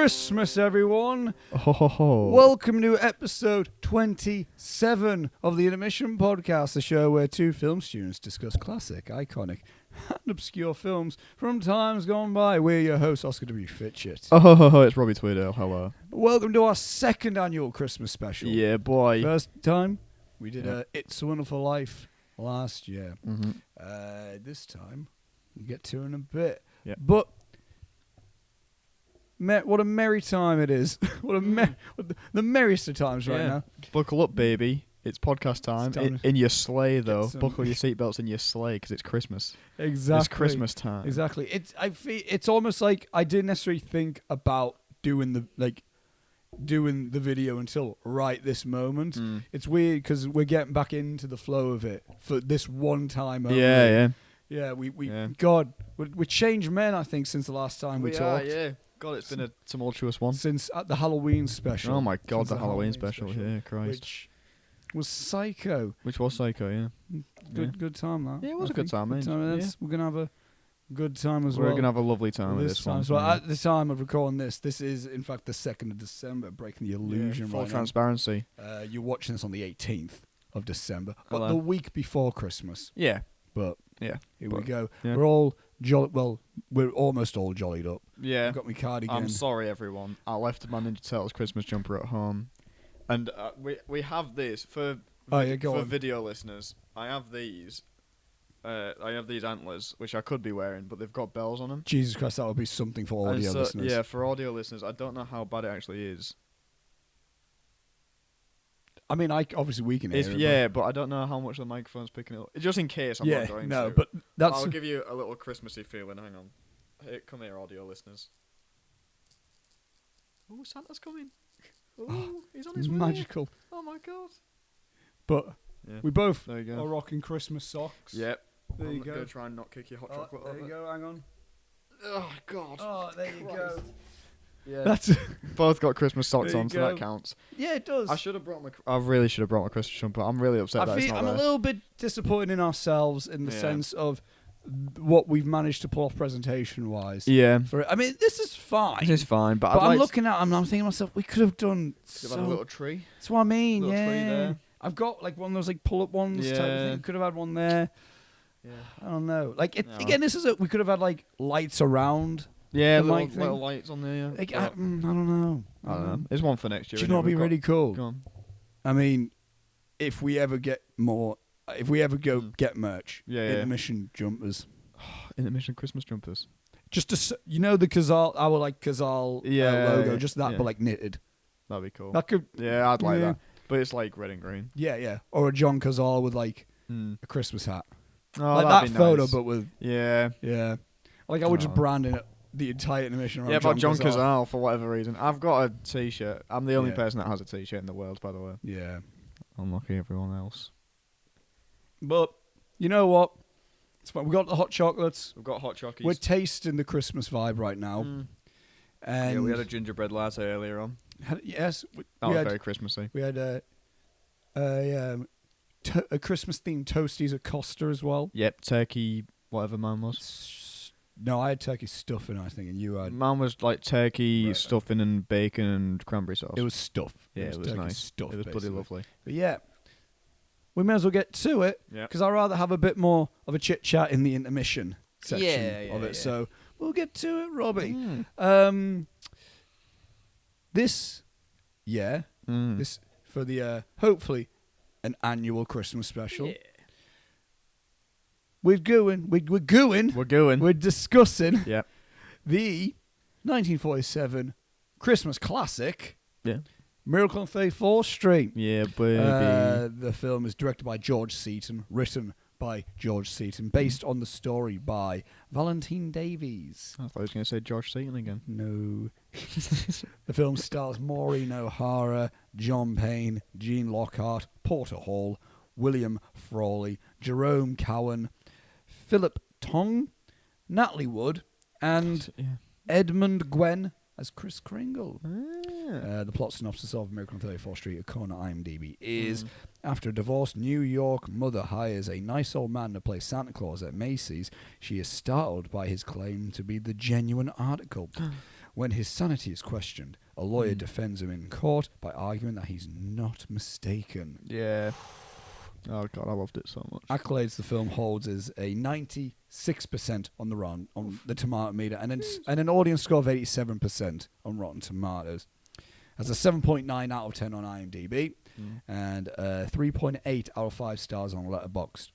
Christmas, everyone. Ho, ho, ho. Welcome to episode 27 of the Intermission podcast, the show where two film students discuss classic, iconic, and obscure films from times gone by. We're your hosts, Oscar W. Fitchett. Oh, ho, ho, ho, it's Robbie Tweedale. Hello. Welcome to our second annual Christmas special. Yeah, boy. First time, we did It's a Wonderful Life last year. Mm-hmm. This time, we'll get to in a bit. Yep. But what a merry time it is. What the merriest of times right now. Buckle up, baby. It's podcast time. In your sleigh, though. Buckle your seatbelts in your sleigh because it's Christmas. Exactly. It's Christmas time. Exactly. It's almost like I didn't necessarily think about doing the video until right this moment. It's weird because we're getting back into the flow of it for this one time only. Yeah, God, we're changed men, I think, since the last time we talked. Yeah. God, it's been a tumultuous one. Since the Halloween special. Oh my God, the Halloween special. Yeah, Christ. Which was psycho. Which was psycho, yeah. Good time, that. Yeah, it was a good time, mate. We're going to have a good time as well. We're going to have a lovely time with this one. So at the time of recording this is, in fact, the 2nd of December, breaking the illusion full right transparency. You're watching this on the 18th of December, but Hello. the week before Christmas. Yeah. But yeah, here we go. Yeah. We're all jolly. Well, we're almost all jollied up. Yeah. I've got my cardigan. I'm sorry, everyone. I left my Ninja Turtles Christmas jumper at home, and we have this for video listeners. I have these. I have these antlers, which I could be wearing, but they've got bells on them. Jesus Christ, that would be something for audio listeners. Yeah, for audio listeners, I don't know how bad it actually is. I mean, obviously we can hear it. Yeah, but I don't know how much the microphone's picking up. Just in case I'm not going to. But that's... I'll give you a little Christmassy feeling. Hang on. Hey, come here, audio listeners. Oh, Santa's coming. Oh, he's on his way. Magical. Oh, my God. But we both are rocking Christmas socks. Yep. There you go. I'm going to try and not kick your hot chocolate over. There you go, hang on. Oh, God. Oh, there you go. Yeah, that's both got Christmas socks on, so that counts. Yeah, it does. I really should have brought my Christmas jumper. I'm really upset that it's not I'm there. a little bit disappointed in ourselves in the sense of what we've managed to pull off presentation-wise. Yeah. I mean, this is fine. This is fine, but I'm looking at. I'm thinking to myself, we could have done. Could have had a little tree. That's what I mean. Little tree there. I've got like one of those like pull-up ones type of thing. Could have had one there. Yeah. I don't know. Like again, we could have had like lights around. Yeah, little lights on there. Like, I don't know. I don't know. There's one for next year. Do you know what would be really cool? Go on. I mean, if we ever get more, if we ever go get merch, Intermission jumpers. Intermission Christmas jumpers. Just the Kazal, our Kazal logo, just that, but like knitted. That'd be cool. That could. Yeah, I'd like that. But it's like red and green. Yeah. Or a John Kazal with like a Christmas hat. Oh, like that photo, nice. but with. Yeah. Like I would just branding it. The entire Intermission around about John Cazale for whatever reason. I've got a t-shirt. I'm the only person that has a t-shirt in the world, by the way. Yeah. Unlucky everyone else. But, you know what? It's fine. We've got the hot chocolates. We've got hot chocolates. We're tasting the Christmas vibe right now. And we had a gingerbread latte earlier on. Yes. That was very Christmassy. We had a Christmas-themed toasties at Costa as well. Yep, turkey, whatever mine was. No, I had turkey stuffing, I think, and you had... Mine was like turkey stuffing and bacon and cranberry sauce. It was stuff. Yeah, it was nice. Stuff, it was bloody lovely. But yeah, we may as well get to it, because I'd rather have a bit more of a chit-chat in the intermission section of it. So we'll get to it, Robbie. This for the, hopefully, an annual Christmas special. Yeah. We're discussing the 1947 Christmas classic, Miracle on 34th Street. Yeah, baby. The film is directed by George Seaton, written by George Seaton, based on the story by Valentine Davies. I thought I was going to say George Seaton again. No. The film stars Maureen O'Hara, John Payne, Gene Lockhart, Porter Hall, William Frawley, Jerome Cowan, Philip Tong, Natalie Wood, and Edmund Gwen as Kris Kringle. The plot synopsis of Miracle on 34th Street, according to IMDb, is after a divorced New York mother hires a nice old man to play Santa Claus at Macy's, she is startled by his claim to be the genuine article. When his sanity is questioned, a lawyer defends him in court by arguing that he's not mistaken. Yeah. Oh god, I loved it so much. Accolades the film holds is a 96% on the tomato meter, and an audience score of 87% on Rotten Tomatoes. Has a 7.9 out of 10 on IMDb, and 3.8 out of 5 stars on Letterboxd.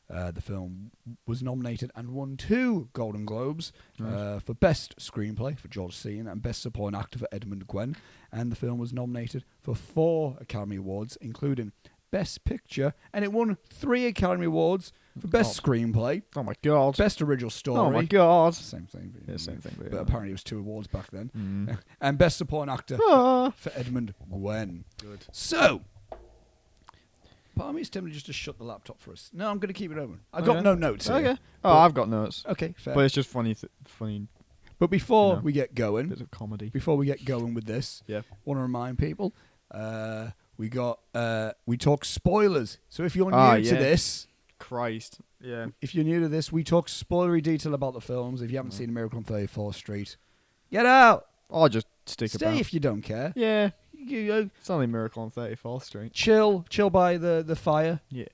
The film was nominated and won 2 Golden Globes for Best Screenplay for George Seaton and Best Supporting Actor for Edmund Gwenn. And the film was nominated for 4 Academy Awards, including Best Picture, and it won 3 Academy Awards for Best Screenplay. Oh my god. Best Original Story. Oh my god. Same thing. Yeah, same thing. But apparently it was 2 awards back then. And Best Supporting Actor for Edmund Gwenn. Good. So, part of me is tempted just to shut the laptop for us. No, I'm going to keep it open. I've got no notes here. Okay. Oh, I've got notes. Okay, fair. But it's just funny. But before we get going, bit of comedy. Before we get going with this, want to remind people, we talk spoilers. So if you're new to this, Christ, yeah. If you're new to this, we talk spoilery detail about the films. If you haven't seen A Miracle on 34th Street, get out. Or just stay about. If you don't care. Yeah. It's only Miracle on 34th Street. Chill by the fire. Yeah.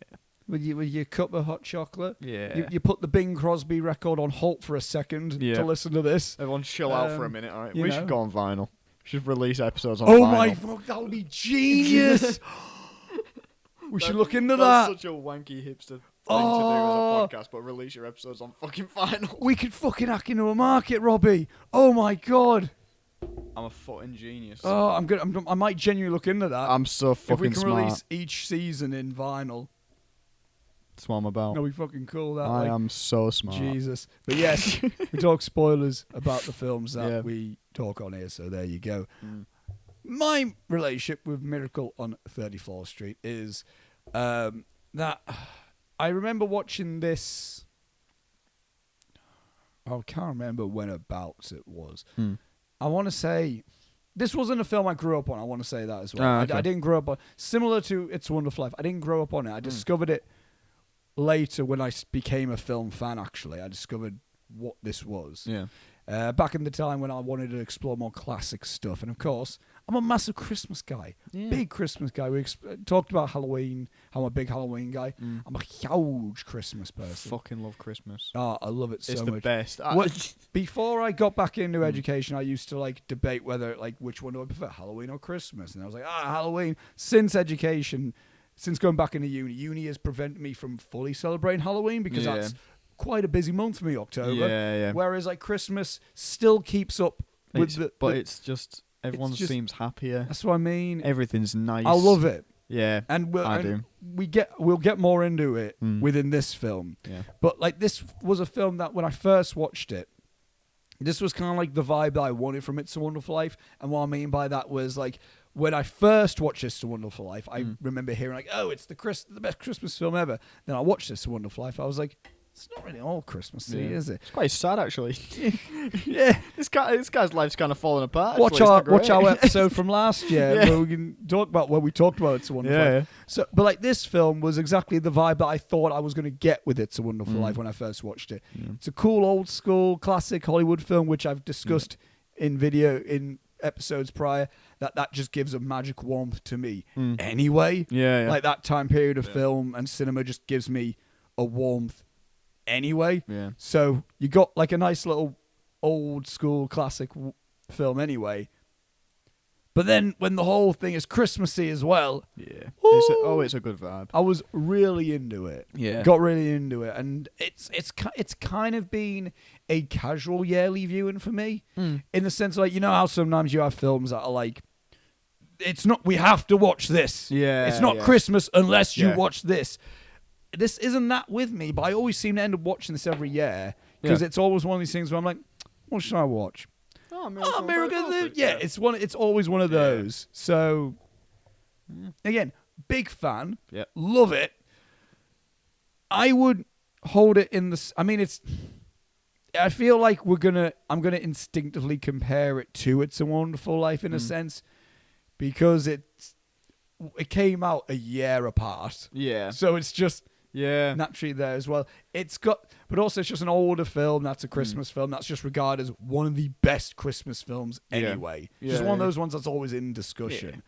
With your cup of hot chocolate. Yeah. You put the Bing Crosby record on halt for a second to listen to this. Everyone chill out for a minute, all right? We should go on vinyl. We should release episodes on vinyl. Oh my fuck, that would be genius. We should look into that. That's such a wanky hipster thing to do as a podcast, but release your episodes on fucking vinyl. We could fucking hack into a market, Robbie. Oh my god. I'm a fucking genius. Oh, I'm good. I might genuinely look into that. I'm so fucking smart. If we can release each season in vinyl. That's what I'm about. No, we fucking cool that. I am so smart. Jesus. But yes, we talk spoilers about the films that we talk on here, so there you go. My relationship with Miracle on 34th Street is that I remember watching this. I can't remember when abouts it was. I want to say this wasn't a film I grew up on. I want to say that as well. Okay. I didn't grow up on. Similar to It's a Wonderful Life, I didn't grow up on it. I discovered it later when I became a film fan. Actually, I discovered what this was. Yeah. Back in the time when I wanted to explore more classic stuff, and of course, I'm a massive Christmas guy, big Christmas guy. We talked about Halloween, how I'm a big Halloween guy. I'm a huge Christmas person. Fucking love Christmas. Oh, I love it so much. It's the best. Before I got back into education, I used to debate whether which one do I prefer, Halloween or Christmas, and I was like, Halloween. Since going back into uni has prevented me from fully celebrating Halloween because that's quite a busy month for me, October. Yeah. Whereas Christmas still keeps up with it's just everyone seems happier. That's what I mean. Everything's nice. I love it. Yeah, and I do. We'll get more into it within this film. Yeah. But this was a film that when I first watched it, this was kind of the vibe that I wanted from It's a Wonderful Life. And what I mean by that was when I first watched It's a Wonderful Life, I remember hearing it's the best Christmas film ever. Then I watched It's a Wonderful Life. I was like, it's not really all Christmassy, is it? It's quite sad, actually. Yeah. This guy's life's kind of falling apart. Watch our episode from last year where we can talk about when we talked about It's a Wonderful Life. So, but this film was exactly the vibe that I thought I was going to get with It's a Wonderful Life when I first watched it. It's a cool old school classic Hollywood film, which I've discussed in episodes prior. That just gives a magic warmth to me. Anyway, that time period of film and cinema just gives me a warmth. Anyway, so you got a nice little old school classic film anyway, but then when the whole thing is Christmassy as well, it's a good vibe. I was really into it. Got really into it, and it's kind of been a casual yearly viewing for me, in the sense how sometimes you have films that are it's not, we have to watch this. It's not Christmas unless you watch this. This isn't that with me, but I always seem to end up watching this every year because it's always one of these things where I'm like, what should I watch? Miracle. Yeah, it's always one of those. So again, big fan. Love it. I would hold it in the. I mean, I feel like I'm gonna instinctively compare it to It's a Wonderful Life in a sense because it came out a year apart. Yeah. So it's just. naturally there as well. But also it's just an older film. That's a Christmas film. That's just regarded as one of the best Christmas films anyway. Just one of those ones that's always in discussion. Yeah.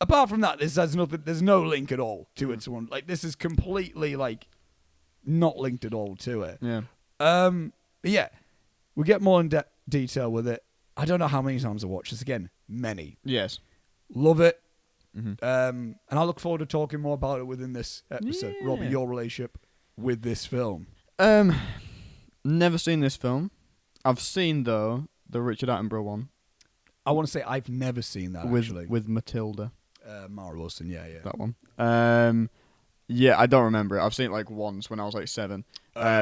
Apart from that, there's no link at all to it. Like, this is completely like not linked at all to it. Yeah. But yeah, we get more in detail with it. I don't know how many times I watched this again. Many. Yes. Love it. And I look forward to talking more about it within this episode. Yeah. Robbie, your relationship with this film? Never seen this film. I've seen, though, the Richard Attenborough one. I want to say I've never seen that, actually. With Matilda. Mara Wilson, yeah. That one. Yeah, I don't remember it. I've seen it like once when I was like 7.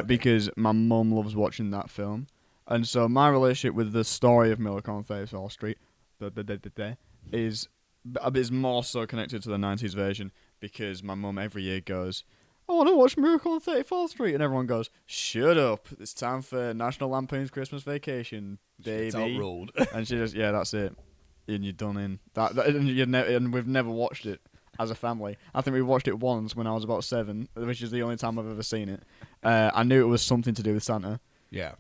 Because my mum loves watching that film. And so my relationship with the story of Miracle on 34th Street is more so connected to the 90s version, because my mum every year goes, I want to watch Miracle on 34th Street, and everyone goes, shut up, it's time for National Lampoon's Christmas Vacation, baby. It's outruled. And she just, that's it, and you're done in. And we've never watched it as a family. I think we watched it once when I was about 7, which is the only time I've ever seen it. I knew it was something to do with Santa. Yeah.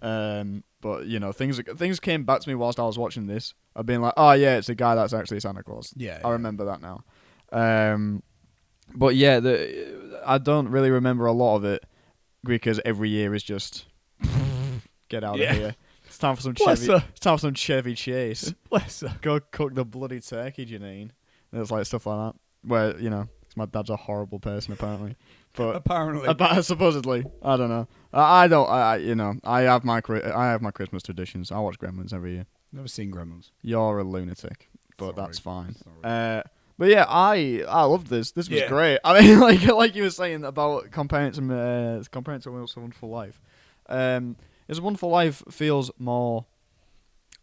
But things came back to me whilst I was watching this. I've been like, oh yeah, it's a guy that's actually Santa Claus. Yeah. I remember that now. But yeah, I don't really remember a lot of it, because every year is just get out of here. It's time for some Chevy. It's time for some Chevy Chase. Bless her. Go cook the bloody turkey, Janine. And it's like stuff like that. Where my dad's a horrible person apparently. But supposedly, I don't know. I have my Christmas traditions. I watch Gremlins every year. Never seen Gremlins. You're a lunatic, but that's fine. But yeah, I loved this. This was great. I mean, like you were saying about comparing it to It's a Wonderful Life. It's a Wonderful Life feels more.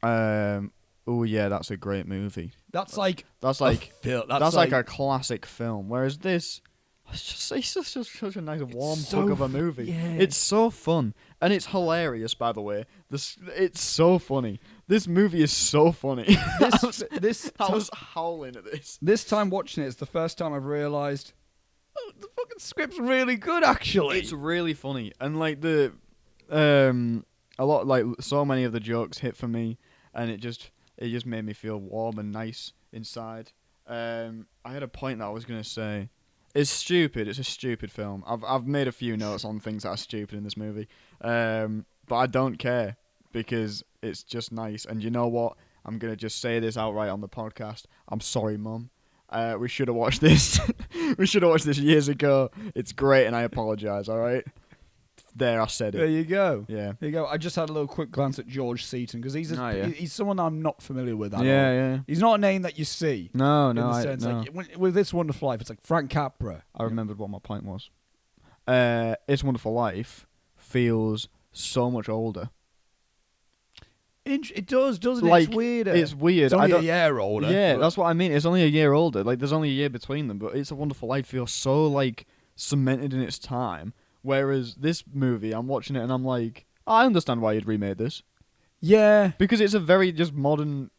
Oh yeah, that's a great movie. That's like a classic film. Whereas this, it's just such a nice warm hug of a movie. Yeah. It's so fun, and it's hilarious. By the way, it's so funny. This movie is so funny. I was howling at this. This time watching it is the first time I've realised the fucking script's really good. Actually, it's really funny, and like so many of the jokes hit for me, and it just made me feel warm and nice inside. I had a point that I was going to say. It's stupid. It's a stupid film. I've made a few notes on things that are stupid in this movie. But I don't care, because it's just nice. And you know what? I'm going to just say this outright on the podcast. I'm sorry, Mum. We should have watched this. We should have watched this years ago. It's great, and I apologise, all right? There, I said it. There you go. Yeah. There you go. I just had a little quick glance at George Seaton, because he's someone I'm not familiar with. Yeah. He's not a name that you see. No. Like, with It's a Wonderful Life, it's like Frank Capra. I remembered what my point was. It's a Wonderful Life feels so much older. It does, doesn't it? Like, it's weird. It's weird. It's only a year older. Yeah, that's what I mean. It's only a year older. Like, there's only a year between them, but It's a Wonderful Life feels so, like, cemented in its time. Whereas this movie, I'm watching it and I'm like, I understand why you'd remade this. Yeah. Because it's a very just modern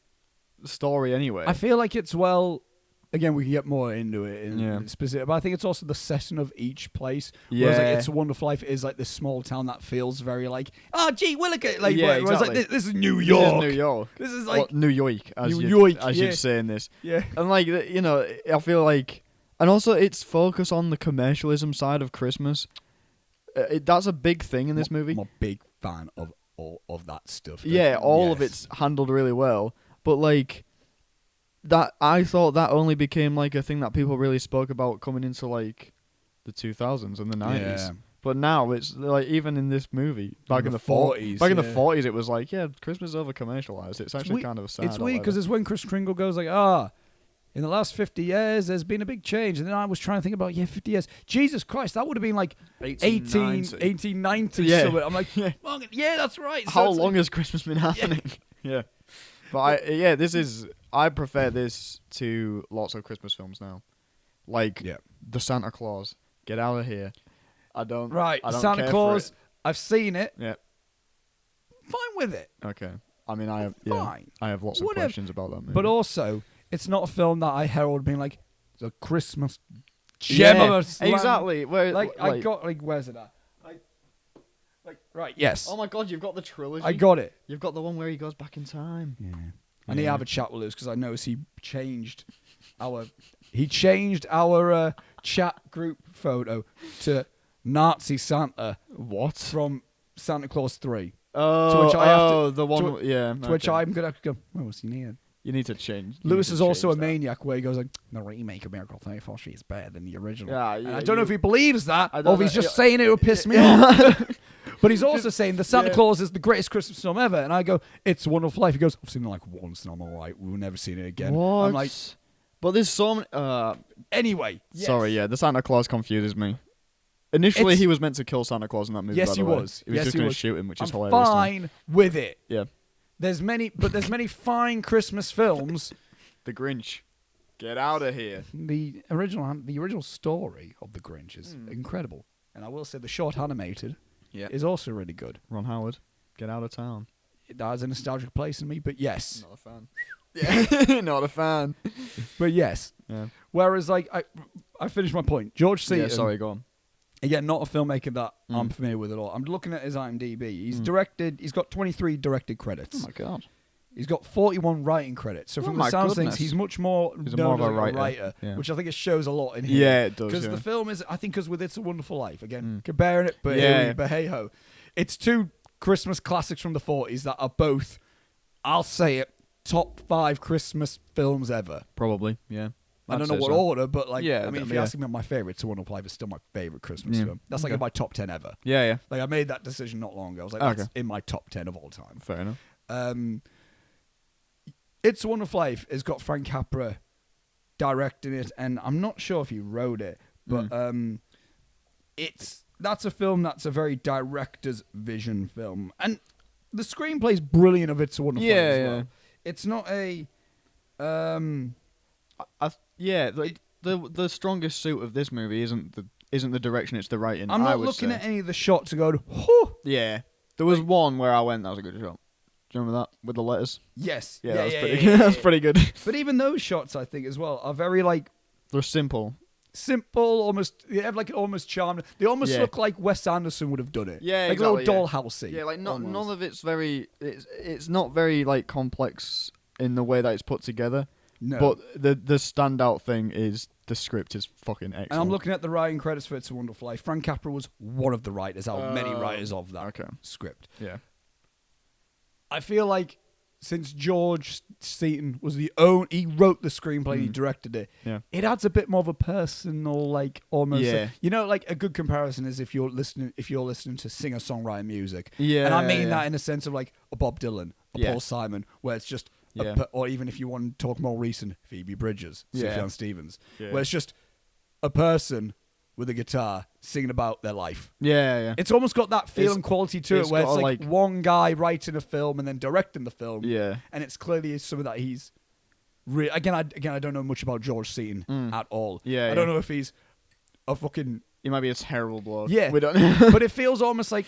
story anyway. I feel like it's again, we can get more into it in specific, but I think it's also the setting of each place. Yeah. Whereas like, It's a Wonderful Life is like this small town that feels very like, gee Willikers. Like, exactly. Whereas like, this is New York. This is like New York, as you'd say in this. Yeah. And like, I feel like, and also it's focused on the commercialism side of Christmas. That's a big thing in this movie. I'm a big fan of all of that stuff. Yeah, all of it's handled really well. But like that, I thought that only became like a thing that people really spoke about coming into like the 2000s and the 90s. Yeah. But now it's like, even in this movie, back in the 40s, in the 40s, it was like, Christmas is over commercialized. It's actually kind of sad. It's weird because it's when Kris Kringle goes like, in the last 50 years, there's been a big change. And then I was trying to think about, 50 years. Jesus Christ, that would have been like 1890 something. I'm like, that's right. How long has Christmas been happening? Yeah. But I prefer this to lots of Christmas films now. Like, The Santa Claus, get out of here. I don't Santa Claus, I've seen it. Yeah. Fine with it. Okay. I mean, I have lots of questions about that movie. But also, it's not a film that I herald being like, it's a Christmas gem of a slam. Exactly. Where, like I got where's it at? Right. Yes. Oh my god, you've got the trilogy. I got it. You've got the one where he goes back in time. Yeah. I need to have a chat with Lewis because I noticed he changed our chat group photo to Nazi Santa. What? From Santa Claus 3. Oh, the one. To which I'm gonna have to go. Oh, what's he need? You need to change. Lewis is also a maniac where he goes like, the remake of Miracle 34th Street is better than the original. Yeah, and I don't know if he believes that or if he's just saying it would piss me Yeah. off. But he's also saying the Santa Claus is the greatest Christmas film ever. And I go, It's a Wonderful Life. He goes, I've seen it like once and I'm alright. We've never seen it again. What? I'm like, but there's so many. Anyway. Yes. Sorry, the Santa Claus confuses me. Initially, he was meant to kill Santa Claus in that movie. Yes, he was. He was just going to shoot him, which is hilarious. Fine with it. Yeah. There's many fine Christmas films. The Grinch. Get out of here. The original story of The Grinch is incredible. And I will say the short animated is also really good. Ron Howard. Get out of town. That has a nostalgic place in me, but yes. Not a fan. Yeah, not a fan. But yes. Yeah. Whereas, like, I finished my point. George Seaton. Yeah, sorry, go on. Again, not a filmmaker that I'm familiar with at all. I'm looking at his IMDb. He's got 23 directed credits. Oh my god. He's got 41 writing credits. So from the sounds of things, he's much more known as a writer, which I think it shows a lot in here. Yeah, it does. Because the film is, I think, because with It's a Wonderful Life, again, comparing it, but hey ho, it's two Christmas classics from the 40s that are both, I'll say it, top 5 Christmas films ever. Probably, yeah. I don't know what order, but like, yeah, I mean, if you're asking me my favorite, It's a Wonderful Life is still my favorite Christmas film. That's like in my top 10 ever. Yeah, yeah. Like I made that decision not long ago. I was like, that's in my top 10 of all time. Fair enough. It's a Wonderful Life has got Frank Capra directing it, and I'm not sure if he wrote it, but that's a film that's a very director's vision film, and the screenplay's brilliant of It's a Wonderful Life as well. It's not a the strongest suit of this movie isn't the direction, it's the writing. I'm not looking at any of the shots to go, whew. Yeah. There was one where I went, that was a good shot. Do you remember that? With the letters? Yes. Yeah, that was pretty good. That was pretty good. But even those shots, I think, as well, are very, like... They're simple. Almost... They have, like, almost charming... They almost look like Wes Anderson would have done it. Yeah, like exactly, little dollhousey. Yeah, like, none of it's very... It's not very, like, complex in the way that it's put together. No. But the standout thing is the script is fucking excellent. And I'm looking at the writing credits for It's a Wonderful Life. Frank Capra was one of the writers, out of many writers of that script. Yeah. I feel like since George Seaton was he wrote the screenplay, he directed it. Yeah. It adds a bit more of a personal, like almost. Like a good comparison is if you're listening to singer-songwriter music. Yeah. And I mean that in a sense of like a Bob Dylan, a Paul Simon, where it's just, or even if you want to talk more recent, Phoebe Bridgers, Sufjan Stevens, where it's just a person with a guitar singing about their life. Yeah. It's almost got that feel and quality to it where it's like one guy writing a film and then directing the film. Yeah. And it's clearly something that he's... Again, I don't know much about George Seaton at all. Yeah. I don't know if he's a fucking... He might be a terrible bloke. Yeah. We don't know. But it feels almost like...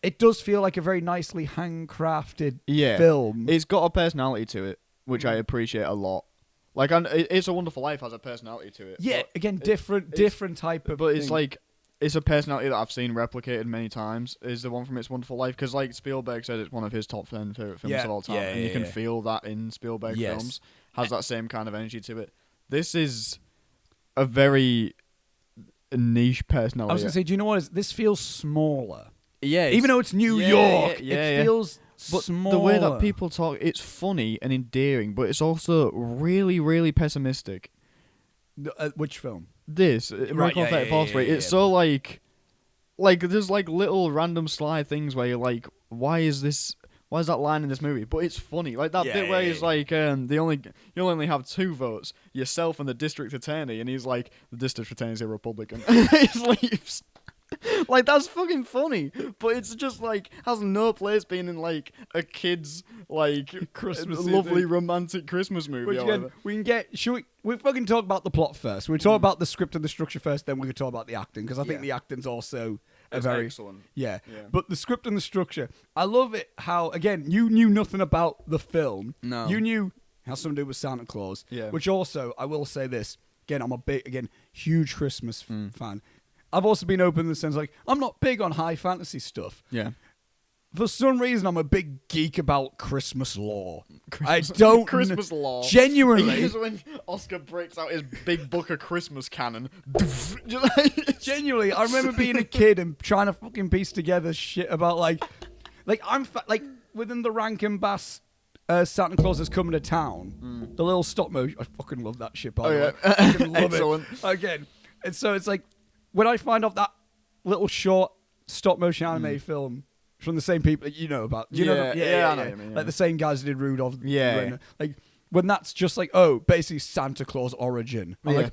It does feel like a very nicely handcrafted film. It's got a personality to it, which I appreciate a lot. Like, It's a Wonderful Life has a personality to it. Yeah, again, different type of. But thing. it's like it's a personality that I've seen replicated many times. Is the one from It's a Wonderful Life, because like Spielberg said, it's one of his top 10 favorite films of all time, and you can feel that in Spielberg films. Has that same kind of energy to it. This is a very niche personality. I was gonna say, do you know what? This feels smaller. Yeah, even though it's New York, it feels. But smaller. The way that people talk, it's funny and endearing, but it's also really, really pessimistic. Which film? This, Miracle on 34th Street. It's so like there's like little random sly things where you're like, why is that line in this movie? But it's funny. Like that bit where he's like, you only have 2 votes, yourself and the district attorney, and he's like, the district attorney's a Republican. He leaves. Like, that's fucking funny, but it's just like has no place being in like a kid's like Christmas lovely romantic Christmas movie. Which again, we can get. We fucking talk about the plot first? We talk about the script and the structure first, then we can talk about the acting, because I think the acting's also very excellent. Yeah, but the script and the structure, I love it. How again, you knew nothing about the film. No, you knew it has something to do with Santa Claus. Yeah, which also I will say this. again, I'm a huge Christmas fan. I've also been open in the sense, like, I'm not big on high fantasy stuff. Yeah. For some reason, I'm a big geek about Christmas lore. I don't... Christmas lore. Genuinely. It's when Oscar breaks out his big book of Christmas canon. Genuinely, I remember being a kid and trying to fucking piece together shit about, like within the Rankin Bass Santa Claus is coming to town. The little stop motion. I fucking love that shit, by the way. I fucking love it. Again. And so it's like, when I find out that little short stop motion anime film from the same people that you know about. I know what you mean, like the same guys who did Rudolph. Yeah. Like, when that's just like, basically Santa Claus origin. I'm like,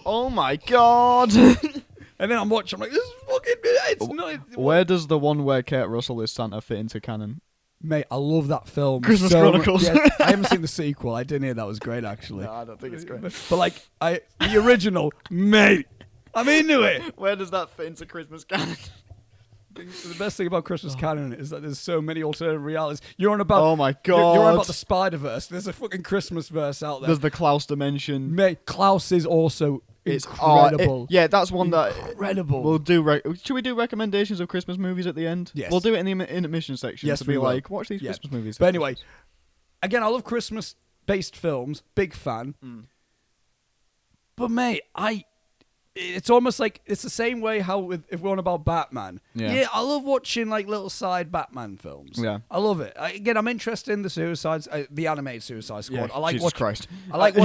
oh my god. And then I'm watching, I'm like, this is fucking... It's not... Where does the one where Kurt Russell is Santa fit into canon? Mate, I love that film. Christmas Chronicles. Yeah, I haven't seen the sequel. I didn't hear that was great, actually. No, I don't think it's great. But like, the original, mate, I'm into it. Where does that fit into Christmas canon? The best thing about Christmas canon is that there's so many alternative realities. You're on about... Oh my god. You're on about the Spider-Verse. There's a fucking Christmas verse out there. There's the Klaus dimension. Mate, Klaus is also... incredible. That's one that... Incredible. We'll do... Should we do recommendations of Christmas movies at the end? Yes. We'll do it in the intermission section. Yes, to be like, watch these Christmas movies. But anyway, again, I love Christmas-based films. Big fan. But mate, it's almost like it's the same way how if we're on about Batman. Yeah, I love watching like little side Batman films. Yeah, I love it. Again, I'm interested in the animated Suicide Squad. Yeah, I like Jesus Christ. I like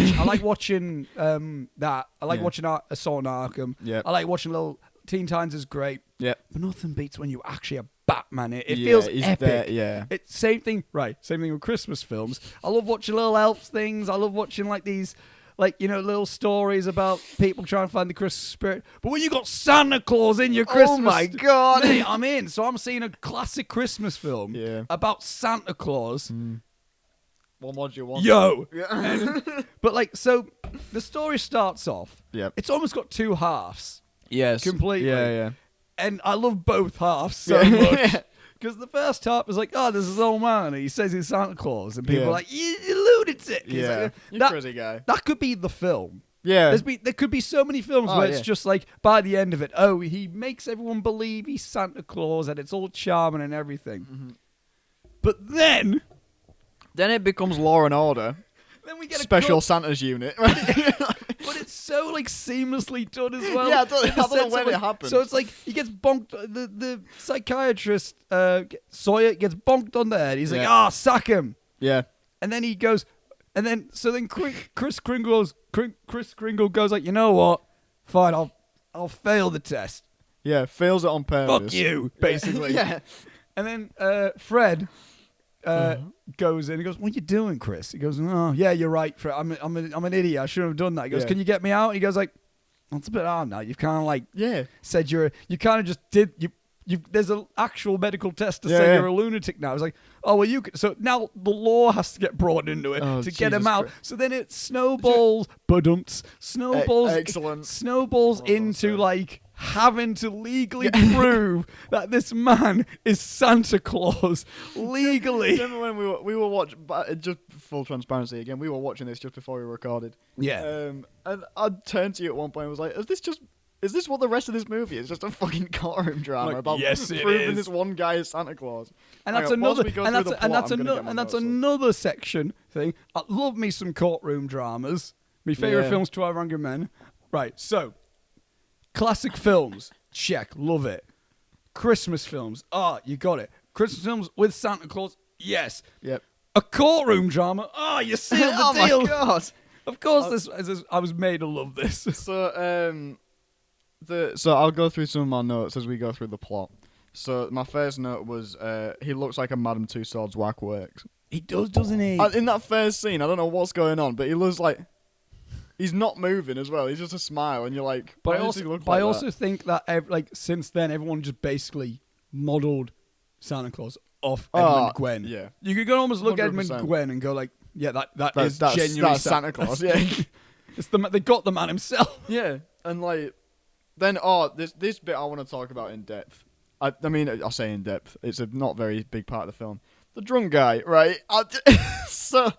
watching that. I like watching Assault on Arkham. Yeah, I like watching little Teen Titans is great. Yeah, but nothing beats when you actually have Batman. It feels epic. There, It's same thing with Christmas films. I love watching little elf things. I love watching like these. Like, little stories about people trying to find the Christmas spirit. But when you got Santa Claus in your Christmas... Oh, my God. Mate, I'm in. So I'm seeing a classic Christmas film about Santa Claus. What mod do you want? Yo! Yeah. But, like, so the story starts off. Yeah. It's almost got two halves. Yes. Completely. Yeah. And I love both halves so much. Because the first half is like, there's this old man, and he says he's Santa Claus, and people are like, you lunatic. Yeah, you crazy guy. That could be the film. Yeah. There could be so many films where it's just like, by the end of it, he makes everyone believe he's Santa Claus, and it's all charming and everything. Mm-hmm. But then it becomes Law and Order. Then we get Special Santa's unit. But it's so like seamlessly done as well. Yeah, I don't know when it happens. So it's like he gets bonked. The psychiatrist Sawyer gets bonked on the head. He's like, sack him. Yeah. And then he goes, and then Chris Kringle goes like, you know what? Fine, I'll fail the test. Yeah, fails it on purpose. Fuck you, basically. Yeah. And then Fred goes in. He goes, "What are you doing, Chris?" He goes, "Oh, yeah, you're right, Fred. I'm an idiot. I shouldn't have done that." He goes, "Can you get me out?" He goes, "Like, that's a bit hard now. You've kind of like said you kind of just did you." There's an actual medical test to say you're a lunatic now. It's like, oh, well, so now the law has to get brought into it to get him out. So then it snowballs, snowballs into like having to legally prove that this man is Santa Claus legally. Remember when we were watching? Just full transparency again, we were watching this just before we recorded. Yeah. And I turned to you at one point and was like, Is this what the rest of this movie is? Just a fucking courtroom drama about proving this one guy is Santa Claus. And that's another section thing. I love me some courtroom dramas. My favorite films to our younger men. Right, so classic films, check, love it. Christmas films, you got it. Christmas films with Santa Claus, yes. Yep. A courtroom drama, you sealed the deal. Oh my god! Of course, I was made to love this. So I'll go through some of my notes as we go through the plot. So my first note was he looks like a Madame Tussauds waxworks. He does, doesn't he? In that first scene, I don't know what's going on, but he looks like he's not moving as well. He's just a smile, and you're like, but I also think that since then everyone just basically modelled Santa Claus off Edmund Gwenn. Yeah, you could almost look 100%. At Edmund Gwenn and go like, yeah, that's genuine Santa Claus. Yeah, they got the man himself. Yeah, and like. Then, this bit I want to talk about in depth. I mean, I'll say in depth. It's a not very big part of the film. The drunk guy, right? So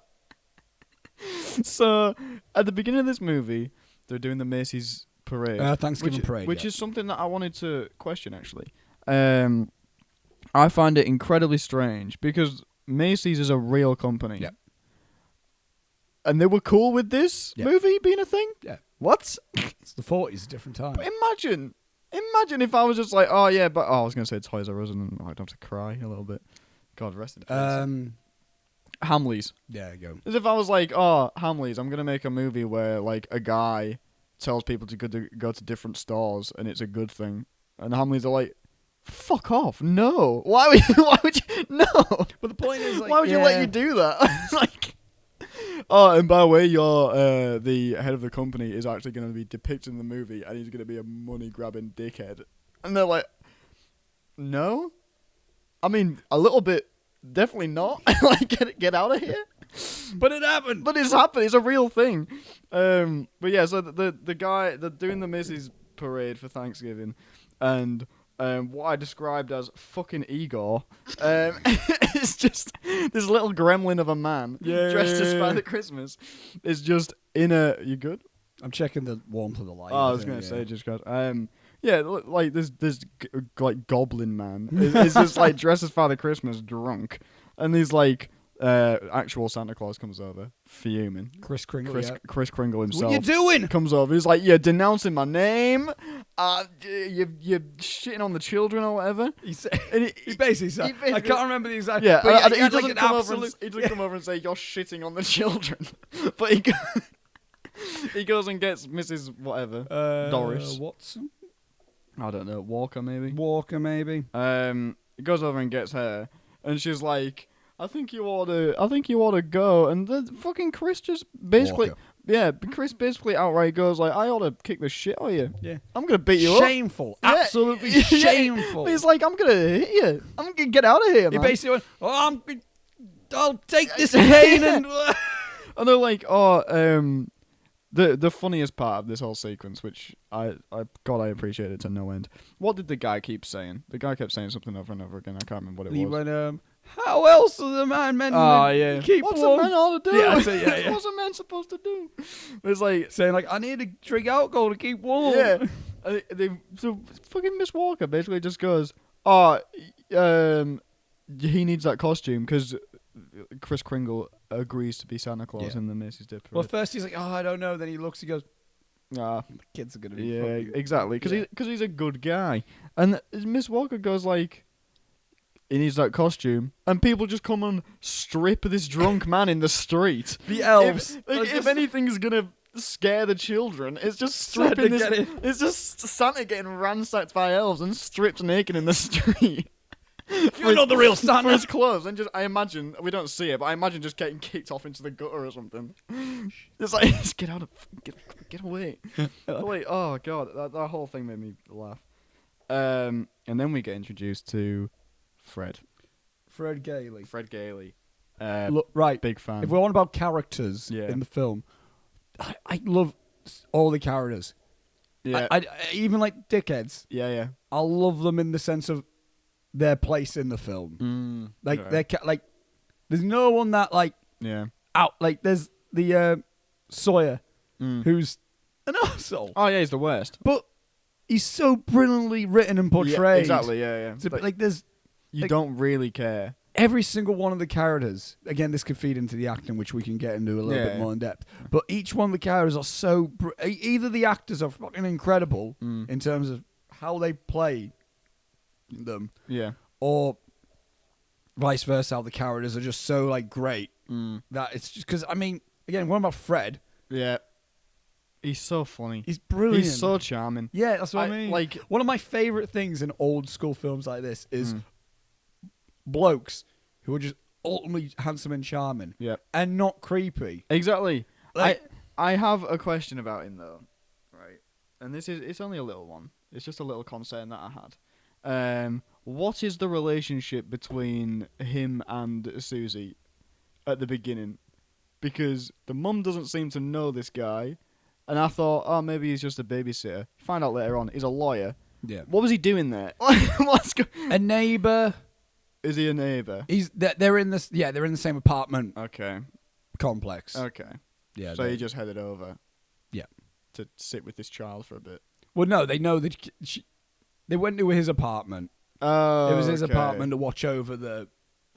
at the beginning of this movie, They're doing the Macy's parade. Thanksgiving parade. Which is something that I wanted to question, actually. I find it incredibly strange because Macy's is a real company. Yeah. And they were cool with this movie being a thing? Yeah. What? It's the 40s, a different time. But imagine if I was just like, oh yeah, but I was going to say Toys R Us and I'd have to cry a little bit. God rest in peace. Hamleys. Yeah, go. As if I was like, oh, Hamleys, I'm going to make a movie where like a guy tells people to go to different stores and it's a good thing. And Hamleys are like, fuck off. No. Why would you? No. But the point is, like, why would you let you do that? It's like, oh, and by the way, your the head of the company is actually going to be depicted in the movie, and he's going to be a money-grabbing dickhead. And they're like, no? I mean, a little bit, definitely not. Like, get out of here. But it happened. But it's happened. It's a real thing. But yeah, so the guy, they're doing the Macy's parade for Thanksgiving, and what I described as fucking Igor, it's just this little gremlin of a man dressed as Father Christmas is just in a... You good? I'm checking the warmth of the light. Oh, I was going to say, just got... yeah, like this like goblin man is just like dressed as Father Christmas, drunk, and he's like... actual Santa Claus comes over, fuming. Chris Kringle, Chris Kringle himself. What are you doing? Comes over. He's like, "You're denouncing my name. You're shitting on the children or whatever." He basically said, "I can't remember the exact." Yeah, but he doesn't come over and say you're shitting on the children, but he goes and gets Mrs. whatever Doris Watson. I don't know, Walker maybe. He goes over and gets her, and she's like, I think you ought to go. And the fucking Chris just basically, Chris basically outright goes like, I ought to kick the shit out of you. Yeah. I'm going to beat you Shameful. up. Absolutely shameful. He's like, I'm going to hit you. I'm going to get out of here, man. He basically went, I'll take this cane and... And they're like, the funniest part of this whole sequence, which I appreciate it to no end. What did the guy keep saying? The guy kept saying something over and over again. I can't remember what it was. He went, how else is a man meant to keep What's warm? a man ought to do? Yeah. What's a man supposed to do? It's like saying like, I need to drink alcohol to keep warm. Yeah. So fucking Miss Walker basically just goes, he needs that costume because Chris Kringle agrees to be Santa Claus in the Macy's Day Parade. Well, first he's like, I don't know. Then he looks, he goes, the kids are gonna be fucking... exactly, because he's a good guy. And Miss Walker goes like, he needs that costume, and people just come and strip this drunk man in the street. The elves. If anything's gonna scare the children, it's just stripping this. It's just Santa getting ransacked by elves and stripped naked in the street. You're not the real Santa. For his clothes, and I imagine, we don't see it, but I imagine just getting kicked off into the gutter or something. It's like, just get away. Like, oh god, that whole thing made me laugh. And then we get introduced to Fred Gailey. Look, right. Big fan. If we're on about characters in the film, I love all the characters. Yeah. I even like dickheads. Yeah. I love them in the sense of their place in the film. They're there's no one that out. Like there's the Sawyer, who's an arsehole. Oh yeah, he's the worst. But he's so brilliantly written and portrayed. Yeah, exactly. Yeah. So, there's. You don't really care. Every single one of the characters, again, this could feed into the acting, which we can get into a little bit more in depth. But each one of the characters are so... either the actors are fucking incredible in terms of how they play them, or vice versa, how the characters are just so great that it's just... Because, I mean, again, what about Fred? Yeah. He's so funny. He's brilliant. He's so charming. Yeah, that's what I mean. Like, one of my favourite things in old school films like this is... blokes who are just ultimately handsome and charming, and not creepy. Exactly. I have a question about him though, right? And it's only a little one. It's just a little concern that I had. What is the relationship between him and Susie at the beginning? Because the mum doesn't seem to know this guy, and I thought, maybe he's just a babysitter. Find out later on, he's a lawyer. Yeah. What was he doing there? A neighbour. Is he a neighbour? They're in this. Yeah, they're in the same apartment. Okay. Complex. Okay. Yeah. So he just headed over. Yeah. to sit with this child for a bit. Well, no, they know that they went to his apartment. Oh, it was his apartment to watch over the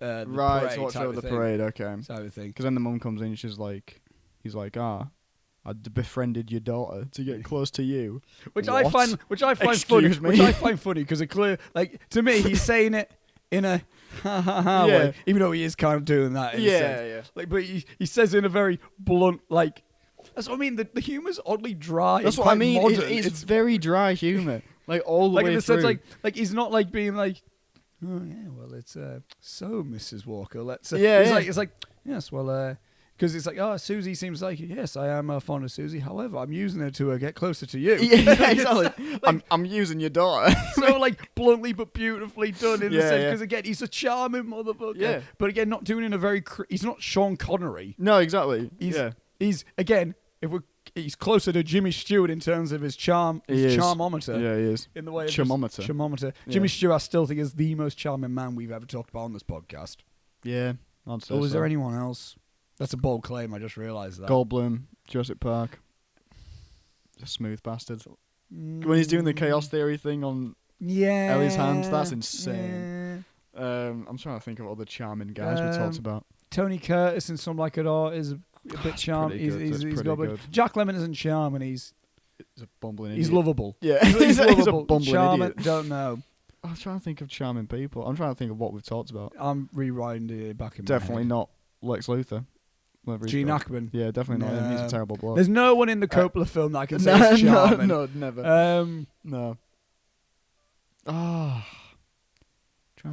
right, parade to watch over the parade, okay. Type of thing. Because then the mum comes in, he's like, I befriended your daughter to get close to you. Which I find Excuse funny. me. Which I find funny because to me, he's saying it in a ha ha ha way, even though he is kind of doing that. In a sense. Like, but he says it in a very blunt, like. That's what I mean. The humor's oddly dry. That's and what I mean. Modern. It's very dry humor, like all the like way in the through. sense, like he's not like being like, oh yeah, well it's so Mrs. Walker. Let's it's like yes, well because it's like, oh, Susie seems like, yes, I am fond of Susie. However, I'm using her to get closer to you. Yeah, exactly. Like, I'm using your daughter. So like bluntly but beautifully done in the sense because again he's a charming motherfucker. Yeah. But again, not doing it in a very. He's not Sean Connery. No, exactly. He's again. He's closer to Jimmy Stewart in terms of his charm, charmometer. Yeah, he is. In the way of charmometer. Yeah. Jimmy Stewart, I still think, is the most charming man we've ever talked about on this podcast. Yeah, I'd say Or was there anyone else? That's a bold claim. I just realised that. Goldblum, Jurassic Park. A smooth bastard. When he's doing the chaos theory thing on Ellie's hand, that's insane. Yeah. I'm trying to think of other charming guys we talked about. Tony Curtis in Some Like It Or is a bit charming. He's got good. Jack Lemmon isn't charming. He's a bumbling idiot. He's lovable. Yeah, he's lovable. a bumbling charming, idiot. Don't know. I'm trying to think of charming people. I'm trying to think of what we've talked about. I'm rewinding it back in Definitely my head. Not Lex Luthor. Gene Hackman. Yeah, definitely not him. He's a terrible bloke. There's no one in the Coppola film that I can say is charming. No, never. No. Trying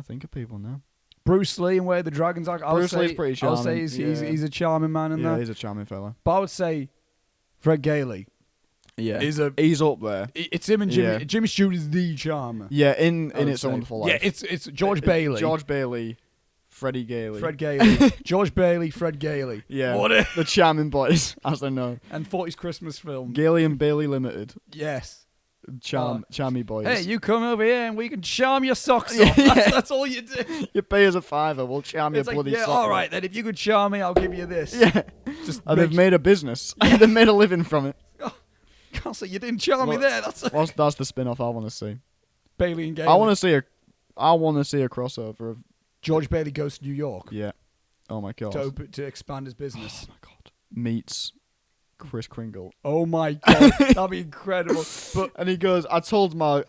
to think of people now. Bruce Lee and Where the Dragons Are. Bruce Lee's pretty charming. I'll say he's a charming man in that. Yeah, he's a charming fella. But I would say Fred Gailey. Yeah, he's up there. It's him and Jimmy. Yeah. Jimmy Stewart is the charmer. Yeah, in It's a Wonderful Life. Yeah, it's George Bailey. George Bailey, Freddie Gailey. Fred Gailey. George Bailey, Fred Gailey. Yeah, the charming boys, as they know. And 40s Christmas film. Gailey and Bailey Limited. Yes. Charmy boys. Hey, you come over here and we can charm your socks off. That's all you do. You pay us $5, we'll charm your bloody socks off. All right, then if you could charm me, I'll give you this. Yeah. They've made a business. They've made a living from it. Can't say you didn't charm me there. That's the spin-off I want to see. Bailey and Gailey. I want to see a crossover of George Bailey Goes to New York. Yeah. Oh my god. To expand his business. Oh my god. Meets Kris Kringle. Oh my god, that'd be incredible. And he goes, I told my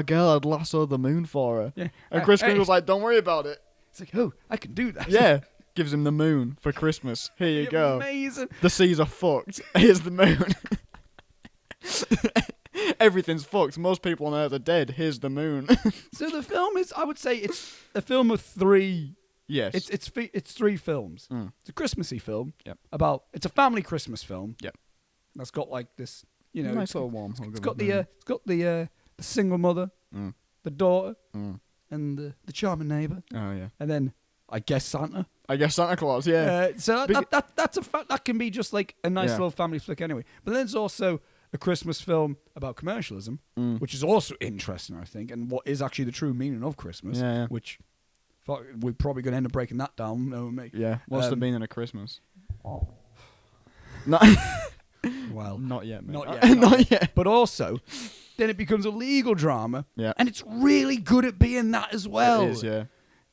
girl I'd lasso the moon for her. Yeah. And Kris Kringle's like, don't worry about it. It's like, oh, I can do that. Yeah. Gives him the moon for Christmas. Here you go. Amazing. The seas are fucked. Here's the moon. Everything's fucked. Most people on Earth are dead. Here's the moon. So the film is, I would say, it's a film of three. Yes. It's three films. It's a Christmassy film. Yep. It's a family Christmas film. Yep. That's got like this, nice little warm. It's got the single mother, the daughter, and the charming neighbour. Oh yeah. And then I guess Santa. Santa Claus. Yeah. So that can be just like a nice little family flick anyway. But then there's also a Christmas film about commercialism, which is also interesting, I think, and what is actually the true meaning of Christmas. Yeah. Which we're probably going to end up breaking that down. No, mate. Yeah. What's the meaning of Christmas? Not. Well, not yet, mate. Not yet. But also, then it becomes a legal drama. Yeah. And it's really good at being that as well. It is, yeah.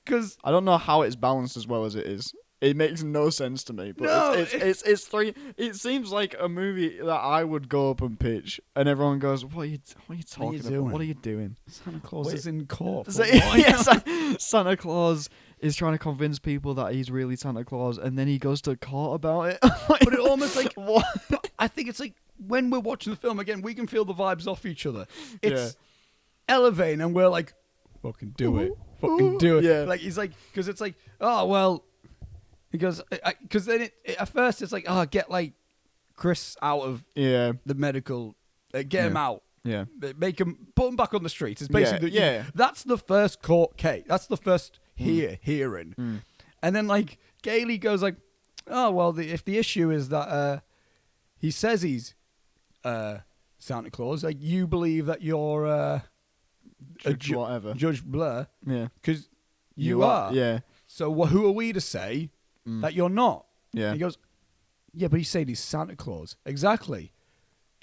Because I don't know how it's balanced as well as it is. It makes no sense to me. But it's three. It seems like a movie that I would go up and pitch, and everyone goes, "What are you talking about? What are you doing?" Santa Claus is in court. Santa Claus is trying to convince people that he's really Santa Claus, and then he goes to court about it. But it almost like what? I think it's like when we're watching the film again, we can feel the vibes off each other. It's elevating, and we're like, "Fucking do it, fucking do it." Yeah. Like he's like, because it's like, oh well. Because then at first it's like, get like Chris out of the medical, get him out, put him back on the streets. It's basically that's the first court case. That's the first hearing, and then like Gailey goes like, oh well, if the issue is that he says he's Santa Claus, like you believe that you're Judge Blair, because you are, So who are we to say? That you're not. Yeah. And he goes, yeah, but he's saying he's Santa Claus. Exactly.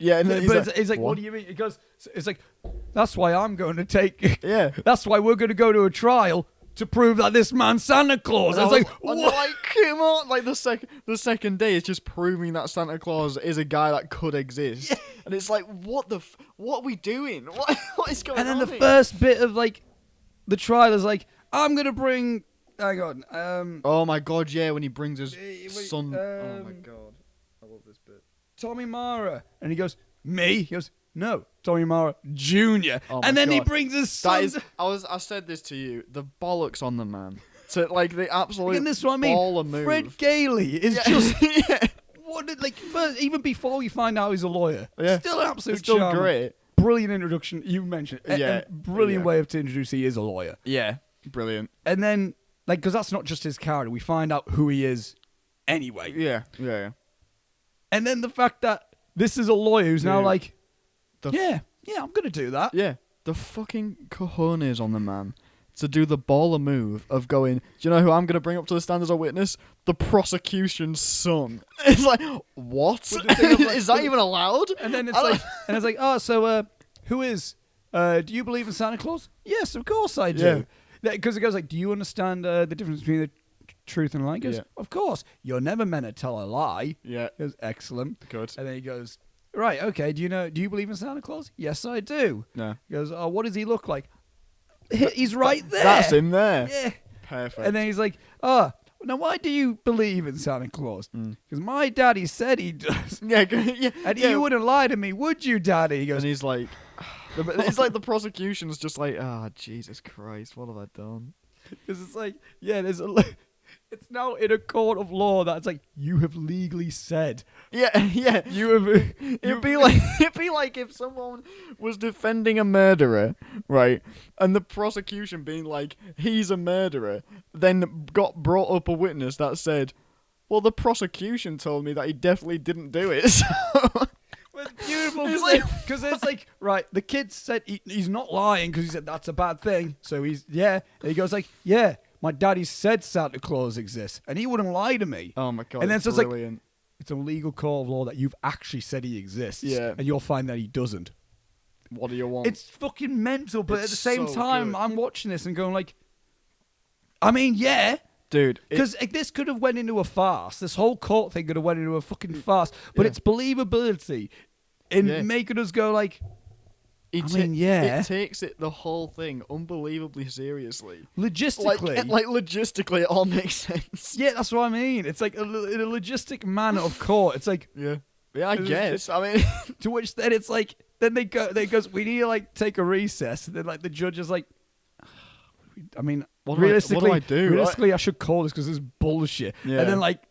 Yeah, and then it's like, what do you mean? It goes, it's like, that's why I'm going to take. Yeah, that's why we're going to go to a trial to prove that this man's Santa Claus. I was like, what? Like, come on! Like the second day is just proving that Santa Claus is a guy that could exist, and it's like, what are we doing? What is going on? And then the first bit of like the trial is like, I'm going to bring. Hang on. Oh my god! Yeah, when he brings his son. Oh my god! I love this bit. Tommy Mara, and he goes, me? He goes, no, Tommy Mara Jr. Oh and then God. he brings his son. I said this to you. The bollocks on the man. So like the absolute and this is what I mean. baller move. Fred Gailey is just what did, like first, even before we find out he's a lawyer. Still an absolute it's still charmer. Great. Brilliant introduction. You mentioned it. Yeah. Brilliant way to introduce he is a lawyer. Yeah. Brilliant. And then like because that's not just his character. We find out who he is anyway. Yeah. And then the fact that this is a lawyer who's now like, yeah, I'm going to do that. Yeah. The fucking cojones on the man to do the baller move of going, do you know who I'm going to bring up to the stand as a witness? The prosecution's son. It's like, what? Is that even allowed? And then it's like, oh, so who is? Do you believe in Santa Claus? Yes, of course I do. Because it goes like, do you understand the difference between the truth and a lie? He goes, of course. You're never meant to tell a lie. Yeah. He goes, excellent. Good. And then he goes, right, okay, do you believe in Santa Claus? Yes, I do. No. He goes, oh, what does he look like? He's right there. That's him there. Yeah. Perfect. And then he's like, oh, now why do you believe in Santa Claus? Because my daddy said he does. Yeah. And you wouldn't lie to me, would you, Daddy? He goes, and he's like, it's like the prosecution's just like, Jesus Christ, what have I done? Because it's like, it's now in a court of law that's like, you have legally said. Yeah. You have. It'd be like if someone was defending a murderer, right, and the prosecution being like, he's a murderer, then got brought up a witness that said, well, the prosecution told me that he definitely didn't do it. So. It's beautiful because it's like, right, the kid said he's not lying because he said that's a bad thing. So and he goes like, yeah, my daddy said Santa Claus exists and he wouldn't lie to me. Oh my God. And then it's so it's brilliant. like, it's a legal court of law that you've actually said he exists. Yeah. And you'll find that he doesn't. What do you want? It's fucking mental, but at the same so time, good. I'm watching this and going like, I mean, yeah. Dude, because this could have went into a farce. This whole court thing could have went into a fucking farce. But its believability in making us go like, it takes it the whole thing unbelievably seriously. Logistically, like logistically, it all makes sense. Yeah, that's what I mean. It's like in a logistic manner of court. It's like I guess. I mean, to which then it's like then they goes we need to like take a recess. And then like the judge is like, I mean, realistically, what do I do? Realistically, I should call this because this is bullshit. Yeah. And then like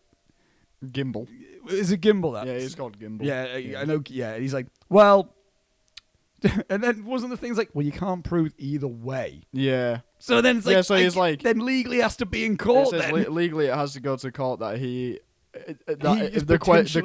Gimbal. Is it Gimbal? That? Yeah, it's called Gimbal. Yeah, I know. Yeah, and he's like, well, and then wasn't the things like, well, you can't prove either way. Yeah. So then it's like, he's like, then legally has to be in court. It says legally it has to go to court that the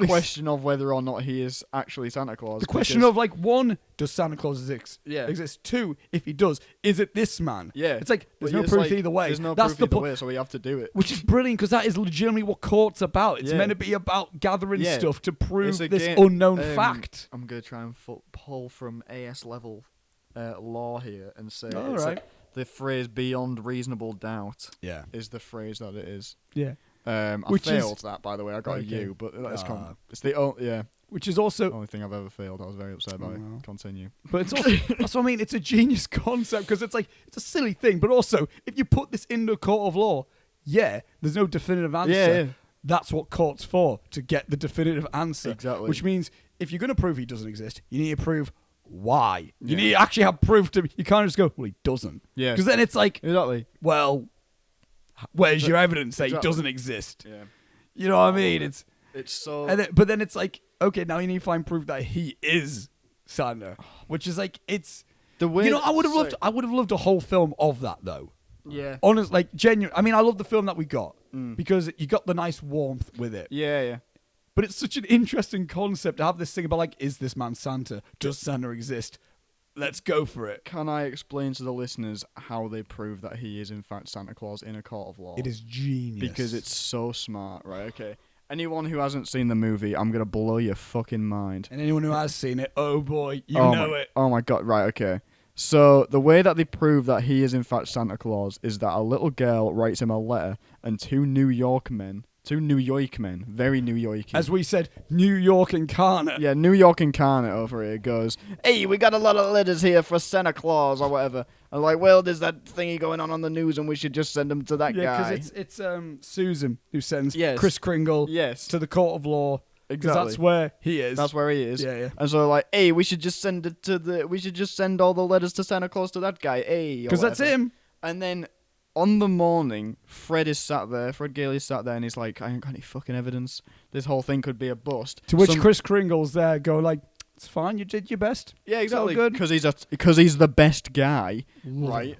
question of whether or not he is actually Santa Claus. The question of like, one, does Santa Claus exist? Two, if he does, is it this man? Yeah. It's like there's no proof either way. There's no proof either way, so we have to do it. Which is brilliant because that is legitimately what court's about. It's meant to be about gathering stuff to prove this unknown fact. I'm gonna try and pull from AS level law here and say the phrase "beyond reasonable doubt" is the phrase that it is. Yeah. I failed that, by the way. I got a U, but it's the only which is also only thing I've ever failed. I was very upset by it. Continue. But it's also that's what I mean. It's a genius concept because it's like it's a silly thing, but also if you put this into a court of law, there's no definitive answer. Yeah. That's what court's for, to get the definitive answer. Exactly. Which means if you're going to prove he doesn't exist, you need to prove why. You need to actually have proof to. You can't just go, well, he doesn't. Yeah. Because then it's like, well. Where's your evidence that he doesn't exist? Yeah. You know what I mean? It's so... But then it's like, okay, now you need to find proof that he is Santa. Which is like, it's... The way I would have loved a whole film of that, though. Yeah. Honestly, like, genuine. I mean, I love the film that we got. Because you got the nice warmth with it. Yeah. But it's such an interesting concept to have this thing about, like, is this man Santa? Does Santa exist? Let's go for it. Can I explain to the listeners how they prove that he is in fact Santa Claus in a court of law? It is genius. Because it's so smart, right? Okay. Anyone who hasn't seen the movie, I'm gonna blow your fucking mind. And anyone who has seen it, oh boy, you know it. Oh my god, right, okay. So the way that they prove that he is in fact Santa Claus is that a little girl writes him a letter, and two New York men, very New Yorky. As we said, New York incarnate. Yeah, New York incarnate over here goes, hey, we got a lot of letters here for Santa Claus or whatever. And like, well, there's that thingy going on the news and we should just send them to that guy. Yeah, because it's Susan who sends Kris Kringle to the court of law. Exactly. Because that's where he is. That's where he is. Yeah. And so like, hey, we should just send all the letters to Santa Claus to that guy, hey. Because that's him. And then on the morning, Fred Gailey's sat there and he's like, I ain't got any fucking evidence. This whole thing could be a bust. To which Kris Kringle's there go like, it's fine, you did your best. Yeah, exactly. Good. Because he's the best guy, right?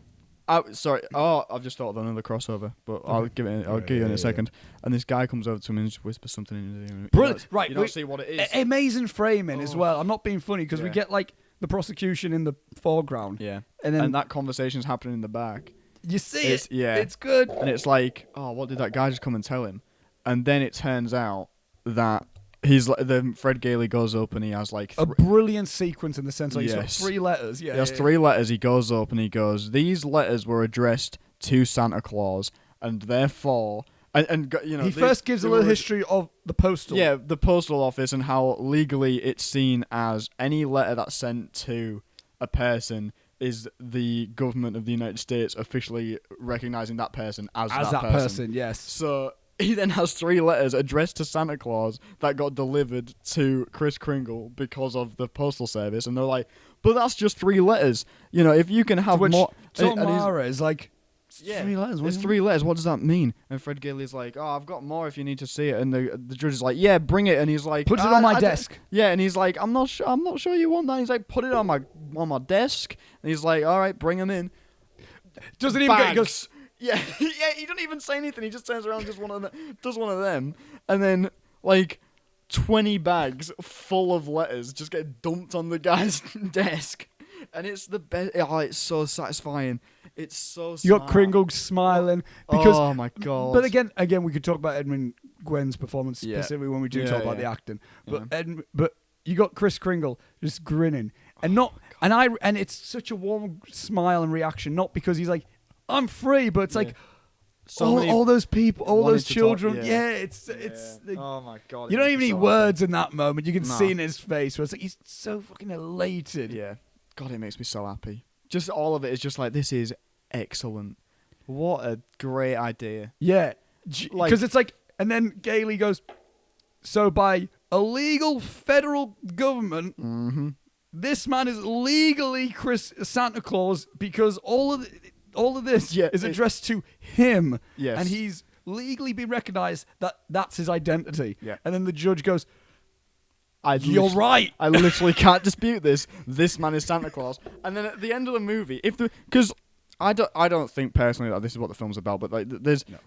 Sorry. Oh, I've just thought of another crossover, but I'll give it. I'll give you in a second. And this guy comes over to him and just whispers something in his ear. Brilliant. Right. You don't see what it is. Amazing framing as well. I'm not being funny because we get like the prosecution in the foreground. Yeah. And then that conversation's happening in the back. You see it. Yeah. It's good. And it's like, oh, what did that guy just come and tell him? And then it turns out that he's like, then Fred Gailey goes up and he has like a brilliant sequence in the sense like he's got 3 letters. Yeah, he has 3 letters. He goes up and he goes, these letters were addressed to Santa Claus, and therefore, and you know, he first gives a little history of the postal. Yeah, the postal office and how legally it's seen as any letter that's sent to a person is the government of the United States officially recognizing that person as that person. Yes. So he then has 3 letters addressed to Santa Claus that got delivered to Kris Kringle because of the postal service, and they're like, but that's just 3 letters. You know, if you can have more. John Mara is like, 3 letters. It's 3 letters. What does that mean? And Fred Gailey's like, oh, I've got more if you need to see it. And the judge is like, yeah, bring it. And he's like, put it on my desk. Yeah, and he's like, I'm not sure you want that. And he's like, put it on my desk. And he's like, all right, bring him in. Doesn't even get. He goes, yeah, he doesn't even say anything. He just turns around and does one of them, and then like 20 bags full of letters just get dumped on the guy's desk, and it's the best. Oh, it's so satisfying. It's so. You got Kringle smiling because. Oh my god! But again, we could talk about Edmund Gwen's performance specifically when we do talk about the acting. But but you got Kris Kringle just grinning, and and it's such a warm smile and reaction, not because he's like, I'm free, but it's like all those people, all those children. It's oh my god! You don't even need words in that moment. You can see in his face where it's like he's so fucking elated. Yeah, God, it makes me so happy. Just all of it is just like, this is excellent. What a great idea. Yeah, because it's like, and then Gailey goes, so by a legal federal government, this man is legally Santa Claus because all of this is addressed to him. Yes. And he's legally been recognized that that's his identity. Yeah. And then the judge goes, you're right. I literally can't dispute this. This man is Santa Claus. And then at the end of the movie, because I don't think personally that this is what the film's about, but like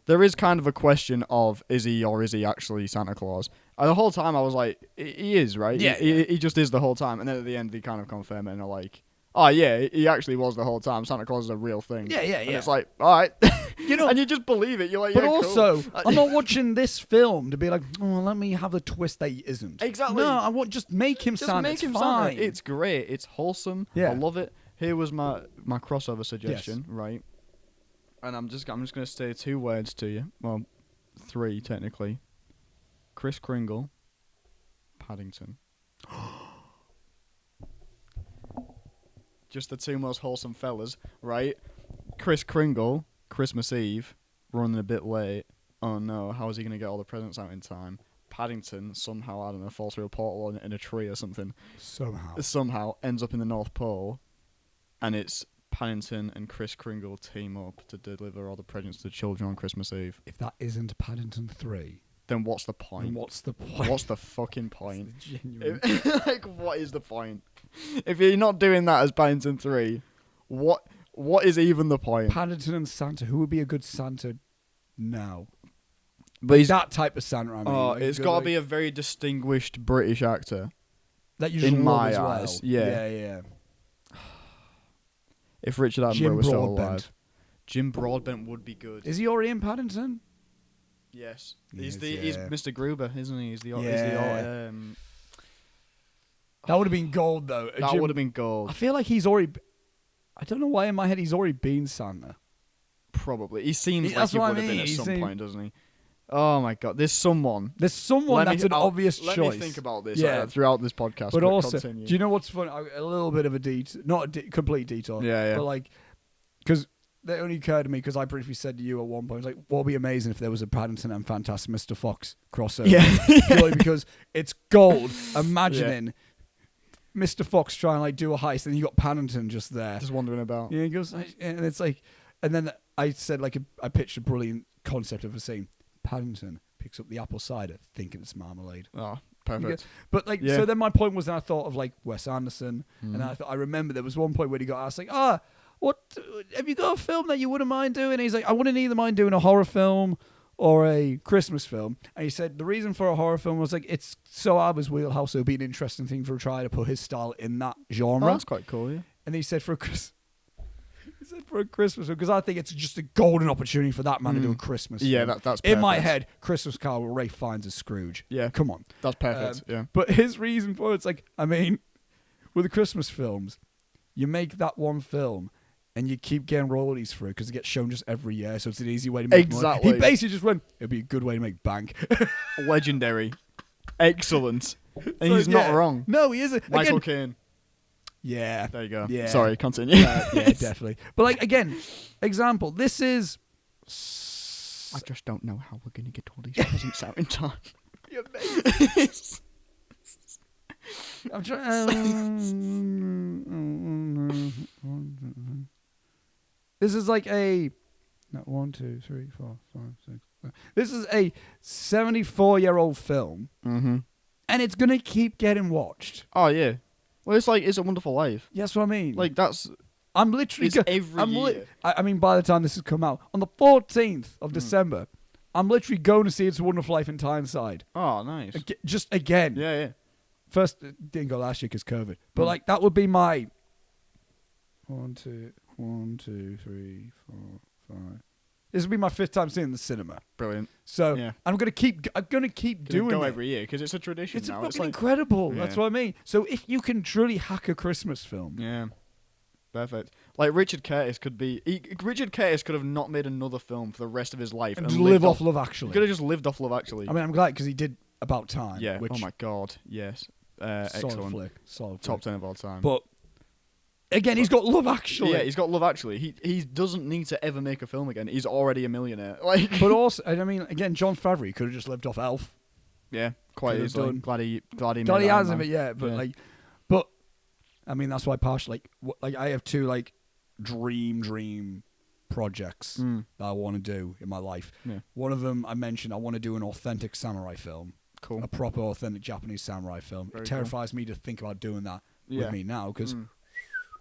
there is kind of a question of is he actually Santa Claus? And the whole time I was like, he is, right? Yeah. He just is the whole time. And then at the end they kind of confirm it and are like, oh yeah, he actually was the whole time. Santa Claus is a real thing. Yeah. And it's like, all right. And you just believe it. You're like, but yeah, also, cool. I'm not watching this film to be like, oh, let me have the twist that he isn't. Exactly. No, I want just make him Santa. Make him fine. Santa. It's great. It's wholesome. Yeah. I love it. Here was my crossover suggestion, right? And I'm just going to say 2 words to you. Well, 3 technically. Kris Kringle, Paddington. Just the 2 most wholesome fellas, right? Kris Kringle, Christmas Eve, running a bit late. Oh no, how is he going to get all the presents out in time? Paddington somehow, I don't know, falls through a portal in a tree or something. Somehow ends up in the North Pole, and it's Paddington and Kris Kringle team up to deliver all the presents to the children on Christmas Eve. If that isn't Paddington 3... then what's the point? What's the point? What's the fucking point? Genuine. Like, what is the point? If you're not doing that as Paddington 3, what is even the point? Paddington and Santa. Who would be a good Santa now? But he's that type of Santa, I mean. Like it's got to be a very distinguished British actor. That you in my eyes. Well. Yeah. If Richard Attenborough was still alive. Jim Broadbent would be good. Is he already in Paddington? Yes. He's Mr. Gruber, isn't he? He's the that would have been gold, though. That would have been gold. I feel like he's already... I don't know why in my head he's already been Santa. Probably. He seems like he would have been at some point, doesn't he? Oh, my God. There's someone that's an obvious choice. Let me think about this throughout this podcast. But also, do you know what's funny? A little bit of a detour. Not a complete detour. Yeah. But, like... Because... That only occurred to me because I briefly said to you at one point, like, what would be amazing if there was a Paddington and Fantastic Mr. Fox crossover? Yeah. Purely because it's gold. Imagining Mr. Fox trying to, like, do a heist, and you got Paddington just there. Just wandering about. Yeah, he goes, and it's like... And then I said, like, I pitched a brilliant concept of a scene. Paddington picks up the apple cider, thinking it's marmalade. Oh, perfect. But, like, so then my point was, then I thought of, like, Wes Anderson, and I remember there was one point where he got asked, like, what have you got a film that you wouldn't mind doing? And he's like, I wouldn't either mind doing a horror film or a Christmas film. And he said the reason for a horror film was like it's so out of his wheelhouse, so it'd be an interesting thing for a try to put his style in that genre. Oh, that's quite cool, yeah. And he said for a Christmas film, because I think it's just a golden opportunity for that man to do a Christmas film. Yeah, that's perfect. In my head, Christmas Carol, Ray Fiennes as Scrooge. Yeah. Come on. That's perfect, yeah. But his reason for it's like, I mean, with the Christmas films, you make that one film and you keep getting royalties for it because it gets shown just every year, so it's an easy way to make money. He basically just went, it'd be a good way to make bank. Legendary. Excellent. And he's not wrong. No, he isn't. Michael Caine. Yeah. There you go. Yeah. Sorry, continue. Yeah, definitely. But, like, again, example, this is... I just don't know how we're going to get all these presents out in time. You're amazing. I'm trying... This is like a... No, 1, 2, 3, 4, 5, 6... This is a 74-year-old film, and it's going to keep getting watched. Oh, yeah. Well, it's like It's a Wonderful Life. Yeah, that's what I mean. Like, that's... I'm literally... every year. I mean, by the time this has come out, on the 14th of December, I'm literally going to see It's a Wonderful Life in Tyneside. Oh, nice. Just again. Yeah. First, didn't go last year because COVID. But, like, that would be my... 1, 2, 3, 4, 5... This will be my 5th time seeing the cinema. Brilliant. So I'm gonna keep doing it. It Every year because it's a tradition now. It's fucking incredible. Yeah. That's what I mean. So if you can truly hack a Christmas film, perfect. Like Richard Curtis could have not made another film for the rest of his life and live off Love Actually. He could have just lived off Love Actually. I mean, I'm glad because he did About Time. Yeah. Which oh my God. Yes. Excellent. Flick. Solid Top 10 of all time. But. Again, he's got Love Actually. Yeah, he's got Love Actually. He doesn't need to ever make a film again. He's already a millionaire. Like, but also, I mean, again, Jon Favreau could have just lived off Elf. Yeah, quite easily. Glad he hasn't, but but I mean, that's why partially, like I have 2 like dream projects that I want to do in my life. Yeah. One of them I mentioned, I want to do an authentic samurai film. Cool. A proper authentic Japanese samurai film. Very it terrifies me to think about doing that Yeah. with me now because.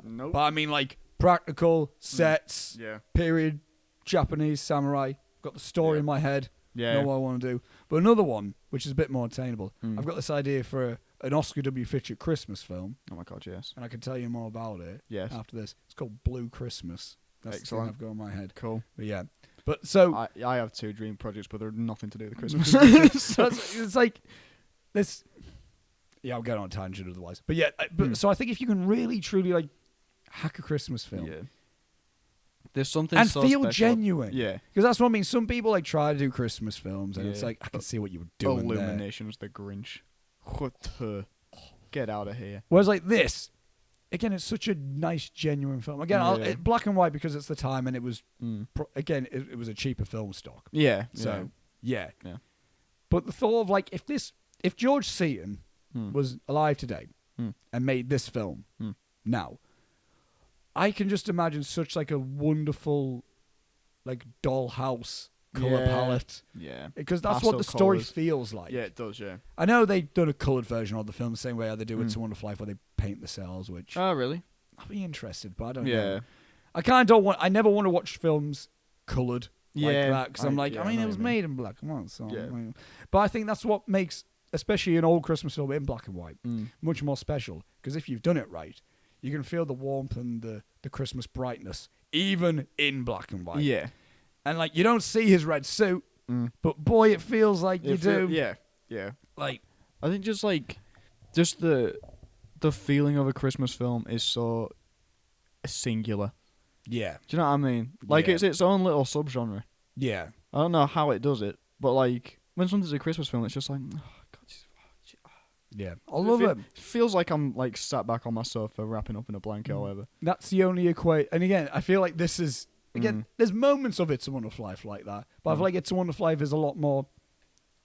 Nope. But I mean, like practical sets, Yeah. period, Japanese samurai. Got the story in my head. Yeah. Know what I want to do. But another one, which is a bit more attainable. I've got this idea for an Oscar W. Fisher Christmas film. Oh my God, yes. And I can tell you more about it. Yes. After this, it's called Blue Christmas. That's Excellent. the thing I've got in my head. Cool. But yeah. But so I have 2 dream projects, but they're nothing to do with Christmas. so it's like this. Yeah, I'll get on a tangent otherwise. But yeah, so I think if you can really truly like hack a Christmas film, there's something and so feel special. genuine, because that's what I mean. Some people like try to do Christmas films, and it's like I can see what you were doing there. Illumination was the Grinch. Get out of here. Whereas like this, again, it's such a nice, genuine film. Again, black and white because it's the time, and it was again, it was a cheaper film stock. Yeah. So yeah. But the thought of like if George Seaton was alive today and made this film now, I can just imagine such like a wonderful like dollhouse color palette. Yeah. Because that's what the story feels like. Yeah, it does, yeah. I know they've done a coloured version of the film the same way they do It's a Wonderful Life where they paint the cells, which... Oh, really? I'd be interested, but I don't know. I kind of don't want... I never want to watch films coloured like that, because I'm like, I mean, it was made in black and white, so... But I think that's what makes, especially an old Christmas film in black and white, much more special, because if you've done it right, you can feel the warmth and the Christmas brightness, even in black and white. Yeah. And, like, you don't see his red suit, but boy, it feels like you do. Yeah. Like, I think just the feeling of a Christmas film is so singular. Yeah. Do you know what I mean? Like, it's its own little subgenre. Yeah. I don't know how it does it, but like when something's a Christmas film, it's just like, oh God. Yeah, I love it. It feels like I'm like sat back on my sofa, wrapping up in a blanket or whatever. That's the only equate. And again, I feel like this is there's moments of It's a Wonderful Life like that, but I feel like It's a Wonderful Life is a lot more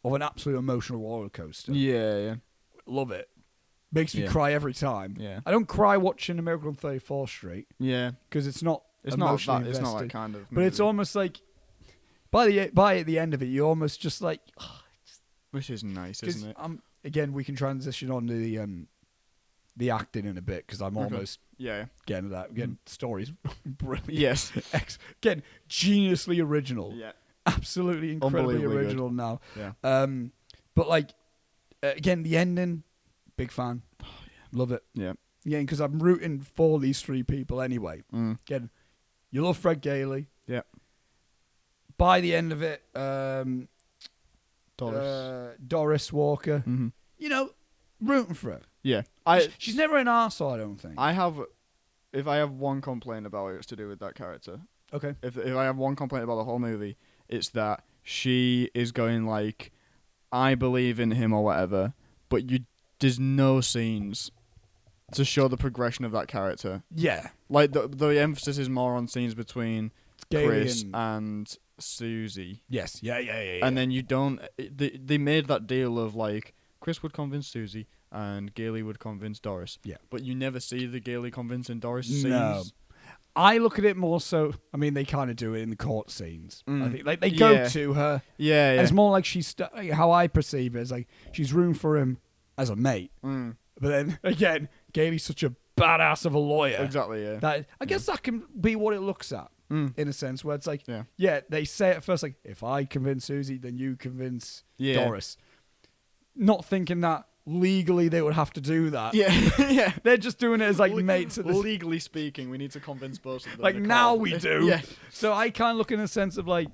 of an absolute emotional roller coaster. Yeah. Love it. Makes me cry every time. Yeah. I don't cry watching A Miracle on 34th Street. Yeah, because it's not It's not that kind of movie. But it's almost like by the end of it, you're almost just like, which is nice, isn't it? Again, we can transition on to the acting in a bit because I'm almost getting to that. Again, story's brilliant. Yes. Again, geniusly original. Yeah. Absolutely incredibly original good. now. Yeah. But like, again, the ending, big fan. Oh, yeah. Love it. Yeah. Yeah, because I'm rooting for these three people anyway. Again, you love Fred Gailey. Yeah. By the end of it, Doris Walker. Mm-hmm. You know, rooting for her. Yeah. She's never an arsehole, I don't think. If I have one complaint about it, it's to do with that character. Okay. If I have one complaint about the whole movie, it's that she is going like, I believe in him or whatever, but there's no scenes to show the progression of that character. Yeah. Like the emphasis is more on scenes between Chris and and Susie. Yes. Yeah. And then you don't. They made that deal of like Chris would convince Susie and Gailey would convince Doris. Yeah. But you never see the Gailey convincing Doris scenes. No. I look at it more so. I mean, they kind of do it in the court scenes. I think like they go to her. Yeah. And it's more like how I perceive it is like she's rooting for him as a mate. But then again, Gailey's such a badass of a lawyer. Exactly. Yeah. That I guess that can be what it looks at in a sense, where it's like, they say at first like, if I convince Susie, then you convince Doris. Not thinking that legally they would have to do that. Yeah. Yeah. They're just doing it as like mates. Legally speaking, we need to convince both of them. Like now we do. Yeah. So I kind of look in a sense of like,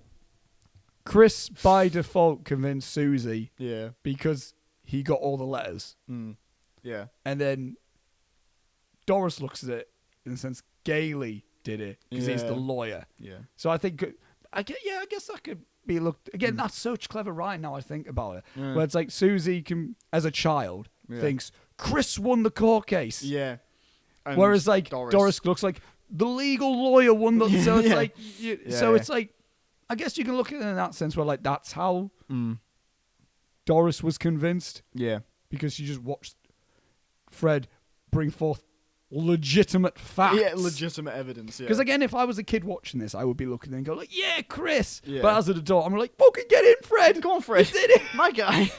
Chris by default convinced Susie. Yeah. Because he got all the letters. Yeah. And then Doris looks at it in the sense Gailey did it because he's the lawyer. Yeah. So I think I guess that could be looked again. That's such clever writing now I think about it. Where it's like Susie can, as a child, thinks Chris won the court case. Yeah. And whereas like Doris looks like the legal lawyer won the. So it's like it's like I guess you can look at it in that sense where like that's how Doris was convinced. Yeah. Because she just watched Fred bring forth legitimate facts. Yeah, legitimate evidence, Because again, if I was a kid watching this, I would be looking and go like, yeah, Chris. Yeah. But as an adult, I'm like, fucking get in, Fred. Come on, Fred. You did it. My guy.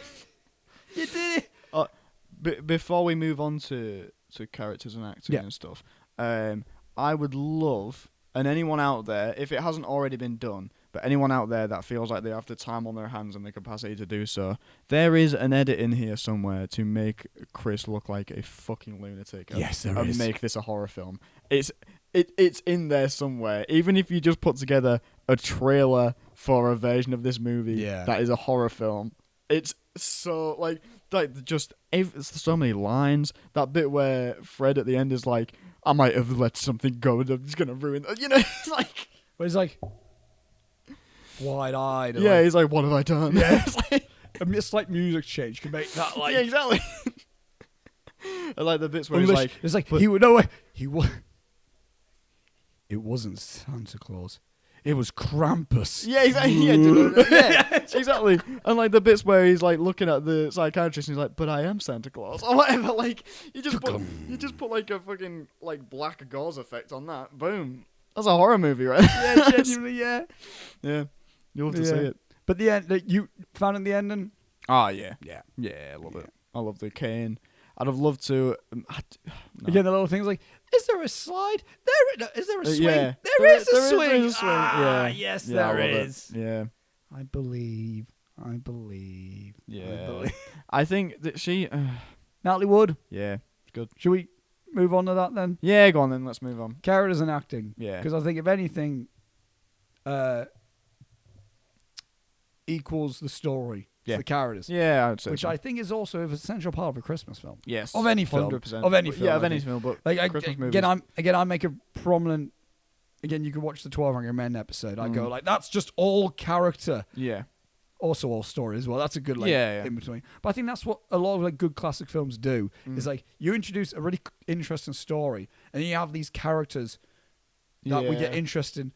You did it. Before we move on to characters and acting and stuff, I would love, and anyone out there, if it hasn't already been done, but anyone out there that feels like they have the time on their hands and the capacity to do so, there is an edit in here somewhere to make Chris look like a fucking lunatic. Yes, there and is. Make this a horror film. It's in there somewhere. Even if you just put together a trailer for a version of this movie that is a horror film, it's so like just so many lines. That bit where Fred at the end is like, "I might have let something go. I'm just gonna ruin." It's like, but he's like wide-eyed. Yeah, like, he's like, "What have I done?" Yeah, it's like music change can make that like. Yeah, exactly. I like the bits where it's like he would know he was. It wasn't Santa Claus. It was Krampus. Yeah, exactly. Yeah, exactly. And like the bits where he's like looking at the psychiatrist and he's like, "But I am Santa Claus," or whatever. Like you just put like a fucking like black gauze effect on that. Boom. That's a horror movie, right? Yeah, genuinely, yeah. Yeah. You'll have to see it. But the end, you found in the ending? Oh, yeah. Yeah. Yeah, I love it. I love the cane. I'd have loved to... no. Again, the little things like, is there a slide? Is there a swing? Yeah. There is a swing. There is a swing. Yes, yeah, there is. Yeah. I believe. Yeah. I think that she... Natalie Wood. Yeah, it's good. Should we move on to that then? Yeah, go on then. Let's move on. Characters and acting. Yeah. Because I think if anything... equals the story. Yeah. The characters. Yeah, I would say which so. I think is also an essential part of a Christmas film. Yes. Of any film. 100%. Of any film. Yeah, of any film, but like, Christmas movies. I make a prominent... Again, you can watch the 12 Angry Men episode. I go, like, that's just all character. Yeah. Also all story as well. That's a good, like, in between. But I think that's what a lot of, like, good classic films do. Is, like, you introduce a really interesting story, and then you have these characters that we get interested in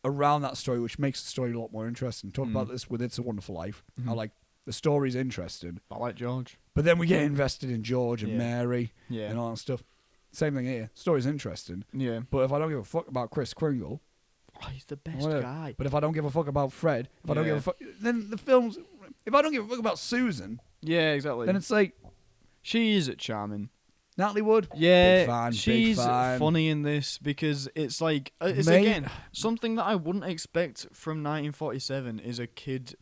around that story, which makes the story a lot more interesting. Talk about this with It's a Wonderful Life. I like... The story's interesting. I like George. But then we get invested in George and Mary Yeah. and all that stuff. Same thing here. Story's interesting. Yeah. But if I don't give a fuck about Kris Kringle... Oh, he's the best guy. But if I don't give a fuck about Fred, if I don't give a fuck... Then the films... If I don't give a fuck about Susan... Yeah, exactly. Then it's like... She is charming. Natalie Wood? Yeah, big fan, she's big fan. funny in this because it's like... It's again, something that I wouldn't expect from 1947 is a kid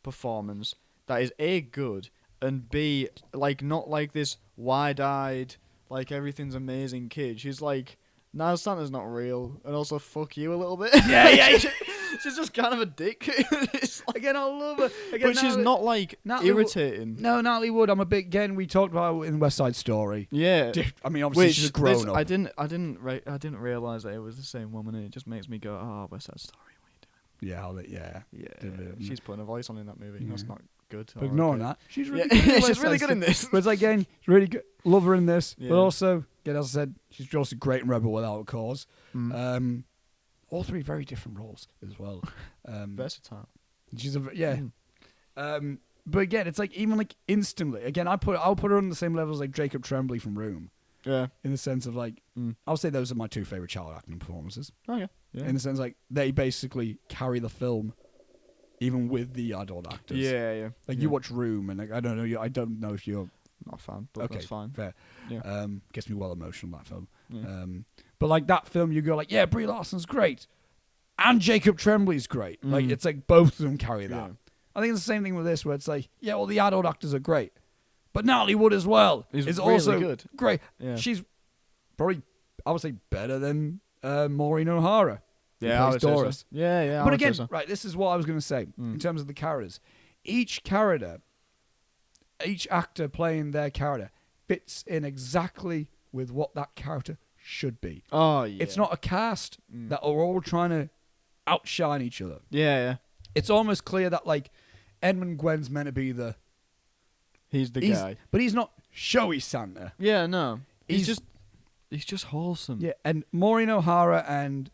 performance that is A, good, and B, like, not like this wide-eyed, like, everything's amazing kid. She's like, nah, Santa's not real, and also fuck you a little bit. Yeah. She's just kind of a dick. It's like, Again, I love her. Again, but she's not, like, irritating. No, Natalie Wood, I'm a big... Again, we talked about it in West Side Story. Yeah. I mean, obviously, she's a grown-up. I didn't realise that it was the same woman, and it just makes me go, oh, West Side Story, what are you doing? Yeah. She's putting a voice on in that movie. That's not good. But ignoring that, she's really good. She's really good in this. But it's like, again, she's really good. Love her in this. Yeah. But also, again, as I said, she's also great in Rebel Without a Cause. All three very different roles as well. Versatile. She's but again, it's like even like instantly. Again, I'll put her on the same level as like Jacob Tremblay from Room. Yeah. In the sense of like, I'll say those are my two favorite child acting performances. Oh yeah. In the sense like they basically carry the film, even with the adult actors. Yeah. Like you watch Room, and like, I don't know if you're not a fan, but that's fine. Fair. Yeah. Gets me well emotional, that film. Yeah. But like that film, you go like, yeah, Brie Larson's great, and Jacob Tremblay's great. Like it's like both of them carry that. Yeah. I think it's the same thing with this, where it's like, yeah, well, the adult actors are great, but Natalie Wood as well is really also good. Great. Yeah. She's probably, I would say, better than Maureen O'Hara. Yeah, I would Doris. say so. Yeah. But again, right, this is what I was going to say in terms of the characters. Each actor playing their character fits in exactly with what that character should be. Oh, yeah. It's not a cast that are all trying to outshine each other. Yeah. It's almost clear that, like, Edmund Gwen's meant to be He's the guy. But he's not showy Santa. Yeah, no. He's just wholesome. Yeah, and Maureen O'Hara and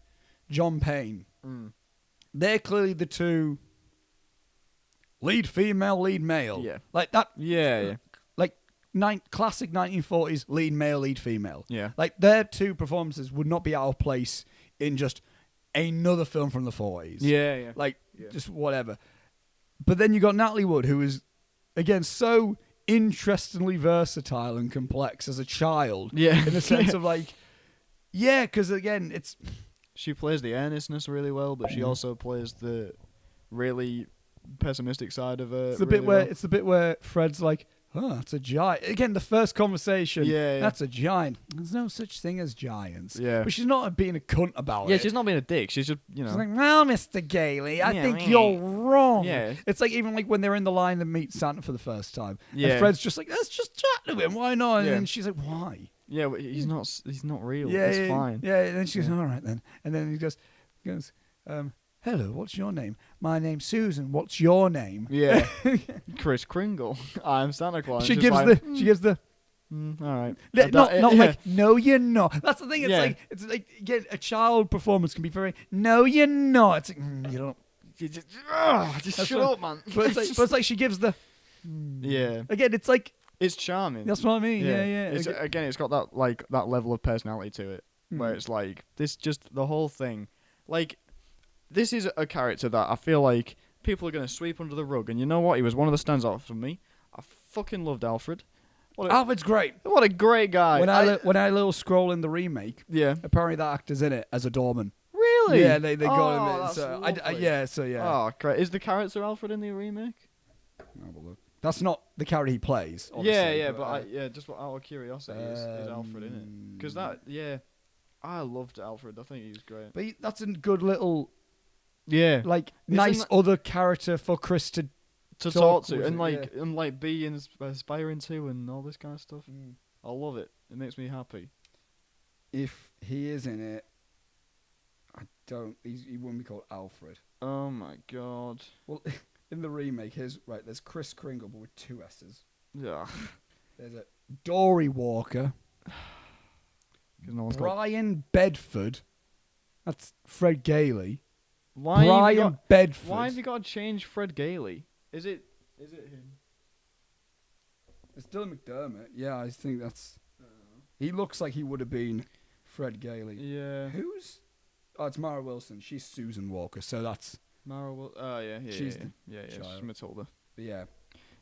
John Payne, they're clearly the two lead female, lead male. Yeah. Like that. Yeah. Like classic 1940s lead male, lead female. Yeah. Like their two performances would not be out of place in just another film from the 40s. Yeah. Like just whatever. But then you got Natalie Wood, who is, again, so interestingly versatile and complex as a child. Yeah. In the sense of like, yeah, because again, it's... She plays the earnestness really well, but she also plays the really pessimistic side of her. It's the bit where Fred's like, "Oh, it's a giant." Again, the first conversation. Yeah. That's a giant. There's no such thing as giants. Yeah. But she's not being a cunt about it. Yeah, she's not being a dick. She's just, She's like, "Well, Mr. Gailey, I think you're wrong." Yeah. It's like even like when they're in the line to meet Santa for the first time. Yeah. And Fred's just like, "Let's just chat to him. Why not?" Yeah. And she's like, "Why?" Yeah, but he's not real. Yeah, it's fine. Yeah, and then she goes, "All right then." And then he goes, "Hello, what's your name?" "My name's Susan. What's your name?" Yeah. Kris Kringle. I'm Santa Claus. She gives the all right. Not like, "No, you're not." That's the thing. It's like again, a child performance can be very, "No, you're not." It's like, you don't. Just shut up, man. But it's like she gives the. Yeah. Again, it's like. It's charming. That's what I mean. Yeah. Again, it's got that level of personality to it, where it's like this. Just the whole thing, like this is a character that I feel like people are gonna sweep under the rug. And you know what? He was one of the standouts for me. I fucking loved Alfred. Alfred's great. What a great guy. When I little scroll in the remake, apparently that actor's in it as a doorman. Really? Yeah, they got him. That's So yeah. Oh, great. Is the character Alfred in the remake? That's not the character he plays. Obviously, but just out of curiosity, is Alfred in it? Because I loved Alfred. I think he was great. But that's a good little Yeah. Like, nice other character for Chris to talk to and be inspiring to and all this kind of stuff. I love it. It makes me happy. If he is in it, he wouldn't be called Alfred. Oh my god. Well, in the remake, there's Chris Kringle, but with 2 S's. Yeah. There's a Dory Walker. Brian Bedford. That's Fred Gailey. Brian Bedford. Why have you got to change Fred Gailey? Is it him? It's Dylan McDermott. Yeah, I think that's... He looks like he would have been Fred Gailey. Yeah. Who's... Oh, it's Mara Wilson. She's Susan Walker, so that's... Mara Wilson. Oh, yeah. She's Matilda. But yeah.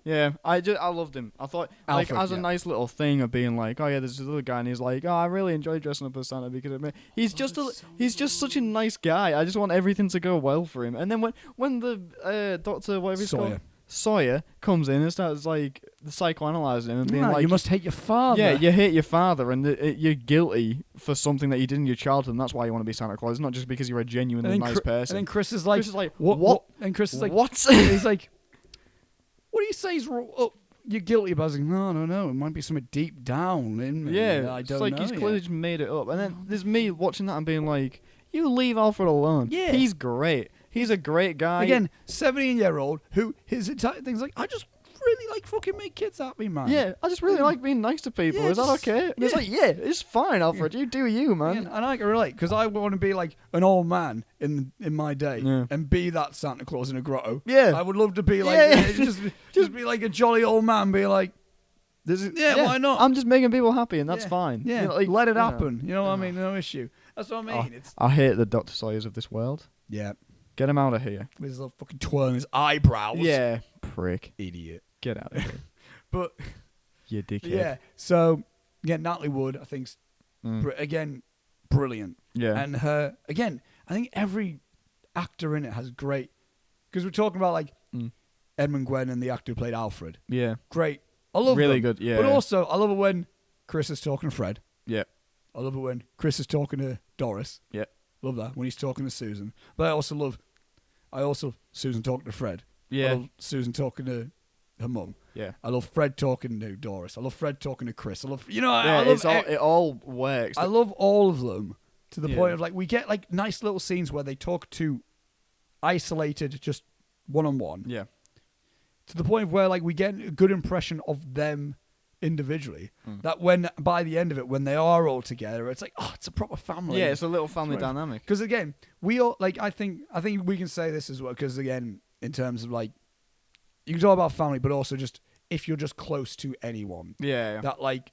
Yeah, I loved him. I thought, Alfred, like, as a nice little thing of being like, oh yeah, there's this other guy, and he's like, oh, I really enjoy dressing up as Santa because he's just such a nice guy. I just want everything to go well for him. And then when the doctor, whatever he's called, Sawyer comes in and starts like psychoanalyzing him and being like, you must hate your father. Yeah, you hate your father, and you're guilty for something that you did in your childhood, and that's why you want to be Santa Claus, not just because you're a genuinely nice person. And then Chris is like, what? And Chris is like, what? He's like, what do you say is wrong? Oh, you're guilty about it. No. It might be something deep down in me. Yeah, I don't know. It's like he's clearly just made it up. And then there's me watching that and being like, you leave Alfred alone. Yeah. He's great. He's a great guy. Again, 17-year-old who his entire thing's like, I just really like fucking make kids happy, man. Yeah, I just really like being nice to people. Is that okay? And it's like, yeah, it's fine, Alfred. You do you, man. Yeah, and I can relate because I want to be like an old man in my day and be that Santa Claus in a grotto. Yeah, I would love to be like just be like a jolly old man. Be like, why not? I'm just making people happy, and that's fine. Yeah, you know, like, let it happen. You know what I mean? No issue. That's what I mean. I hate the Dr. Sawyers of this world. Yeah. Get him out of here. With his little fucking twirling his eyebrows. Yeah. Prick. Idiot. Get out of here. But... You dickhead. Yeah. So, Natalie Wood, I think, again, brilliant. Yeah. And her... Again, I think every actor in it has great... Because we're talking about, like, Edmund Gwenn and the actor who played Alfred. Yeah. Great. I love really them. Good, yeah. But also, I love it when Chris is talking to Fred. Yeah. I love it when Chris is talking to Doris. Yeah. Love that. When he's talking to Susan. But I also Susan talking to Fred. Yeah. I love Susan talking to her mum. Yeah. I love Fred talking to Doris. I love Fred talking to Chris. I love, it all works. I love all of them to the point of, like, we get, like, nice little scenes where they talk to isolated, just one-on-one. Yeah. To the point of where, like, we get a good impression of them individually. That by the end of it, when they are all together, it's like, oh, it's a proper family. Yeah, it's a little family dynamic. Because again, we all, like, I think we can say this as well. Because again, in terms of, like, you can talk about family, but also just if you're just close to anyone. Yeah. That, like,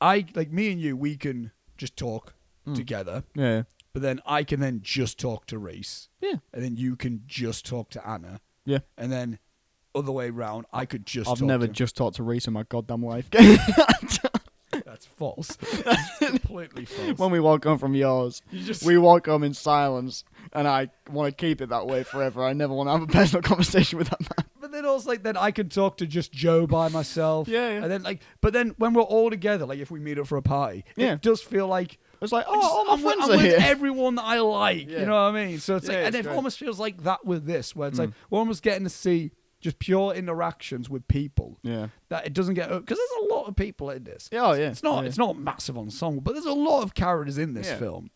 me and you, we can just talk together. Yeah. But then I can then just talk to Reese. Yeah. And then you can just talk to Anna. Yeah. And then other way round, I could just I've never just talked to Reese in my goddamn life. That's false. That's completely false. When we walk home from yours, we walk home in silence, and I want to keep it that way forever. I never want to have a personal conversation with that man. But then also, like, then I can talk to just Joe by myself. Yeah. And then, like, but then when we're all together, like, if we meet up for a party, it does feel like it's like, all my friends I'm are here. with everyone that I like. You know what I mean? So it's like, and it great. almost feels like that with this, where it's like we're almost getting to see just pure interactions with people. Yeah. That it doesn't get, because there's a lot of people in this. Oh yeah. It's not a massive ensemble, but there's a lot of characters in this film.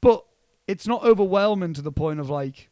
But it's not overwhelming to the point of, like,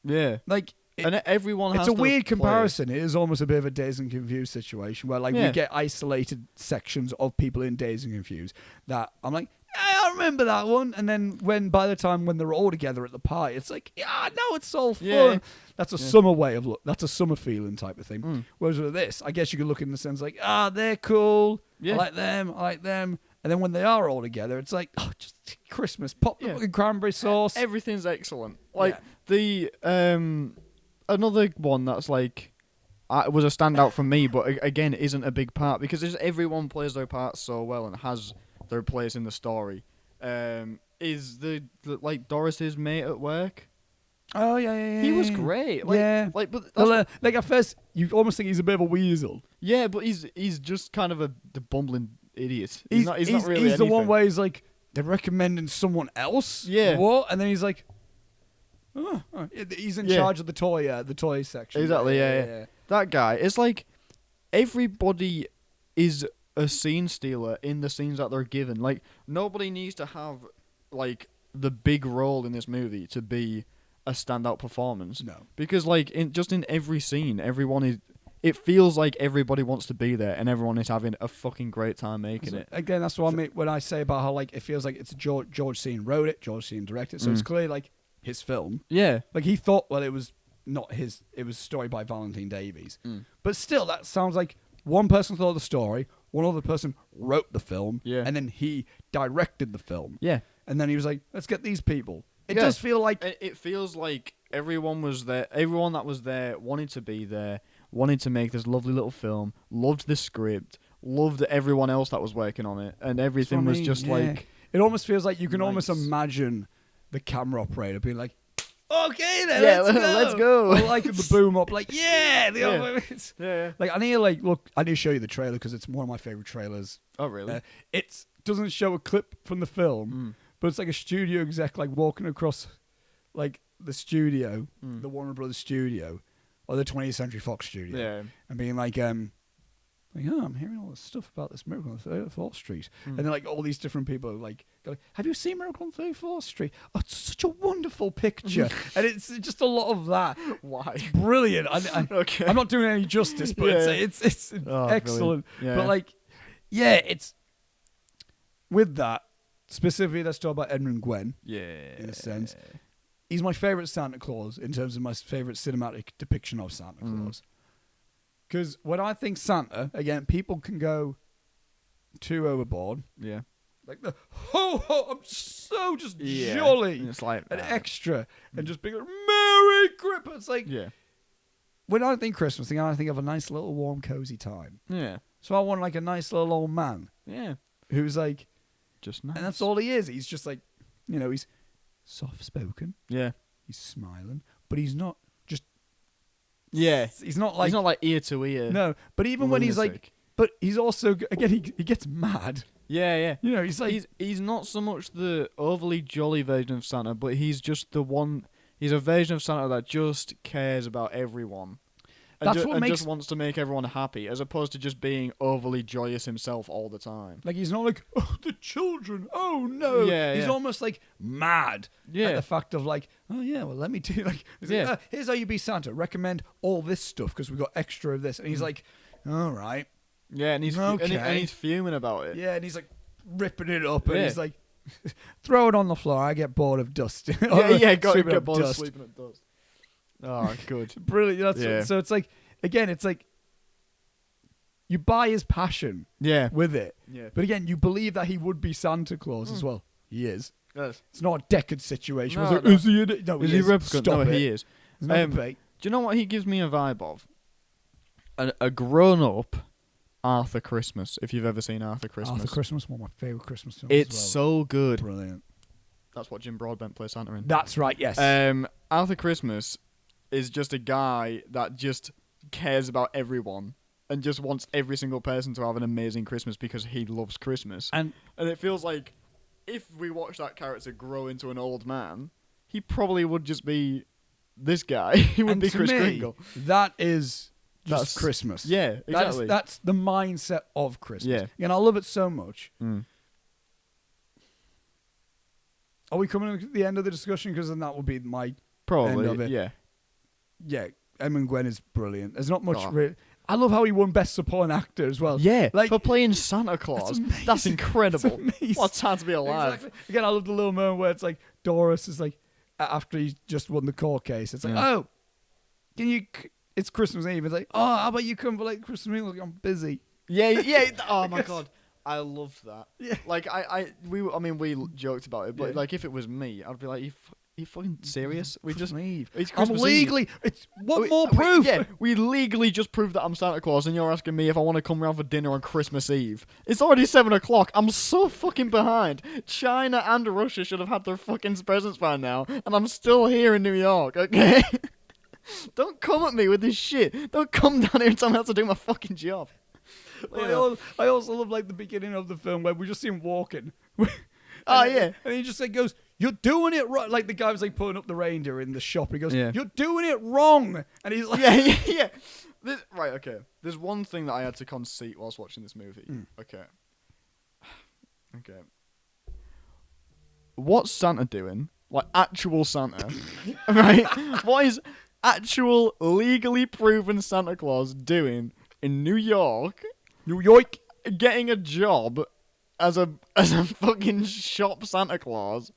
like, and everyone has it's a to weird play. comparison. It is almost a bit of a Dazed and Confused situation where, like, we get isolated sections of people in Dazed and Confused that I'm like, I remember that one. And then by the time when they're all together at the party, it's like, no, it's all fun. Yeah. That's a summer way of look. That's a summer feeling type of thing. Whereas with this, I guess you could look in the sense like, they're cool. Yeah. I like them. And then when they are all together, it's like, oh, just Christmas. Pop the fucking cranberry sauce. Everything's excellent. Like the another one that's like was a standout for me, but again isn't a big part because everyone plays their part so well and has their place in the story. Is the like Doris's mate at work? Oh yeah. He was great. Like, but like at first you almost think he's a bit of a weasel. Yeah, but he's just kind of the bumbling idiot. He's not really anything. The one where he's like, they're recommending someone else. Yeah. What? And then he's like, He's in charge of the toy section. Exactly, yeah. That guy, it's like everybody is a scene stealer in the scenes that they're given. Like, nobody needs to have, like, the big role in this movie to be a standout performance. No. Because, like, in every scene, it feels like everybody wants to be there and everyone is having a fucking great time making it. Again, that's what I mean when I say about how, like, it feels like it's George Seaton wrote it, George Seaton directed it, so it's clearly, like, his film. Yeah. Like, he thought, well, it was not his, it was a story by Valentine Davies. But still, that sounds like one person thought of the story, one other person wrote the film, and then he directed the film. Yeah. And then he was like, let's get these people. It does feel like... It feels like everyone was there, everyone that was there wanted to be there, wanted to make this lovely little film, loved the script, loved everyone else that was working on it, and everything was just like... It almost feels like you can almost imagine the camera operator being like, okay then, let's go. Or like the boom up, like, Like, I need to show you the trailer because it's one of my favorite trailers. Oh, really? It doesn't show a clip from the film, but it's like a studio exec, like, walking across, like, the studio, the Warner Brothers studio, or the 20th Century Fox studio, and being like, I'm hearing all this stuff about this Miracle on 34th Street, and then, like, all these different people like, have you seen Miracle on 34th Street? Oh, it's such a wonderful picture, and it's just a lot of that. Why? It's brilliant. Okay. I'm not doing any justice, but it's excellent. Yeah. But, like, it's with that specifically. Let's talk about Edmund Gwenn. Yeah, in a sense, he's my favorite Santa Claus in terms of my favorite cinematic depiction of Santa Claus. Because when I think Santa, again, people can go too overboard. Yeah. Like the ho, I'm so just jolly. And it's like an extra. And just being like, Merry Christmas. It's like, when I think Christmas, I think of a nice little warm, cozy time. Yeah. So I want like a nice little old man. Yeah. Who's like, just nice. And that's all he is. He's just like, he's soft-spoken. Yeah. He's smiling. But he's not. Yeah, he's not like ear to ear. No, but even when he's like, but he's also again he gets mad. Yeah. He's like he's not so much the overly jolly version of Santa, but he's just the one. He's a version of Santa that just cares about everyone. And just wants to make everyone happy, as opposed to just being overly joyous himself all the time. Like, he's not like, oh, the children, oh no. Yeah, he's almost like mad at the fact of like, oh yeah, well let me do like, here's how you be Santa. Recommend all this stuff because we got extra of this, and he's like, all right. Yeah, and he's and he's fuming about it. Yeah, and he's like ripping it up, and he's like, throw it on the floor. I get bored of dust. Get bored of sleeping at dust. Oh, good. Brilliant. So it's like, again, it's like you buy his passion with it. Yeah. But again, you believe that he would be Santa Claus as well. He is. Yes. It's not a Deckard situation. No, Is he in it? No, is he replicant? No, he is. Do you know what he gives me a vibe of? A grown-up Arthur Christmas, if you've ever seen Arthur Christmas. Arthur Christmas, one of my favourite Christmas films. It's so good. Brilliant. That's what Jim Broadbent plays Santa in. That's right, yes. Arthur Christmas is just a guy that just cares about everyone and just wants every single person to have an amazing Christmas because he loves Christmas. And it feels like if we watch that character grow into an old man, he probably would just be this guy. He would be Kris Kringle. That is just Christmas. Yeah, exactly. That's the mindset of Christmas. Yeah. And I love it so much. Are we coming to the end of the discussion? Because then that would be my end of it. Yeah, Edmund Gwenn is brilliant. There's not much. I love how he won Best Supporting Actor as well. Yeah, like, for playing Santa Claus. That's incredible. What a time to be alive. Exactly. Again, I love the little moment where it's like Doris is like, after he's just won the court case, it's like, oh, it's Christmas Eve. It's like, oh, how about you come for like Christmas Eve? Like, I'm busy. Yeah. Oh my God. I loved that. Yeah. Like we joked about it, but like if it was me, I'd be like, you fucking serious? We just I'm legally. Eve. It's what more proof? We legally just proved that I'm Santa Claus, and you're asking me if I want to come around for dinner on Christmas Eve. It's already 7:00. I'm so fucking behind. China and Russia should have had their fucking presents by now, and I'm still here in New York. Okay, don't come at me with this shit. Don't come down here and tell me how to do my fucking job. I also love like the beginning of the film where we just see him walking. And he just like goes, "You're doing it right." Like the guy was like putting up the reindeer in the shop. And he goes, Yeah. "You're doing it wrong." And he's like, yeah. Right, okay. There's one thing that I had to concede whilst watching this movie. Okay. What's Santa doing? Like, actual Santa. Right? What is actual, legally proven Santa Claus doing in New York? Getting a job as a fucking shop Santa Claus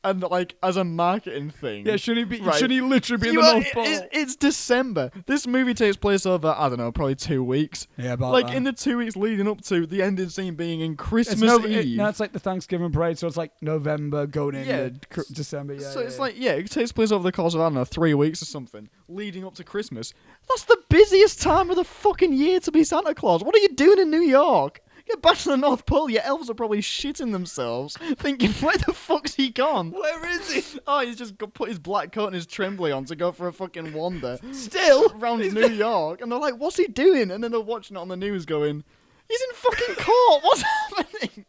and like as a marketing thing. Yeah, shouldn't he literally be in the North Pole? It's December. This movie takes place over, I don't know, probably 2 weeks. Yeah, about like that. in the 2 weeks leading up to the ending scene being in Christmas Eve. It's like the Thanksgiving parade, so it's like November going into December. Yeah, so it's like, it takes place over the course of, I don't know, 3 weeks or something, leading up to Christmas. That's the busiest time of the fucking year to be Santa Claus. What are you doing in New York? Get back to the North Pole. Your elves are probably shitting themselves, thinking, where the fuck's he gone? Where is he? Oh, he's just put his black coat and his trembly on to go for a fucking wander. Still? Around New York. And they're like, what's he doing? And then they're watching it on the news going, he's in fucking court. What's happening?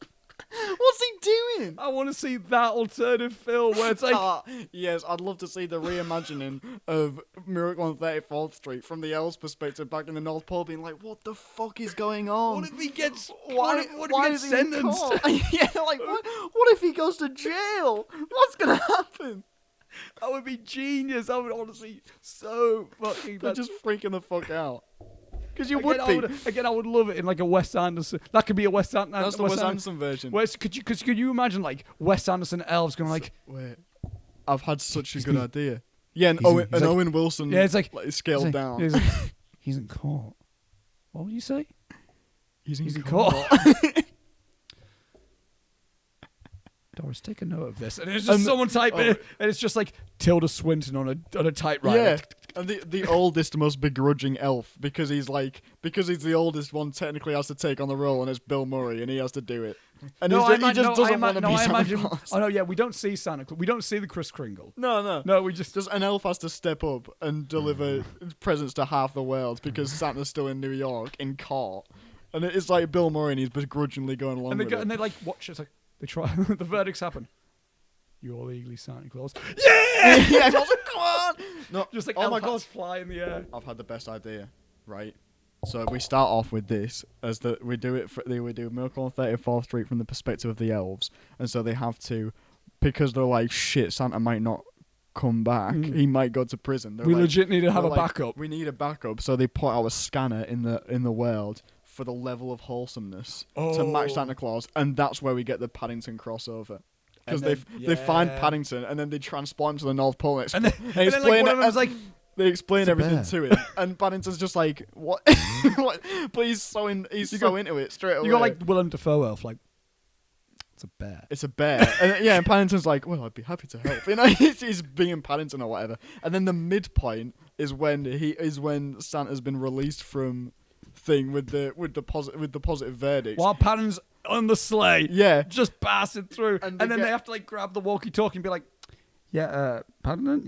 What's he doing? I want to see that alternative film where it's like... yes, I'd love to see the reimagining of Miracle on 34th Street from the elves' perspective back in the North Pole, being like, what the fuck is going on? What if he gets... Why what if he gets sentenced? Yeah, like, what if he goes to jail? What's going to happen? That would be genius. I would honestly so fucking... They're just freaking the fuck out. Because you I would love it in like a Wes Anderson. That could be a Wes Anderson. That's the Wes Anderson version. Could you imagine like Wes Anderson elves going like? Wait, I've had such a good idea. Yeah, and Owen Wilson. Yeah, it's like scaled down. He's in court. What would you say? He's in court. Doris, take a note of this. And it's just someone typing it, and it's just like Tilda Swinton on a typewriter. Yeah. And the oldest, most begrudging elf, because he's the oldest one, technically has to take on the role, and it's Bill Murray, and he has to do it. And he just doesn't want to be Santa Claus. Oh no, yeah, we don't see Santa Claus. We don't see the Kris Kringle. No, we just an elf has to step up and deliver presents to half the world because Santa's still in New York in court, and it's like Bill Murray, and he's begrudgingly going along with it. And they like watch it. It's like they try. The verdicts happen. You're legally Santa Claus. Yeah! Yeah, come on! No, just like oh my god, fly in the air. I've had the best idea, right? So we start off with this as we do Miracle on 34th Street from the perspective of the elves, and so they have to, because they're like, shit, Santa might not come back. He might go to prison. We legit need to have a backup. We need a backup, so they put out a scanner in the world for the level of wholesomeness to match Santa Claus, and that's where we get the Paddington crossover. Because they find Paddington and then they transport him to the North Pole and explain they explain everything to him, and Paddington's just like, what? What? But he's so into it straight away. You got like Willem Dafoe elf, like, it's a bear. It's a bear. And Paddington's like, well, I'd be happy to help. You know, he's being Paddington or whatever. And then the midpoint is when Santa's been released from thing with the positive verdict. While Paddington's on the sleigh, just passing through, and then they have to like grab the walkie-talkie and be like, Paddington,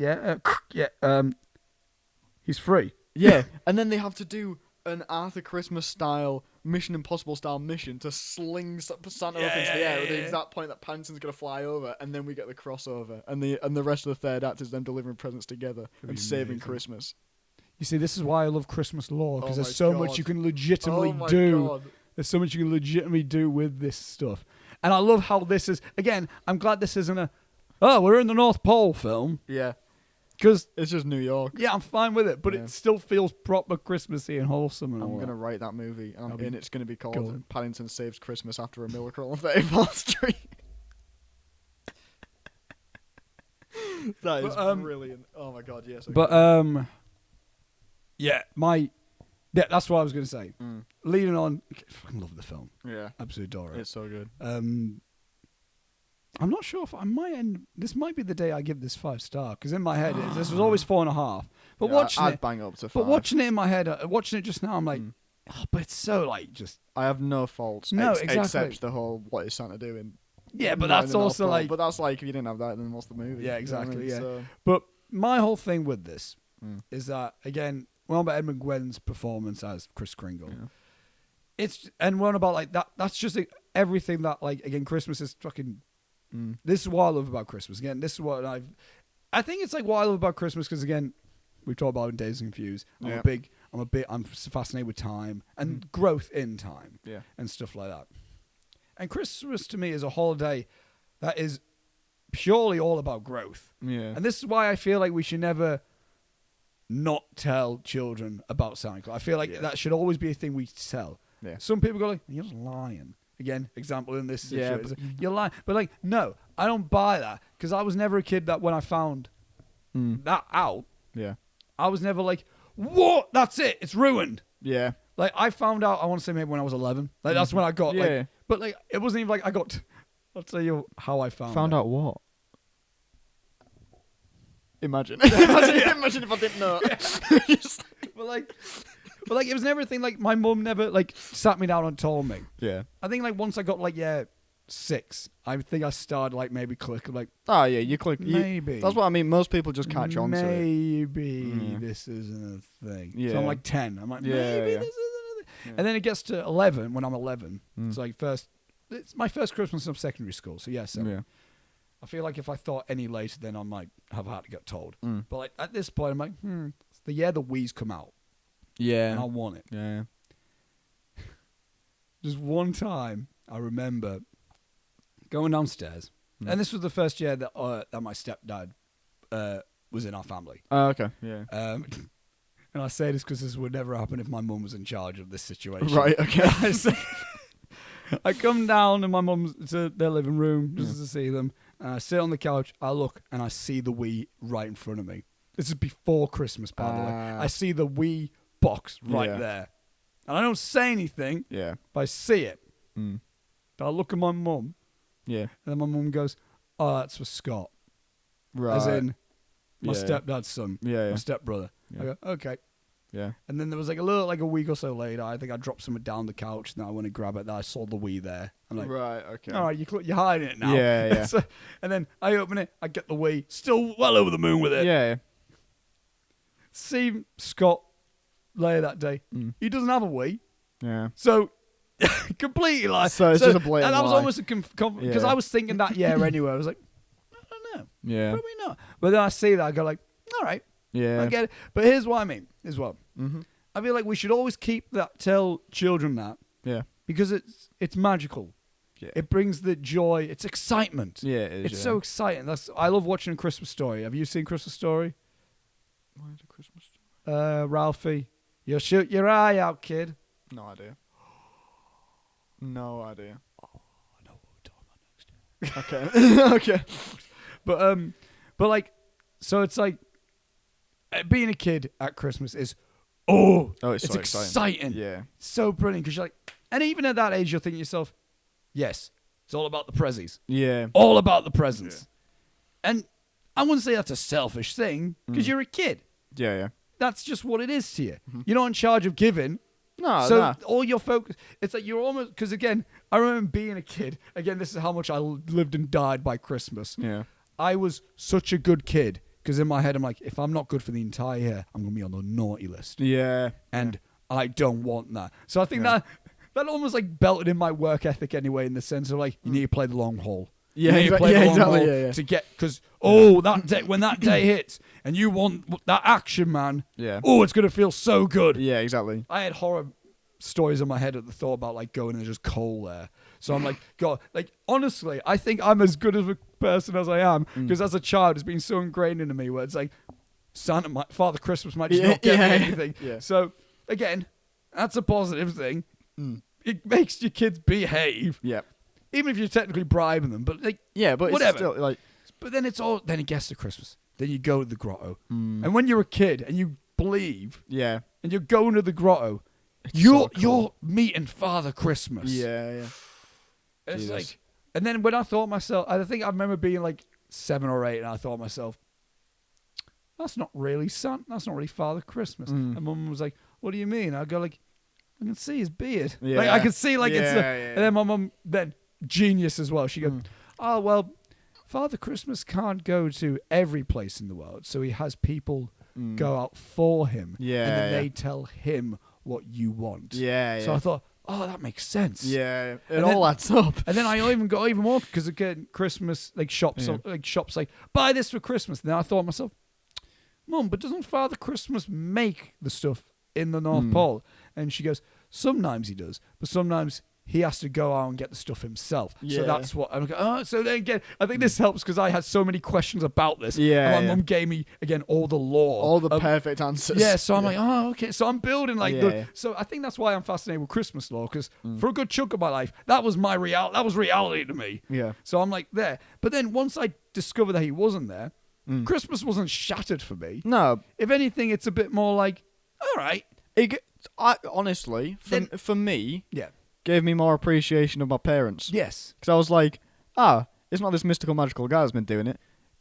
he's free. Yeah, and then they have to do an Arthur Christmas style, Mission Impossible style mission to sling Santa up into the air at the exact point that Paddington's gonna fly over, and then we get the crossover, and the rest of the third act is them delivering presents together and saving Christmas. You see, this is why I love Christmas lore, because there's so much you can legitimately do. God. There's so much you can legitimately do with this stuff. And I love how this is, again, I'm glad this isn't we're in the North Pole film. Yeah. Because it's just New York. Yeah, I'm fine with it, but it still feels proper Christmassy and wholesome. And I'm going to write that movie, and it's going to be called Paddington Saves Christmas After a Miracle on 34th Street. That is brilliant. Oh my god, yes. But, that's what I was going to say. Leading on, I fucking love the film. Yeah. Absolutely adore it. It's so good. I'm not sure if I might end. This might be the day I give this 5 star, because in my head this was always 4.5. But watching I'd bang up to 5. But watching it in my head, watching it just now, I'm like, but it's so like just. I have no faults. Exactly. Except the whole what is Santa doing? Yeah, but that's also like. But that's like if you didn't have that, then what's the movie? Yeah, exactly. You know what I yeah. mean? So. But my whole thing with this is that again, we're on about Edmund Gwen's performance as Kris Kringle. Yeah. We're on about like that. That's just like, everything that like again Christmas is fucking This is what I love about Christmas. Again, this is what I think it's like what I love about Christmas because again, we talked about it in Dazed and Confused. I'm fascinated with time and growth in time. Yeah. And stuff like that. And Christmas to me is a holiday that is purely all about growth. Yeah. And this is why I feel like we should never not tell children about Santa Claus. I feel like that should always be a thing we tell. Yeah. Some people go like, you're just lying. Again, example in this situation. Yeah, you're lying. But like, no, I don't buy that because I was never a kid that when I found that out, I was never like, what? That's it. It's ruined. Yeah. Like, I found out, I want to say maybe when I was 11. Like, that's when I got, like, but like, it wasn't even like I got, I'll tell you how I found out what? Imagine if I didn't know. but like, it was never a thing, like, my mum never, like, sat me down and told me. Yeah. I think, like, once I got, like, 6, I think I started, like, maybe click, like, oh, yeah, you click. Maybe. That's what I mean. Most people just catch on to it. Maybe this isn't a thing. Yeah. So I'm, like, 10. I'm like, maybe this isn't a thing. Yeah. And then it gets to 11, when I'm 11. It's like it's my first Christmas of secondary school, so yes. I feel like if I thought any later, then I might have had to get told. But like at this point, I'm like, it's the year the Wii's come out. Yeah. And I want it. Yeah. Just one time, I remember going downstairs, and this was the first year that my stepdad was in our family. Oh, okay. Yeah. And I say this because this would never happen if my mum was in charge of this situation. Right. Okay. I come down to their living room just to see them. And I sit on the couch, I look, and I see the Wii right in front of me. This is before Christmas, by the way. I see the Wii box right there. And I don't say anything, but I see it. But I look at my mum, and then my mum goes, oh, that's for Scott. Right. As in, my stepdad's son, my stepbrother. Yeah. I go, okay. Yeah. And then there was like a week or so later, I think I dropped something down the couch, and I went to grab it, then I saw the Wii there. I'm like, right, okay. All right, you're hiding it now. Yeah. So, and then I open it, I get the Wii, still well over the moon with it. Yeah. See Scott later that day. He doesn't have a Wii. Yeah. So, completely like. So it's just a blatant and that was lie. almost because I was thinking that year anyway. I was like, I don't know. Yeah. Probably not. But then I see that, I go like, all right. Yeah. I get it. But here's what I mean as well. I feel like we should always tell children that. Yeah. Because it's magical. Yeah. It brings the joy. It's excitement. Yeah, it is. It's so exciting. I love watching A Christmas Story. Have you seen Christmas Story? Why is A Christmas Story? Ralphie. You'll shoot your eye out, kid. No idea. No idea. Oh, I know what we're talking about next. Okay. Okay. But like, so it's like, being a kid at Christmas is, it's so exciting. Yeah. It's so brilliant because you're like, and even at that age, you'll think to yourself, yes, it's all about the prezzies. Yeah. All about the presents. Yeah. And I wouldn't say that's a selfish thing because you're a kid. Yeah. That's just what it is to you. You're not in charge of giving. No, all your focus, it's like you're almost, because again, I remember being a kid. Again, this is how much I lived and died by Christmas. Yeah. I was such a good kid. Because in my head, I'm like, if I'm not good for the entire year, I'm going to be on the naughty list. Yeah. And I don't want that. So I think that almost like belted in my work ethic anyway, in the sense of like, you need to play the long haul. Yeah, you need to play the long haul to get, because, that day, when that day hits and you want that action, man, it's going to feel so good. Yeah, exactly. I had horror stories in my head at the thought about like going and there's just coal there. So I'm like, God, like, honestly, I think I'm as good of a person as I am because as a child, it's been so ingrained into me where it's like, Father Christmas might just not get me anything. Yeah. So, again, that's a positive thing. It makes your kids behave. Yeah. Even if you're technically bribing them, but like, but whatever. It's still, like, but then then it gets to Christmas. Then you go to the grotto. And when you're a kid and you believe, and you're going to the grotto, you're meeting Father Christmas. Yeah. It's like, and then when I thought myself, I think I remember being like 7 or 8, and I thought myself, that's not really Santa. That's not really Father Christmas. And Mum was like, "What do you mean?" I go like, "I can see his beard. Yeah. Like I can see like it's." Yeah. And then my mum, then genius as well. She goes, "Oh well, Father Christmas can't go to every place in the world, so he has people go out for him, and then they tell him what you want." Yeah. So I thought, oh, that makes sense. Yeah, it all adds up. And then I even got even more because again, Christmas shops like buy this for Christmas. And then I thought to myself, Mum, but doesn't Father Christmas make the stuff in the North Pole? And she goes, sometimes he does, but sometimes he has to go out and get the stuff himself. Yeah. So that's what I'm like. Oh, so then again, I think this helps because I had so many questions about this. Yeah. And my mum gave me again all the lore, all the perfect answers. Yeah. So I'm like, oh, okay. So I'm building so I think that's why I'm fascinated with Christmas lore because for a good chunk of my life, that was my that was reality to me. Yeah. So I'm like there, but then once I discovered that he wasn't there, Christmas wasn't shattered for me. No. If anything, it's a bit more like, all right. Honestly, for me, yeah. Gave me more appreciation of my parents. Yes. Because I was like, it's not this mystical, magical guy that's been doing it.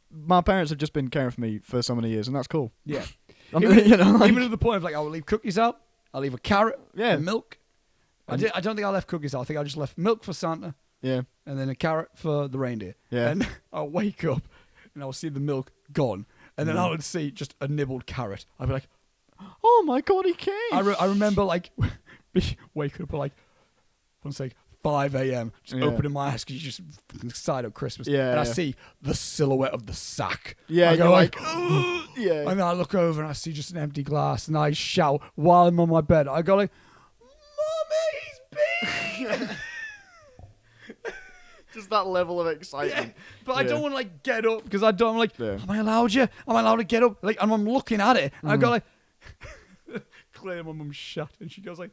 My parents have just been caring for me for so many years, and that's cool. Yeah. Even to the point of like, I will leave cookies out. I'll leave a carrot and milk. I don't think I left cookies out. I think I just left milk for Santa. Yeah. And then a carrot for the reindeer. Yeah. And I'll wake up, and I'll see the milk gone. And then I would see just a nibbled carrot. I'd be like, oh my God, he came. I remember like waking up at like, once like 5 a.m. just opening my eyes because you just excited of Christmas. Yeah. And I see the silhouette of the sack. Yeah. I go like, yeah. And then I look over and I see just an empty glass and I shout while I'm on my bed. I go like, Mommy, he's been. Just that level of excitement. Yeah. But I don't want to like get up because I'm like, am I allowed to get up? Like, and I'm looking at it. And I go like, clear my mum's shut. And she goes like,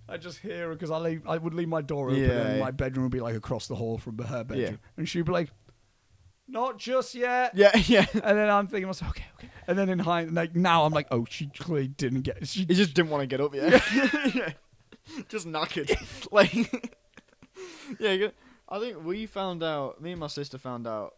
I just hear her because I would leave my door open and my bedroom would be like across the hall from her bedroom. And she'd be like, not just yet. Yeah, yeah. And then I'm thinking, okay. And then in hindsight, like now I'm like, oh, she clearly didn't get it. She just didn't want to get up yet. Yeah. Just knackered. Like, yeah, I think me and my sister found out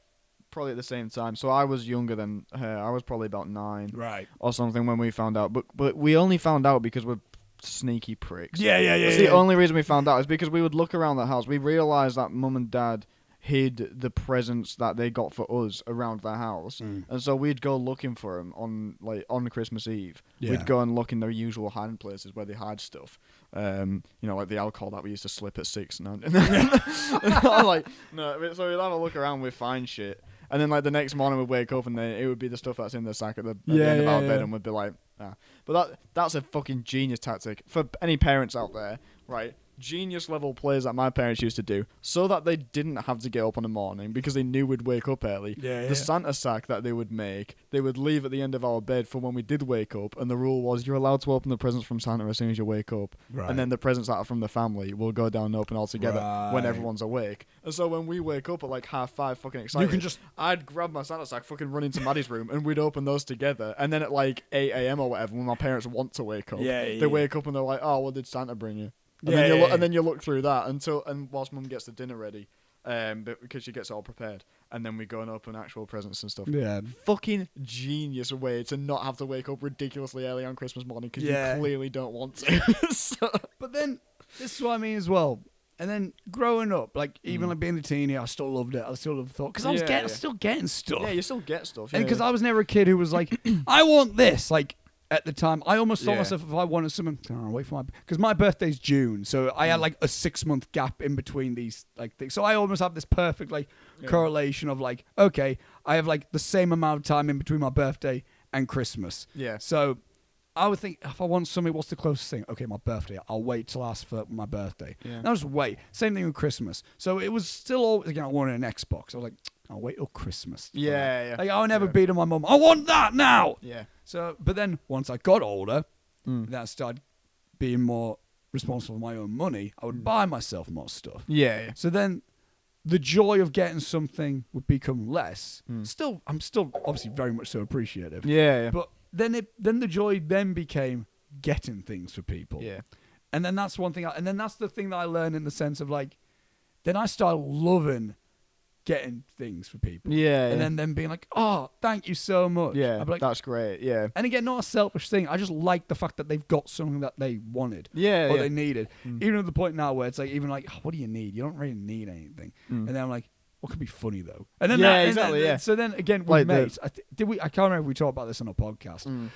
probably at the same time. So I was younger than her. I was probably about 9. Right. Or something when we found out. But we only found out because we're sneaky pricks. Yeah. That's the only reason we found out is because we would look around the house. We realised that Mum and Dad hid the presents that they got for us around the house, and so we'd go looking for them on Christmas Eve. Yeah. We'd go and look in their usual hiding places where they hide stuff. Like the alcohol that we used to slip at 6 and like no. So we'd have a look around, we'd find shit. And then, like, the next morning we'd wake up and then it would be the stuff that's in the sack at the end of our bed and we'd be like, But that's a fucking genius tactic. For any parents out there, right? Genius level plays that my parents used to do so that they didn't have to get up in the morning because they knew we'd wake up early. The Santa sack that they would make, they would leave at the end of our bed for when we did wake up, and the rule was you're allowed to open the presents from Santa as soon as you wake up, and then the presents that are from the family will go down and open all together when everyone's awake. And so when we wake up at like 5:30 fucking excited, I'd grab my Santa sack, fucking run into Maddie's room, and we'd open those together, and then at like 8 a.m. or whatever, when my parents want to wake up, they wake up and they're like, oh, what did Santa bring you? And then you look through that and whilst Mum gets the dinner ready, because she gets it all prepared, and then we go and open actual presents and stuff. Yeah, fucking genius way to not have to wake up ridiculously early on Christmas morning because you clearly don't want to. But then this is what I mean as well. And then growing up, like even like being a teenie, I still loved it. I still loved the thought because I was still getting stuff. Yeah, you still get stuff. And because I was never a kid who was like, I want this, like. At the time, I almost told myself if I wanted something, wait for because my birthday's June, so I had like a 6-month gap in between these like things. So I almost have this perfect like correlation of like, okay, I have like the same amount of time in between my birthday and Christmas. Yeah. So I would think if I want something, what's the closest thing? Okay, my birthday. I'll wait till after for my birthday. Yeah. And I'll just wait. Same thing with Christmas. So it was still always, again, I wanted an Xbox. I was like, I'll wait till Christmas. Yeah. Like I'll never be to my mum. I want that now. Yeah. So, but then once I got older, then I started being more responsible for my own money. I would buy myself more stuff. Yeah. So then the joy of getting something would become less. I'm still obviously very much so appreciative. Yeah. But then the joy then became getting things for people. Yeah. And then that's one thing. And then that's the thing that I learned in the sense of like, then I started loving getting things for people. Yeah. And then them being like, oh, thank you so much. Yeah. Like, that's great. Yeah. And again, not a selfish thing. I just like the fact that they've got something that they wanted. Yeah. Or they needed. Even to the point now where it's like, even like, oh, what do you need? You don't really need anything. And then I'm like, what could be funny though? And then exactly. So then again, with mates, I can't remember if we talked about this on a podcast.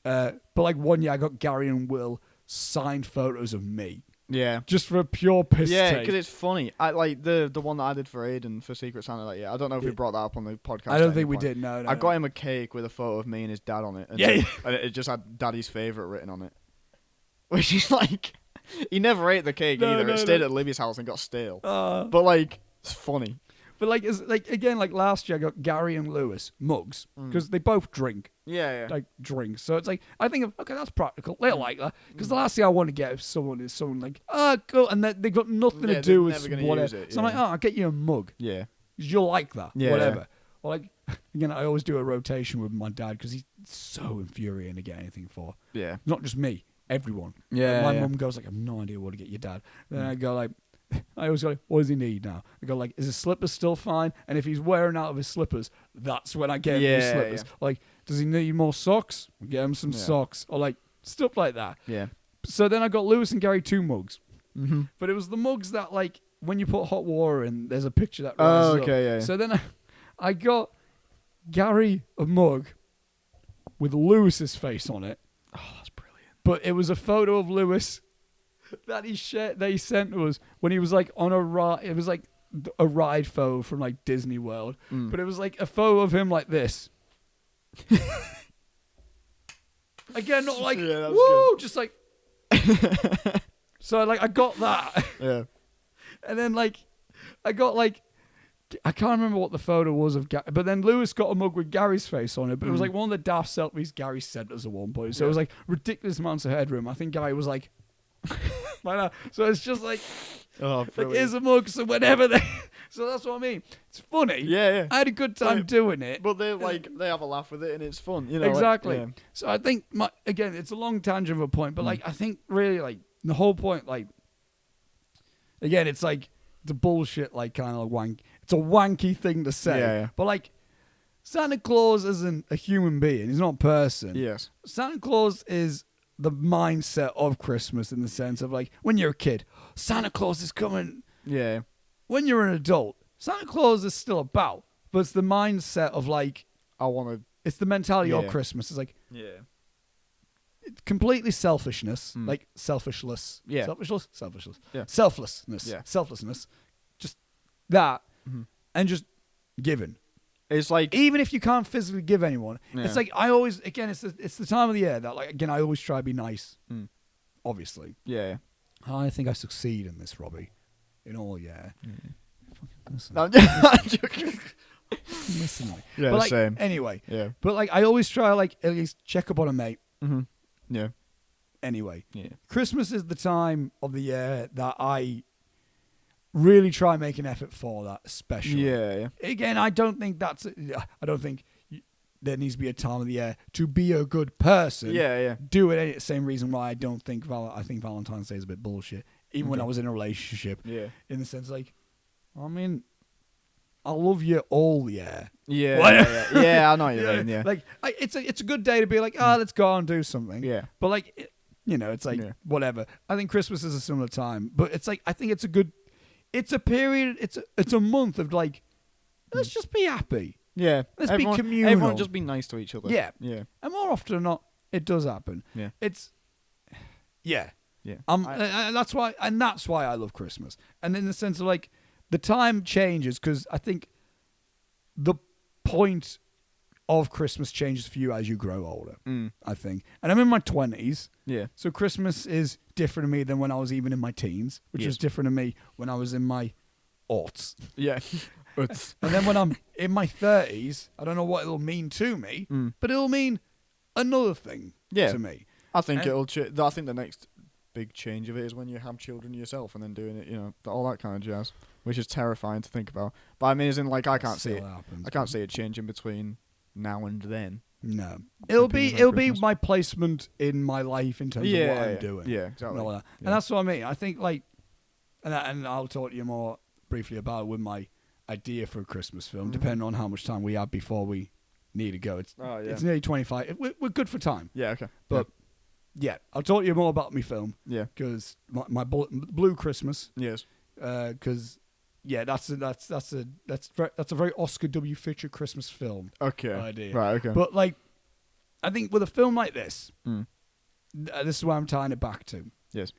But like one year I got Gary and Will signed photos of me. Yeah. Just for a pure piss take. because it's funny. I like the one that I did for Aiden for Secret Santa that year. I don't know if we brought that up on the podcast. I don't think we did. No. I got him a cake with a photo of me and his dad on it. And and it just had Daddy's favourite written on it. Which is like, he never ate the cake either. It stayed at Libby's house and got stale. But like, it's funny. But like, it's like again, like last year, I got Gary and Lewis mugs because they both drink. Yeah. Like drinks. So it's like, I think, okay, that's practical. They'll like that. Because the last thing I want to get is someone like, oh, cool. And they've got nothing to do with whatever. So I'm like, oh, I'll get you a mug. Yeah. Because you'll like that. Yeah. Whatever. Or like, again, I always do a rotation with my dad because he's so infuriating to get anything for. Yeah. Not just me. Everyone. Yeah. My mum goes like, I have no idea what to get your dad. Then I go like, I always go like, what does he need now? I go like, is his slippers still fine? And if he's wearing out of his slippers, that's when I get him his slippers. Yeah. Like, does he need more socks? We get him some socks. Or like, stuff like that. Yeah. So then I got Lewis and Gary 2 mugs. Mm-hmm. But it was the mugs that like, when you put hot water in, there's a picture that rises up. Yeah. So then I got Gary a mug with Lewis's face on it. Oh, that's brilliant. But it was a photo of Lewis that he sent to us when he was like on a ride. It was like a ride photo from like Disney World. But it was like a photo of him like this. Again, not like, woo, good. Just like. So like I got that. Yeah. And then like, I got like, I can't remember what the photo was of Gary, but then Lewis got a mug with Gary's face on it, but it was like one of the daft selfies Gary sent us at one point. So it was like ridiculous amounts of headroom. I think Gary was like, so it's just like, like here's a mug, so whenever they, so that's what I mean. It's funny. Yeah. I had a good time doing it. But they have a laugh with it and it's fun, you know. Exactly. Like, So I think, again, it's a long tangent of a point, but like, I think really like the whole point, like, again, it's like the bullshit, like kind of wank. It's a wanky thing to say. Yeah. But like, Santa Claus isn't a human being. He's not a person. Yes. Santa Claus is the mindset of Christmas in the sense of like, when you're a kid, Santa Claus is coming. Yeah. When you're an adult, Santa Claus is still about, but it's the mindset of like, it's the mentality of Christmas. It's like, completely selfishness, like selfishness. Yeah. Selfishness. Yeah. Selflessness. Yeah. Selflessness. Just that. And just giving. It's like, even if you can't physically give anyone, it's like, I always, again, it's the time of the year that like, again, I always try to be nice. Obviously. Yeah. I think I succeed in this, Robbie. In all, Listen. I'm joking. Listen to me. Yeah, but like, same. Anyway. Yeah. But like, I always try like at least check up on a mate. Yeah. Anyway. Yeah. Christmas is the time of the year that I really try and make an effort for that, especially. Yeah. Again, I don't think there needs to be a time of the year to be a good person. Yeah. Do it the same reason why I don't think I think Valentine's Day is a bit bullshit. Even when I was in a relationship. Yeah. In the sense like, I mean, I love you all year. Yeah. Yeah, I know what you mean. Yeah. Like, it's a good day to be like, let's go out and do something. Yeah. But like, it's like whatever. I think Christmas is a similar time, but it's like I think it's a good. It's a period. It's a month of like, let's just be happy. Yeah. Let's be communal. Everyone just be nice to each other. Yeah. Yeah. And more often than not, it does happen. Yeah. Yeah. Yeah. That's why I love Christmas. And in the sense of like, the time changes because I think the point of Christmas changes for you as you grow older. I think. And I'm in my 20s. Yeah. So Christmas is different to me than when I was even in my teens, which is different to me when I was in my aughts. Yeah. And then when I'm in my 30s, I don't know what it'll mean to me, but it'll mean another thing to me. I think I think the next big change of it is when you have children yourself and then doing it, all that kind of jazz, which is terrifying to think about. But I mean, as in like, I can't see it. I can't see it changing between now and then. No, it'll be my placement in my life in terms of what I'm doing. Yeah, exactly. And that's what I mean. I think like, and I'll talk to you more briefly about it with my idea for a Christmas film, depending on how much time we have before we need to go. It's nearly 25. We're good for time. Yeah, okay. But yeah, I'll talk to you more about my film. Yeah, because my Blue Christmas. Yes. Because that's a very Oscar W. Fisher Christmas film. Okay. Idea. Right. Okay. But like, I think with a film like this, this is where I'm tying it back to. Yes.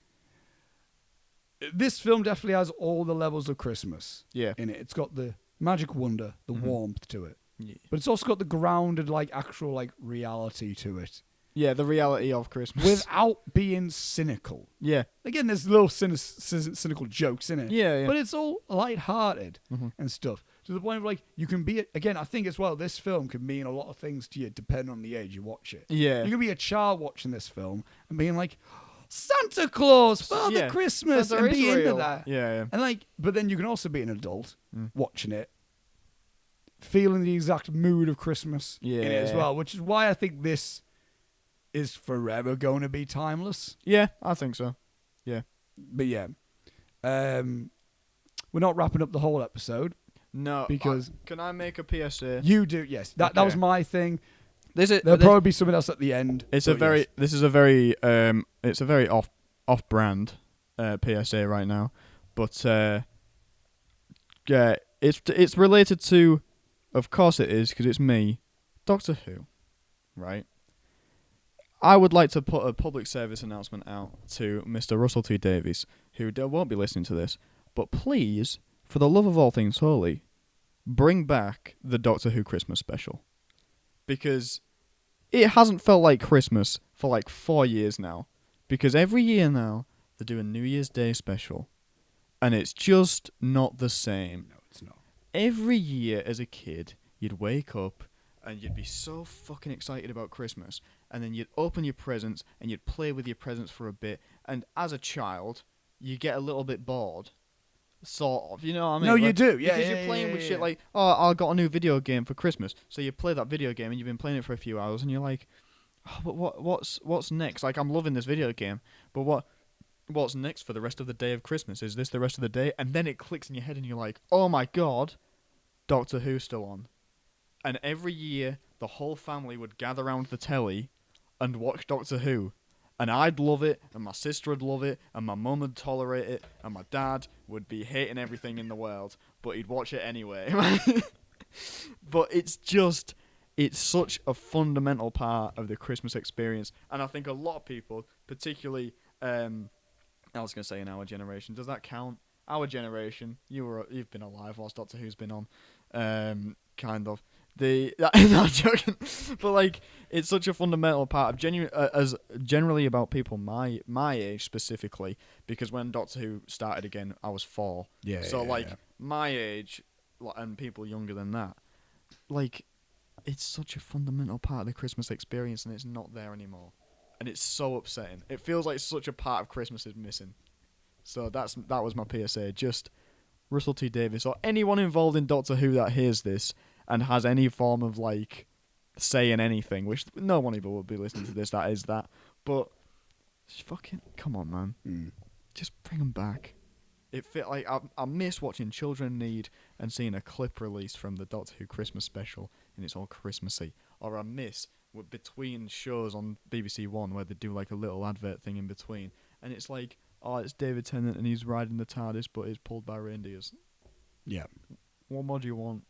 this film definitely has all the levels of Christmas in it. It's got the magic wonder, the warmth to it. Yeah. But it's also got the grounded, like, actual, like, reality to it. Yeah, the reality of Christmas. Without being cynical. Yeah. Again, there's little cynical jokes in it. Yeah. But it's all lighthearted and stuff. To the point of, like, you can be... Again, I think as well, this film can mean a lot of things to you depending on the age you watch it. Yeah. You can be a child watching this film and being like, Santa Claus, Father Christmas, Santa and be real. into that. Yeah. And, like, but then you can also be an adult watching it, feeling the exact mood of Christmas in it as well, which is why I think this is forever going to be timeless. Yeah, I think so. Yeah. But yeah. We're not wrapping up the whole episode. No. Because... can I make a PSA? You do, yes. That was my thing. There'll probably be something else at the end. It's a very off-brand PSA right now. But yeah, it's related to, of course it is, because it's me, Doctor Who, right? I would like to put a public service announcement out to Mr. Russell T Davies, who won't be listening to this, but please, for the love of all things holy, bring back the Doctor Who Christmas special. Because it hasn't felt like Christmas for like 4 years now. Because every year now, they do a New Year's Day special. And it's just not the same. No, it's not. Every year as a kid, you'd wake up and you'd be so fucking excited about Christmas. And then you'd open your presents and you'd play with your presents for a bit. And as a child, you get a little bit bored. Sort of, you know what I mean? No, you do, yeah. Because you're playing with shit like, oh, I got a new video game for Christmas. So you play that video game and you've been playing it for a few hours and you're like, oh, but what's next? Like, I'm loving this video game, but what's next for the rest of the day of Christmas? Is this the rest of the day? And then it clicks in your head and you're like, oh my god, Doctor Who's still on. And every year, the whole family would gather around the telly and watch Doctor Who. And I'd love it, and my sister would love it, and my mum would tolerate it, and my dad would be hating everything in the world, but he'd watch it anyway. But it's such a fundamental part of the Christmas experience. And I think a lot of people, particularly, I was going to say in our generation, does that count? Our generation, you've been alive whilst Doctor Who's been on, kind of. I'm joking, but like it's such a fundamental part of generally about people my age specifically, because when Doctor Who started again, I was 4. Yeah. So my age, and people younger than that, like it's such a fundamental part of the Christmas experience, and it's not there anymore, and it's so upsetting. It feels like such a part of Christmas is missing. So that was my PSA. Just Russell T Davies or anyone involved in Doctor Who that hears this and has any form of, like, say in anything, which no one even will be listening to this, that is that. But, fucking, come on, man. Just bring them back. It fit like, I miss watching Children in Need and seeing a clip released from the Doctor Who Christmas special, and it's all Christmassy. Or I miss, between shows on BBC One, where they do, like, a little advert thing in between, and it's like, oh, it's David Tennant and he's riding the TARDIS, but he's pulled by reindeers. Yeah. What more do you want?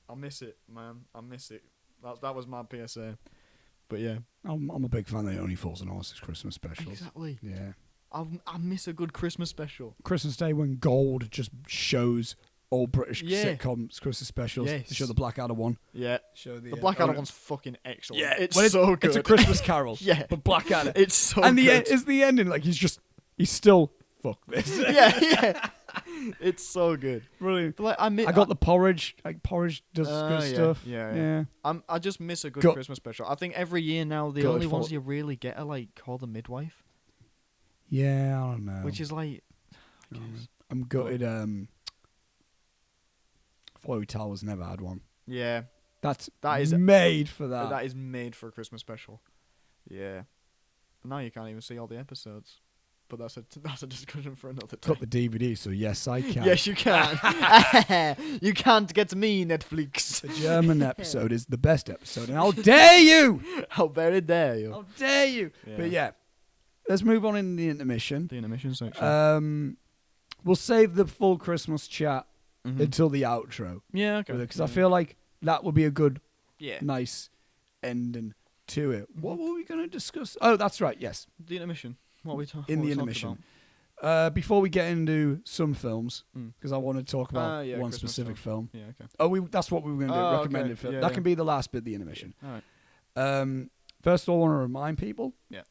I miss it, man. I miss it. That was my PSA. But yeah. I'm a big fan of the Only Fools and Horses Christmas specials. Exactly. Yeah. I miss a good Christmas special. Christmas Day when Gold just shows all British sitcoms Christmas specials. Yes. They show the Blackadder one. Yeah. Show the Blackadder one's fucking excellent. Yeah, it's so good. It's a Christmas Carol. Yeah. But Blackadder. It's so and good. And the ending, like he's still fuck this. yeah. It's so good. Brilliant. But like, I got the porridge. Like porridge does good stuff. Yeah. I just miss a good Christmas special. I think every year now the only ones you really get are like Call the Midwife. Yeah, I don't know. Which is like, I'm gutted. Flowy Towers never had one. Yeah. That is made for that. That is made for a Christmas special. Yeah. Now you can't even see all the episodes. But that's a discussion for another time. Got the DVD, so yes, I can. Yes, you can. You can't get me, Netflix. The German episode is the best episode, and how dare you! How very dare you! How dare you! Yeah. But yeah, let's move on in the intermission. The intermission section. We'll save the full Christmas chat until the outro. Yeah, okay. Because I feel like that would be a good, nice ending to it. What were we going to discuss? Oh, that's right. Yes, the intermission. What are we talking in the intermission? Before we get into some films, because I want to talk about one Christmas specific film. Yeah, okay. Oh, that's what we were going to do. Recommended okay. film. Yeah, That can be the last bit of the intermission. All right. First of all, I want to remind people. Yeah.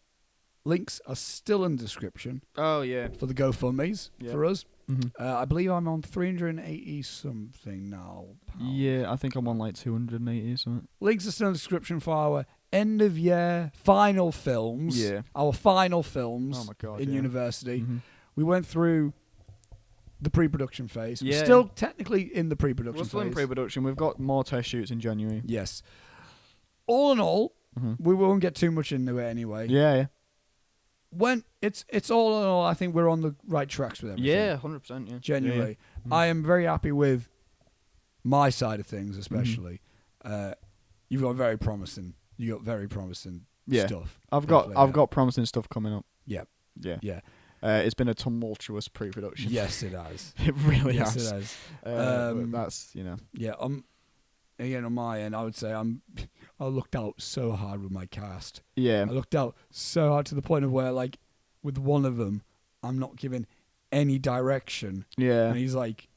Links are still in the description. Oh yeah. For the GoFundMes for us. Mm-hmm. I believe I'm on 380 something now. Yeah, I think I'm on like 280 something. Links are still in the description for our end of year final films. Yeah. Our final films. Oh my God, in university. Mm-hmm. We went through the pre-production phase. Yeah. We're still technically in the pre-production phase. We're still in pre-production. We've got more test shoots in January. Yes. All in all, we won't get too much into it anyway. Yeah. When it's all in all, I think we're on the right tracks with everything. Yeah, 100%. Yeah. Genuinely. Yeah. I am very happy with my side of things, especially. You've got very promising. You got very promising stuff. I've got promising stuff coming up. Yeah. Yeah. It's been a tumultuous pre-production. Yes, it has. It really has. Yes, it has. But that's Yeah. Again, on my end, I would say I looked out so hard with my cast. Yeah. I looked out so hard to the point of where, like, with one of them, I'm not giving any direction. Yeah. And he's like,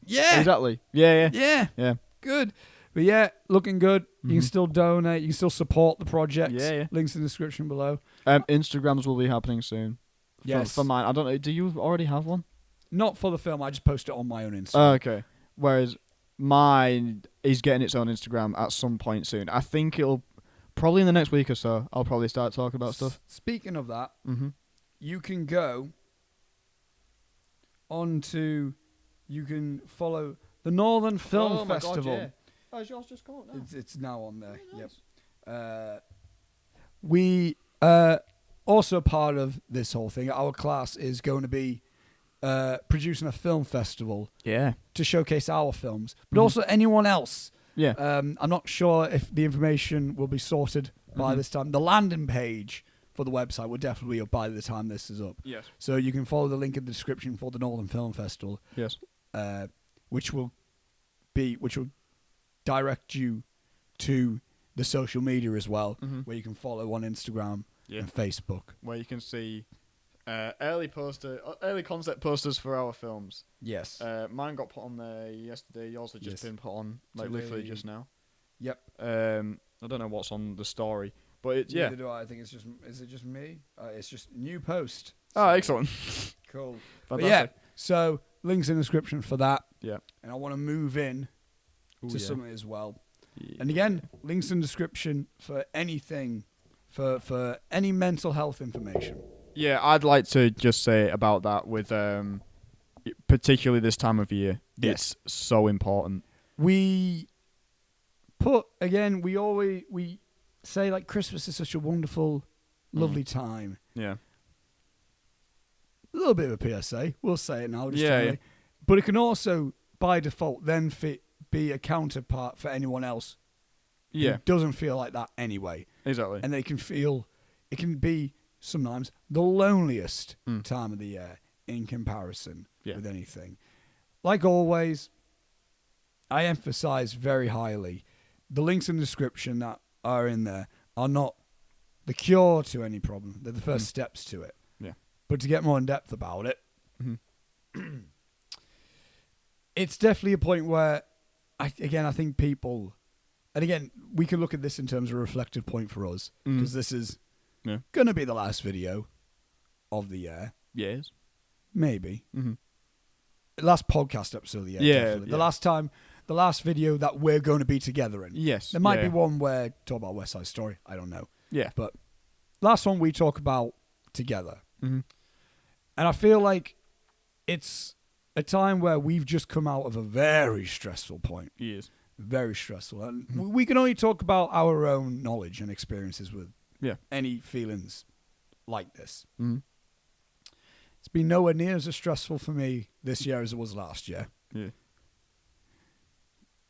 yeah. Exactly. Yeah. Yeah. Good. But yeah, looking good. You can still donate. You can still support the project. Yeah. Links in the description below. Instagrams will be happening soon. Yes. For mine. I don't know. Do you already have one? Not for the film. I just post it on my own Instagram. Oh, okay. Whereas mine is getting its own Instagram at some point soon. I think it'll probably in the next week or so. I'll probably start talking about stuff. Speaking of that, you can go onto. You can follow the Northern Film Festival. God, yeah. Oh, is yours just come up now? It's now on there. Oh, nice. Yep. We also part of this whole thing. Our class is going to be producing a film festival. Yeah. To showcase our films, but also anyone else. Yeah. I'm not sure if the information will be sorted by this time. The landing page for the website will definitely be up by the time this is up. Yes. So you can follow the link in the description for the Northern Film Festival. Yes. Which will direct you to the social media as well, where you can follow on Instagram and Facebook, where you can see early concept posters for our films. Yes. Mine got put on there yesterday. Yours has just been put on literally just now. Yep. I don't know what's on the story, but it's Neither do I. I think it's just. Is it just me? It's just new post. Oh, excellent. Cool. Fantastic. Yeah. So links in the description for that. Yeah. And I want to move in to something as well. Yeah. And again, links in the description for anything, for any mental health information. Yeah, I'd like to just say about that with particularly this time of year. Yes. It's so important. We say like Christmas is such a wonderful, lovely time. Yeah. A little bit of a PSA. We'll say it now. Just yeah. generally. But it can also, by default, then be a counterpart for anyone else who doesn't feel like that anyway. Exactly. And it can be sometimes the loneliest time of the year in comparison with anything. Like always, I emphasize very highly, the links in the description that are in there are not the cure to any problem. They're the first steps to it. Yeah. But to get more in depth about it, it's definitely a point where, I think people, and again, we can look at this in terms of a reflective point for us, because this is going to be the last video of the year. Yes. Maybe. Last podcast episode of the year. Yeah. Definitely. The last video that we're going to be together in. Yes. There might be one where talk about West Side Story. I don't know. Yeah. But last one we talk about together. And I feel like it's a time where we've just come out of a very stressful point. Yes. Very stressful. And we can only talk about our own knowledge and experiences with any feelings like this. It's been nowhere near as stressful for me this year as it was last year. Yeah.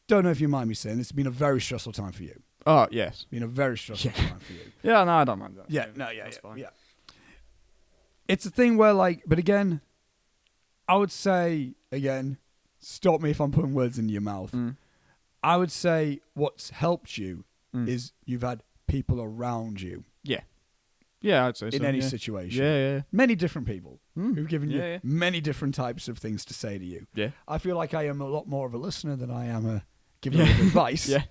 Don't know if you mind me saying it's been a very stressful time for you. Oh, yes. Been a very stressful time for you. Yeah, no, I don't mind that. Yeah, That's fine. Yeah. It's a thing where, like, but again, I would say, again, stop me if I'm putting words in your mouth. I would say what's helped you is you've had people around you. Yeah. Yeah, I'd say so. In any situation. Yeah. Many different people who've given you Yeah. many different types of things to say to you. Yeah. I feel like I am a lot more of a listener than I am a giver of advice. Yeah.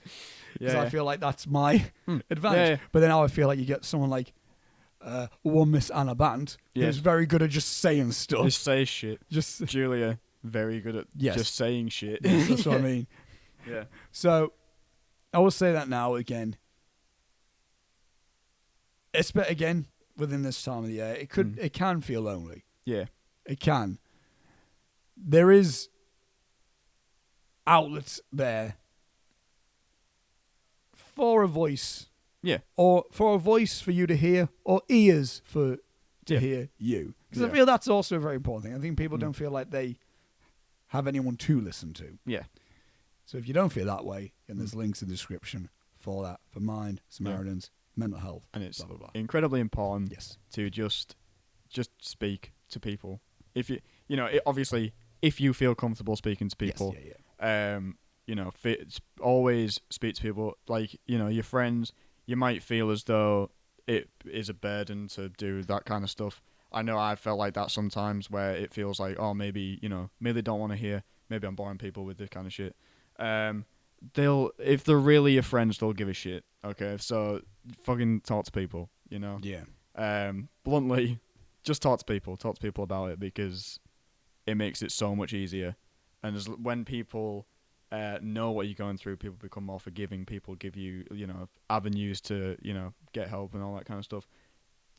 Because I feel like that's my advantage. Yeah. But then now I feel like you get someone like one Miss Anna Bant who's very good at just saying stuff. Just say shit. Just Julia, very good at just saying shit. Yes, that's what I mean. Yeah. So I will say that now again. Again, within this time of the year, it can feel lonely. Yeah. It can. There is outlets there for a voice. Yeah. Or for a voice for you to hear, or ears to hear you. Because I feel that's also a very important thing. I think people don't feel like they have anyone to listen to. Yeah. So if you don't feel that way, then there's links in the description for that, for Mind, Samaritans, mental health, and it's blah, blah, blah. incredibly important to just speak to people. If obviously, if you feel comfortable speaking to people, always speak to people. Like, your friends, you might feel as though it is a burden to do that kind of stuff. I know I felt like that sometimes, where it feels like, oh, maybe they don't want to hear, maybe I'm boring people with this kind of shit. If they're really your friends, they'll give a shit. Okay, so fucking talk to people, Yeah. Bluntly, just talk to people about it, because it makes it so much easier. And when people know what you're going through, people become more forgiving. People give you, avenues to, get help and all that kind of stuff.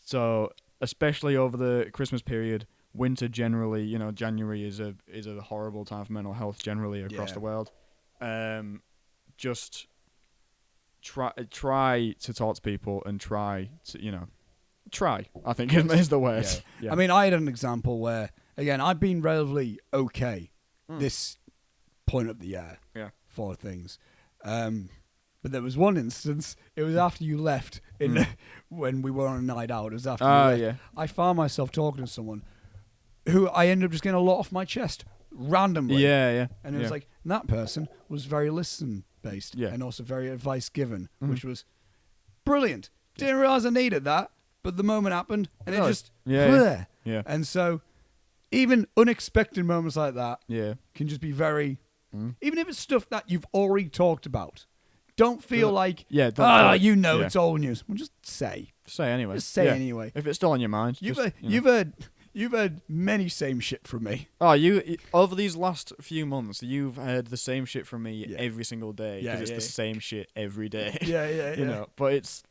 So especially over the Christmas period, winter generally, January is a horrible time for mental health generally across the world. Just try to talk to people and try to, try, I think is the word. Yeah. I mean, I had an example where, again, I've been relatively okay this point of the year for things. But there was one instance, it was after you left when we were on a night out. It was after you left. Yeah. I found myself talking to someone who I ended up just getting a lot off my chest randomly. Yeah. And it was like, that person was very listen-based and also very advice-given, which was brilliant. Didn't realise I needed that, but the moment happened, and it just... Yeah. And so, even unexpected moments like that can just be very... Even if it's stuff that you've already talked about, don't feel like, it's old news. Well, just say. Say anyway. Just say anyway. If it's still on your mind. You've heard many same shit from me. Oh, over these last few months, you've heard the same shit from me every single day, because it's the same shit every day. Yeah. But it's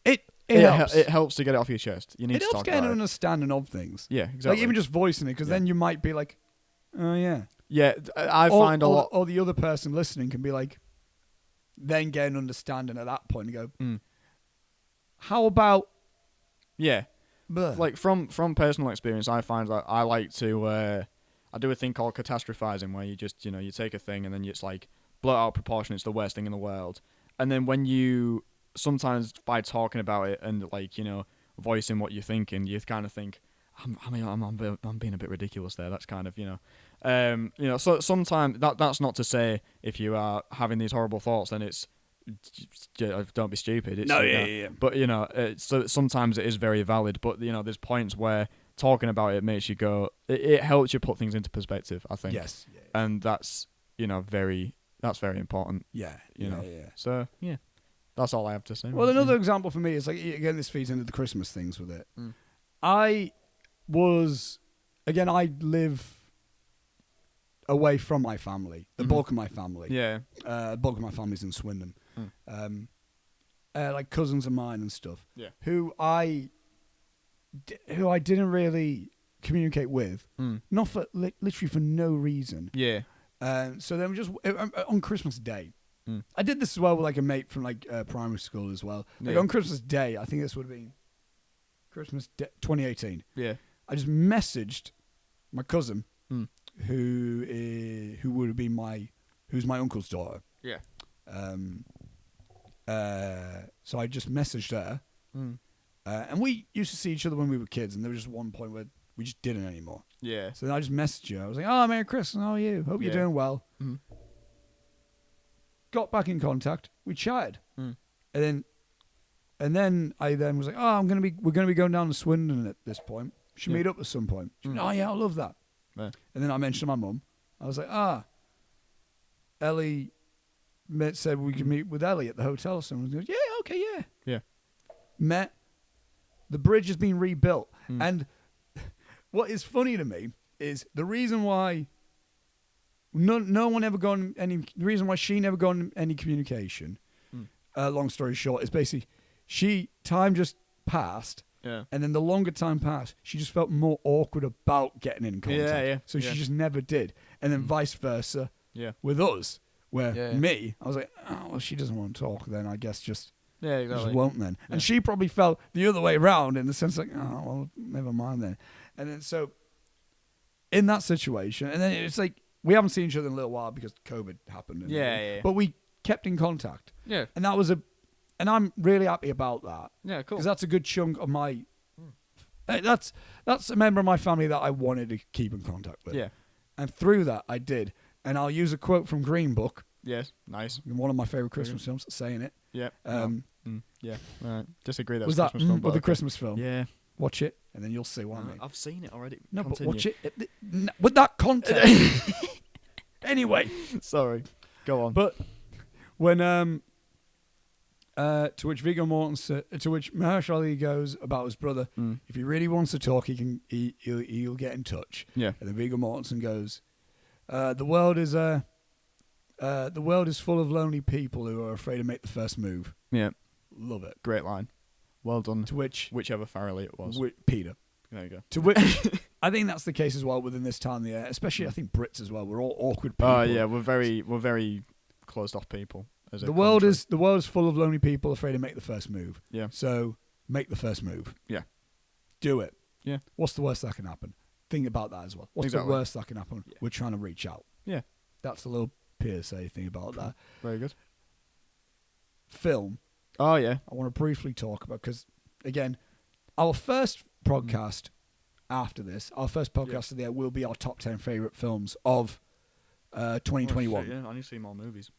it helps. It helps to get it off your chest. You need to talk about it. It helps get an understanding of things. Yeah, exactly. Like even just voicing it, because then you might be like, oh yeah. Yeah, I find a lot. Or the other person listening can be like, then get an understanding at that point and go, how about? Yeah. Bleh. Like from personal experience, I find that I like to I do a thing called catastrophizing, where you just you take a thing and then it's like blow it out of proportion. It's the worst thing in the world. And then when you sometimes by talking about it and like voicing what you're thinking, you kind of think, I'm being a bit ridiculous there. That's kind of so sometimes that's not to say if you are having these horrible thoughts, then it's don't be stupid. It's, But so sometimes it is very valid. But there's points where talking about it makes you go. It helps you put things into perspective, I think. Yes. And that's very important. Yeah. So that's all I have to say. Well, another example for me is like, again, this feeds into the Christmas things with it. I live away from my family, the bulk of my family. Yeah. The bulk of my family's in Swindon. Like cousins of mine and stuff. Yeah. Who I didn't really communicate with, not for literally for no reason. Yeah. So then just on Christmas Day. I did this as well with like a mate from like primary school as well. Like on Christmas Day, I think this would have been Christmas Day 2018. Yeah. I just messaged my cousin, who's my uncle's daughter. Yeah. So I just messaged her, and we used to see each other when we were kids, and there was just one point where we just didn't anymore. Yeah. So then I just messaged her. I was like, "Oh, Merry Christmas! How are you? Hope you're doing well." Got back in contact. We chatted, and then And then I was like, we're gonna be going down to Swindon at this point. Should meet up at some point. She went, oh yeah, I love that. Yeah. And then I mentioned my mum. I was like, Ellie said we could meet with Ellie at the hotel. Someone goes, yeah, okay, yeah. Yeah. Met. The bridge has been rebuilt. And what is funny to me is the reason why no one ever got any. The reason why she never got any communication. Long story short, is basically time just passed. Yeah. And then the longer time passed, she just felt more awkward about getting in contact. Yeah. So she just never did. And then vice versa with us, where me, I was like, oh, well, she doesn't want to talk then. I guess just won't then. Yeah. And she probably felt the other way around in the sense like, oh, well, never mind then. And then so in that situation, and then it's like, we haven't seen each other in a little while because COVID happened. But we kept in contact. Yeah. And that was and I'm really happy about that. Yeah, cool. Because that's a good chunk of my... That's a member of my family that I wanted to keep in contact with. Yeah. And through that, I did. And I'll use a quote from Green Book. Yes, nice. One of my favourite Christmas films, saying it. Yeah. Yeah. Was Disagree. That's that Christmas film, with the Christmas film? Yeah. Watch it, and then you'll see what I mean. I've seen it already. No, Continue. but watch it. With that context. Anyway. Sorry. Go on. But when... to which Mahershala Ali goes about his brother. If he really wants to talk, he'll get in touch. Yeah. And then Viggo Mortensen goes, the world is full of lonely people who are afraid to make the first move. Yeah. Love it. Great line. Well done. To whichever Farrelly it was. Peter. There you go. To which I think that's the case as well within this time of the year, especially I think Brits as well. We're all awkward people. Oh yeah, we're very closed off people. The world is full of lonely people afraid to make the first move. Yeah. So make the first move. Yeah. Do it. Yeah. What's the worst that can happen? Think about that as well. What's the worst that can happen? Yeah. We're trying to reach out. Yeah. That's a little PSA thing about that. Very good. Film. Oh yeah. I want to briefly talk about, because again, our first podcast after this, our first podcast of the year will be our top 10 favourite films of 2021. Oh, shit, yeah, I need to see more movies.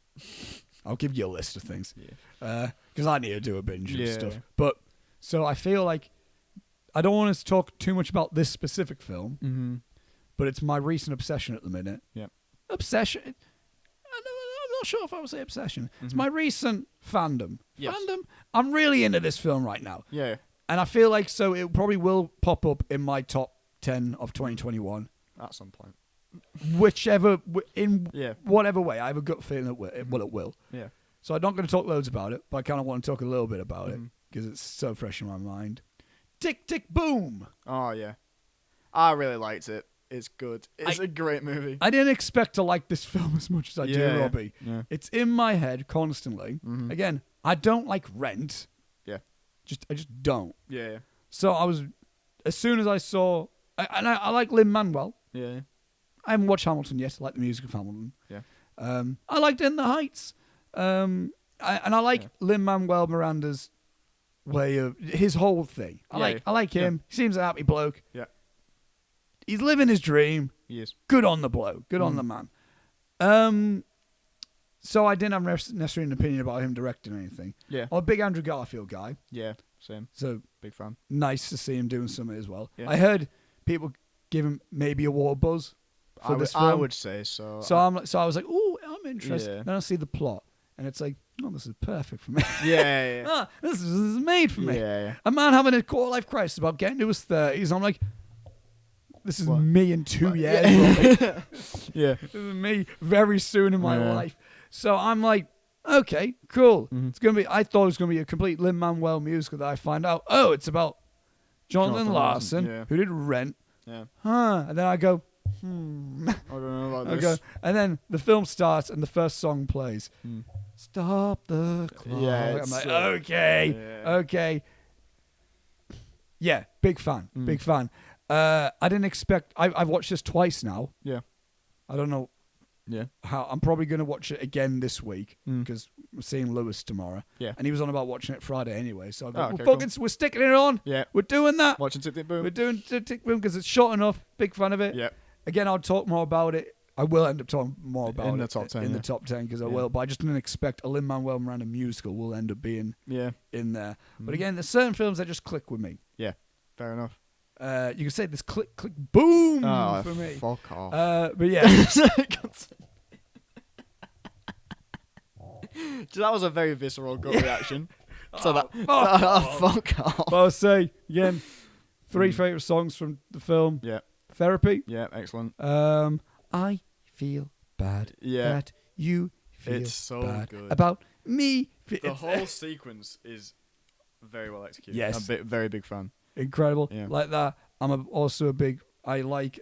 I'll give you a list of things. Yeah. Because I need to do a binge of stuff. But so I feel like I don't want us to talk too much about this specific film, but it's my recent obsession at the minute. Yeah. Obsession. I'm not sure if I would say obsession. It's my recent fandom. Yes. Fandom. I'm really into this film right now. Yeah. And I feel like so it probably will pop up in my top 10 of 2021. At some point. Whichever, whatever way. I have a gut feeling that it will. Yeah. So I'm not going to talk loads about it, but I kind of want to talk a little bit about it because it's so fresh in my mind. Tick, tick, boom. Oh, yeah. I really liked it. It's good. It's a great movie. I didn't expect to like this film as much as I do Robbie. Yeah. It's in my head constantly. Again, I don't like Rent. Yeah. I just don't. Yeah. So as soon as I saw, I like Lin-Manuel. Yeah. I haven't watched Hamilton yet. I like the music of Hamilton. Yeah. I liked In the Heights. I like Lin-Manuel Miranda's way of his whole thing. I like him. He seems a happy bloke. Yeah. He's living his dream. He is. Good on the bloke. Good on the man. So I didn't have necessarily an opinion about him directing anything. Yeah. I'm a big Andrew Garfield guy. Yeah, same. So big fan. Nice to see him doing something as well. Yeah. I heard people give him maybe a water buzz for this film. I would say so. So I was like, oh, I'm interested. Yeah. Then I see the plot, and it's like, oh, this is perfect for me. Yeah. This is made for me. Yeah. A man having a quarter life crisis about getting to his 30s. I'm like, this is me in 2 years. Yeah. This is me very soon in my life. So I'm like, okay, cool. It's gonna be. I thought it was gonna be a complete Lin-Manuel musical. That I find out, oh, it's about Jonathan Larson, who did Rent. Yeah. And then I go, I don't know about this. And then the film starts and the first song plays. Stop the clock. Yeah, I'm like, okay. Yeah, big fan. Big fan. I didn't expect. I've watched this twice now. Yeah. I don't know. Yeah. How I'm probably going to watch it again this week because we're seeing Lewis tomorrow. Yeah. And he was on about watching it Friday anyway. So we're sticking it on. Yeah. We're doing that. Watching Tick Tick Boom. We're doing Tick Tick Boom because it's short enough. Big fan of it. Yeah. Again, I'll talk more about it I will end up talking more about in the top 10. In the top 10 because I will. But I just didn't expect a Lin-Manuel Miranda musical will end up being in there. But again, there's certain films that just click with me. Yeah, fair enough. You can say this click, boom for me. Fuck off. But yeah. That was a very visceral gut reaction. So fuck off. But I'll say, again, 3 favourite songs from the film. Yeah. Therapy. Yeah, excellent. I feel bad that you feel it's so bad good. about me. The whole sequence is very well executed. Yes. I'm a very big fan. Incredible. Yeah. Like that. Also a big... I like...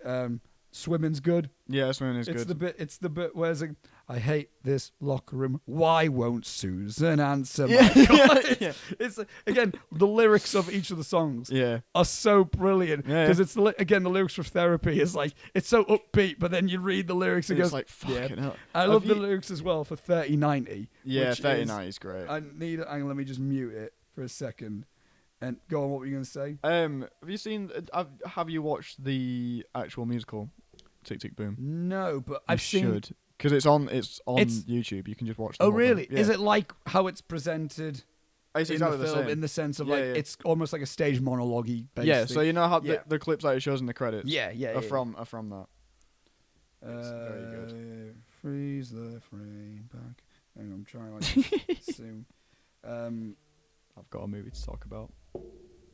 Swimming's good. Yeah, swimming is good. It's the bit where it's like, I hate this locker room. Why won't Susan answer my call? It's again, the lyrics of each of the songs are so brilliant because it's again the lyrics for Therapy is like it's so upbeat, but then you read the lyrics and it goes like fucking hell. I love the lyrics as well for 3090. Yeah, 3090 is great. Hang on, let me just mute it for a second. And go on, what were you going to say? Have you watched the actual musical, Tick Tick Boom? No, but I've seen... Because it's on YouTube. You can just watch the Oh, really? Yeah. Is it like how it's presented it's in exactly the film, same. in the sense of it's almost like a stage monologue-y based thing? So you know how the clips that it shows in the credits are from that. It's very good. Freeze the frame back. Hang on, I'm trying soon. I've got a movie to talk about.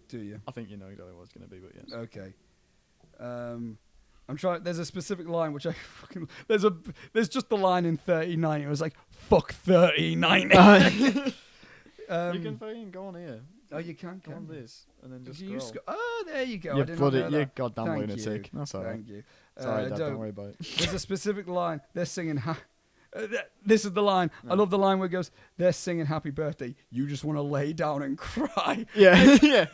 Do you? I think you know exactly what it's going to be, but yes. Okay. I'm trying. There's a specific line which I fucking. There's just the line in 3090. It was like fuck 3090. You can fucking go on here. Oh, you can. Go on this and then just you scroll. Oh, there you go. You I didn't know that. You goddamn Thank lunatic. You. That's alright. Thank you. Sorry, Dad, don't worry about it. There's a specific line. They're singing. This is the line. I love the line where it goes, they're singing happy birthday. You just want to lay down and cry. Yeah, yeah.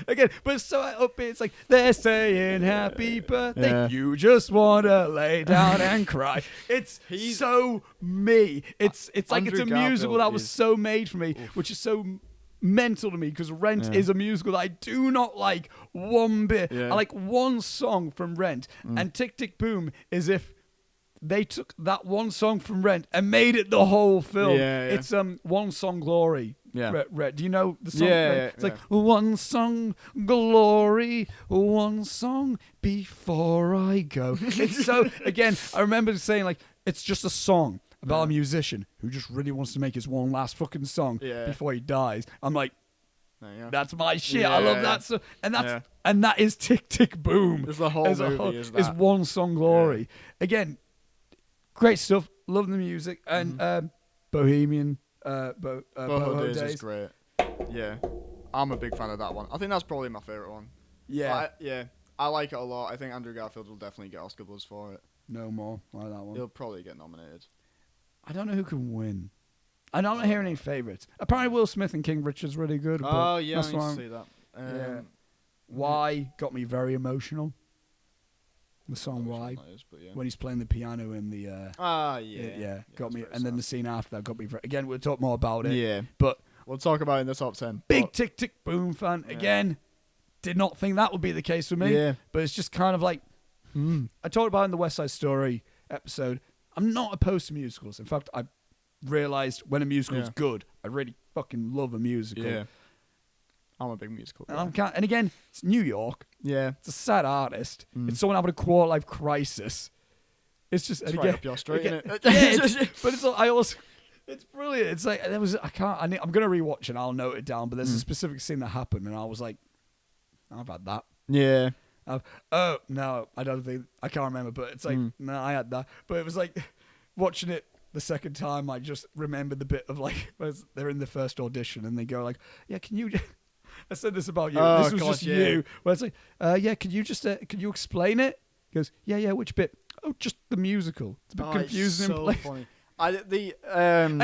Again, but it's so upbeat. It's like, they're saying happy birthday. Yeah. You just want to lay down and cry. It's so me. It's like Andrew it's a musical that was so made for me, which is so mental to me because Rent is a musical that I do not like one bit. I like one song from Rent, and Tick Tick Boom is if they took that one song from Rent and made it the whole film. It's One Song Glory. Do you know the song? It's like one song glory, one song before I go. It's so again, I remember saying like it's just a song about a musician who just really wants to make his one last fucking song before he dies. I'm like, that's my shit. I love that song. And that is Tick Tick Boom. It's the whole movie, is One Song Glory. Again, great stuff. Love the music and Bohemian. Boho Days is great. Yeah, I'm a big fan of that one. I think that's probably my favourite one. I like it a lot. I think Andrew Garfield will definitely get Oscar buzz for it. No more. I like that one. He'll probably get nominated. I don't know who can win. I'm not hearing any favourites. Apparently Will Smith and King Richard's really good. Oh yeah, I need to see that. Why got me very emotional. The song Why, when he's playing the piano in the got me, and then the scene after that got me. Again, we'll talk more about it. Yeah, but we'll talk about it in the top 10. Big Tick Tick Boom fan again. Did not think that would be the case for me. Yeah, but it's just kind of like I talked about in the West Side Story episode. I'm not opposed to musicals. In fact, I realized when a musical is good, I really fucking love a musical. Yeah. I'm a big musical guy. And again, it's New York. Yeah. It's a sad artist. It's someone having a quarter-life crisis. It's just... It's right up your street, isn't it? But it's brilliant. It's like, I'm going to rewatch it and I'll note it down, but there's a specific scene that happened and I was like, I've had that. Yeah. No, I don't think... I can't remember, but it's like, no, I had that. But it was like, watching it the second time, I just remembered the bit of like, they're in the first audition and they go like, yeah, can you... I said this about you. This was just you. Where it's like, can you just can you explain it? He goes, yeah, which bit? Oh, just the musical. It's a bit confusing. It's so funny. And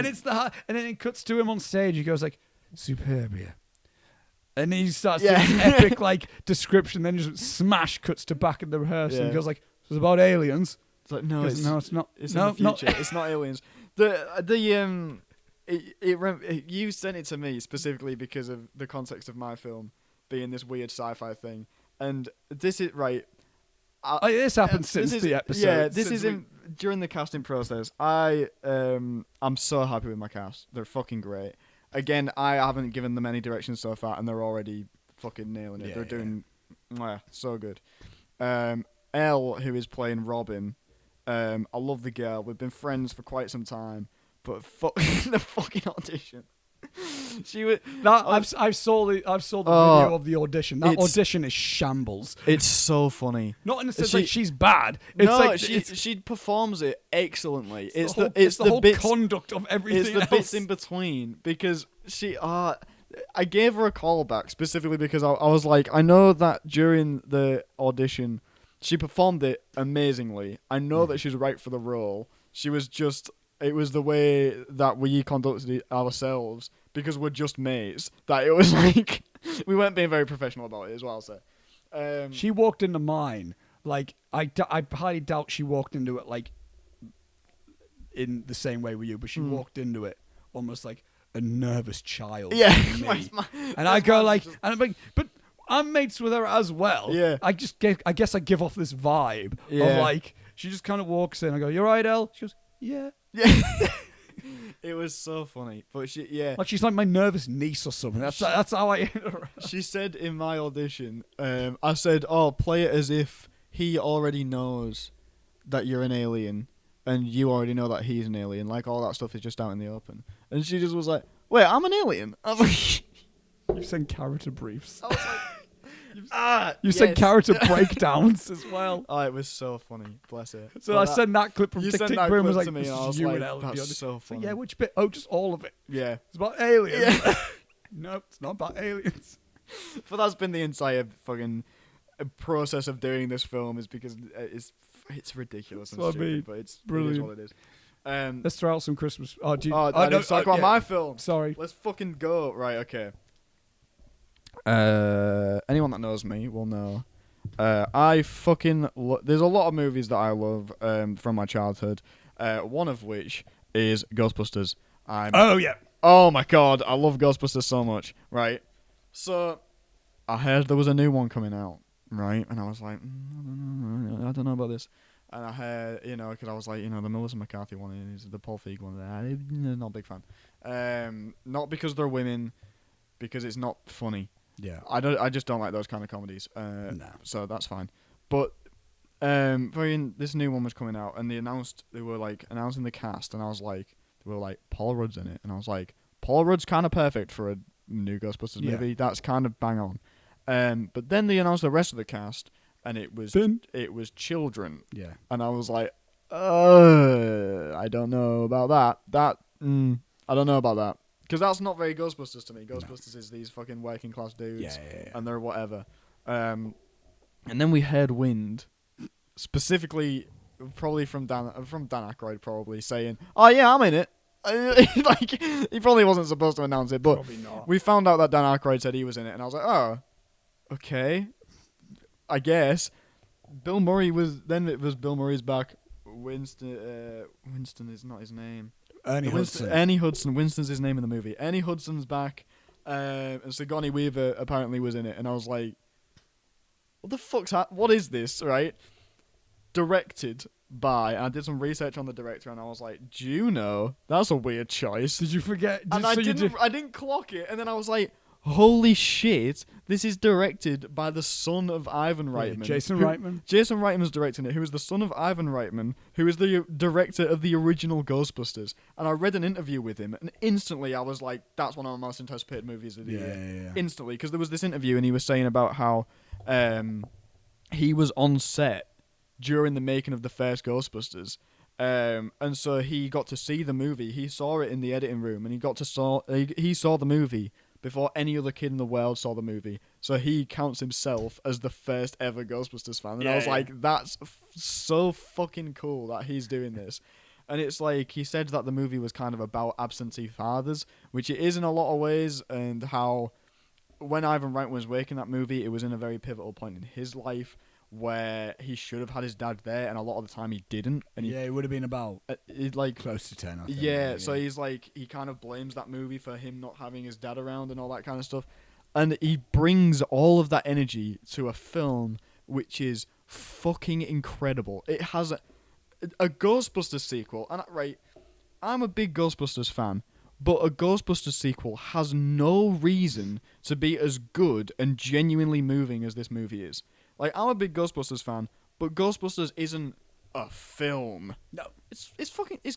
it's and then it cuts to him on stage. He goes like, Superbia. And he starts doing this epic like description, then just smash cuts to back in the rehearsal. He goes like, it's about aliens. It's like, no, it's not. It's in the future. It's not aliens. You sent it to me specifically because of the context of my film being this weird sci-fi thing, and this is right. This happened since the episode. Yeah, during the casting process, I'm so happy with my cast. They're fucking great. Again, I haven't given them any directions so far, and they're already fucking nailing it. They're doing so good. Elle, who is playing Robin, I love the girl. We've been friends for quite some time, but the fucking audition. She was. I saw the video of the audition. That audition is shambles. It's so funny. Not in the sense like she's bad. It's she performs it excellently. It's the whole bits, conduct of everything. It's the bits in between because she. I gave her a call back specifically because I was like, I know that during the audition, she performed it amazingly. I know that she's right for the role. She was just. It was the way that we conducted it ourselves because we're just mates. That it was like we weren't being very professional about it as well. I'll say. She walked into mine like I highly doubt she walked into it like in the same way with you, but she walked into it almost like a nervous child. Yeah, and I go like, and I'm like, but I'm mates with her as well. Yeah, I guess I give off this vibe of like she just kind of walks in. I go, "You alright, Elle?" She goes, "Yeah." Yeah. It was so funny, but like she's like my nervous niece or something. That's how I. She said in my audition, I said, "Oh, play it as if he already knows that you're an alien, and you already know that he's an alien. Like all that stuff is just out in the open." And she just was like, "Wait, I'm an alien." I was like, "You send character briefs." I was like. You said character breakdowns as well. Oh, it was so funny. Bless her. So I sent that clip from Tick Tick Boom. Was like, me, and I was like, that's so funny. So, yeah, which bit? Oh, just all of it. Yeah. It's about aliens. Yeah. No, it's not about aliens. But that's been the entire fucking process of doing this film is because it's ridiculous and stupid, but it's brilliant. It is what it is. Let's throw out some Christmas. Let's talk about my film. Sorry. Let's fucking go. Right, okay. Anyone that knows me will know. I fucking there's a lot of movies that I love from my childhood. One of which is Ghostbusters. Oh my god, I love Ghostbusters so much. Right, so I heard there was a new one coming out. Right, and I was like, I don't know about this. And I heard, because I was like, the Melissa McCarthy one is the Paul Feig one. I'm not a big fan. Not because they're women, because it's not funny. Yeah, I just don't like those kind of comedies. So that's fine. But this new one was coming out, and they were like announcing the cast, and I was like, they were like, Paul Rudd's in it, and I was like, Paul Rudd's kind of perfect for a new Ghostbusters movie. That's kind of bang on. But then they announced the rest of the cast, and it was children. Yeah, and I was like, I don't know about that. I don't know about that. Because that's not very Ghostbusters to me. Ghostbusters is these fucking working class dudes, and they're whatever. And then we heard Wind, specifically, probably from Dan Aykroyd, probably saying, "Oh yeah, I'm in it." Like he probably wasn't supposed to announce it, but we found out that Dan Aykroyd said he was in it, and I was like, "Oh, okay, I guess." Bill Murray was. Then it was Bill Murray's back. Winston is not his name. Ernie Hudson. Winston's his name in the movie. Ernie Hudson's back, and Sigourney Weaver apparently was in it, and I was like, "What the fuck's what is this?" Right? Directed by, and I did some research on the director, and I was like, "Juno, that's a weird choice." Did you forget? I didn't clock it, and then I was like, "Holy shit! This is directed by the son of Ivan Reitman, Jason Reitman. Jason Reitman's directing it, who is the son of Ivan Reitman, who is the director of the original Ghostbusters." And I read an interview with him, and instantly I was like, "That's one of my most anticipated movies of the year." Yeah. Instantly, because there was this interview, and he was saying about how he was on set during the making of the first Ghostbusters. And so he got to see the movie. He saw it in the editing room, and he saw the movie before any other kid in the world saw the movie. So he counts himself as the first ever Ghostbusters fan. And I was like, that's so fucking cool that he's doing this. And it's like, he said that the movie was kind of about absentee fathers, which it is in a lot of ways, and how when Ivan Reitman was making that movie, it was in a very pivotal point in his life where he should have had his dad there, and a lot of the time he didn't. And it would have been about close to 10, I think. Yeah, so he's like, he kind of blames that movie for him not having his dad around and all that kind of stuff. And he brings all of that energy to a film which is fucking incredible. It has a Ghostbusters sequel, and right, I'm a big Ghostbusters fan, but a Ghostbusters sequel has no reason to be as good and genuinely moving as this movie is. Like, I'm a big Ghostbusters fan, but Ghostbusters isn't a film. No. It's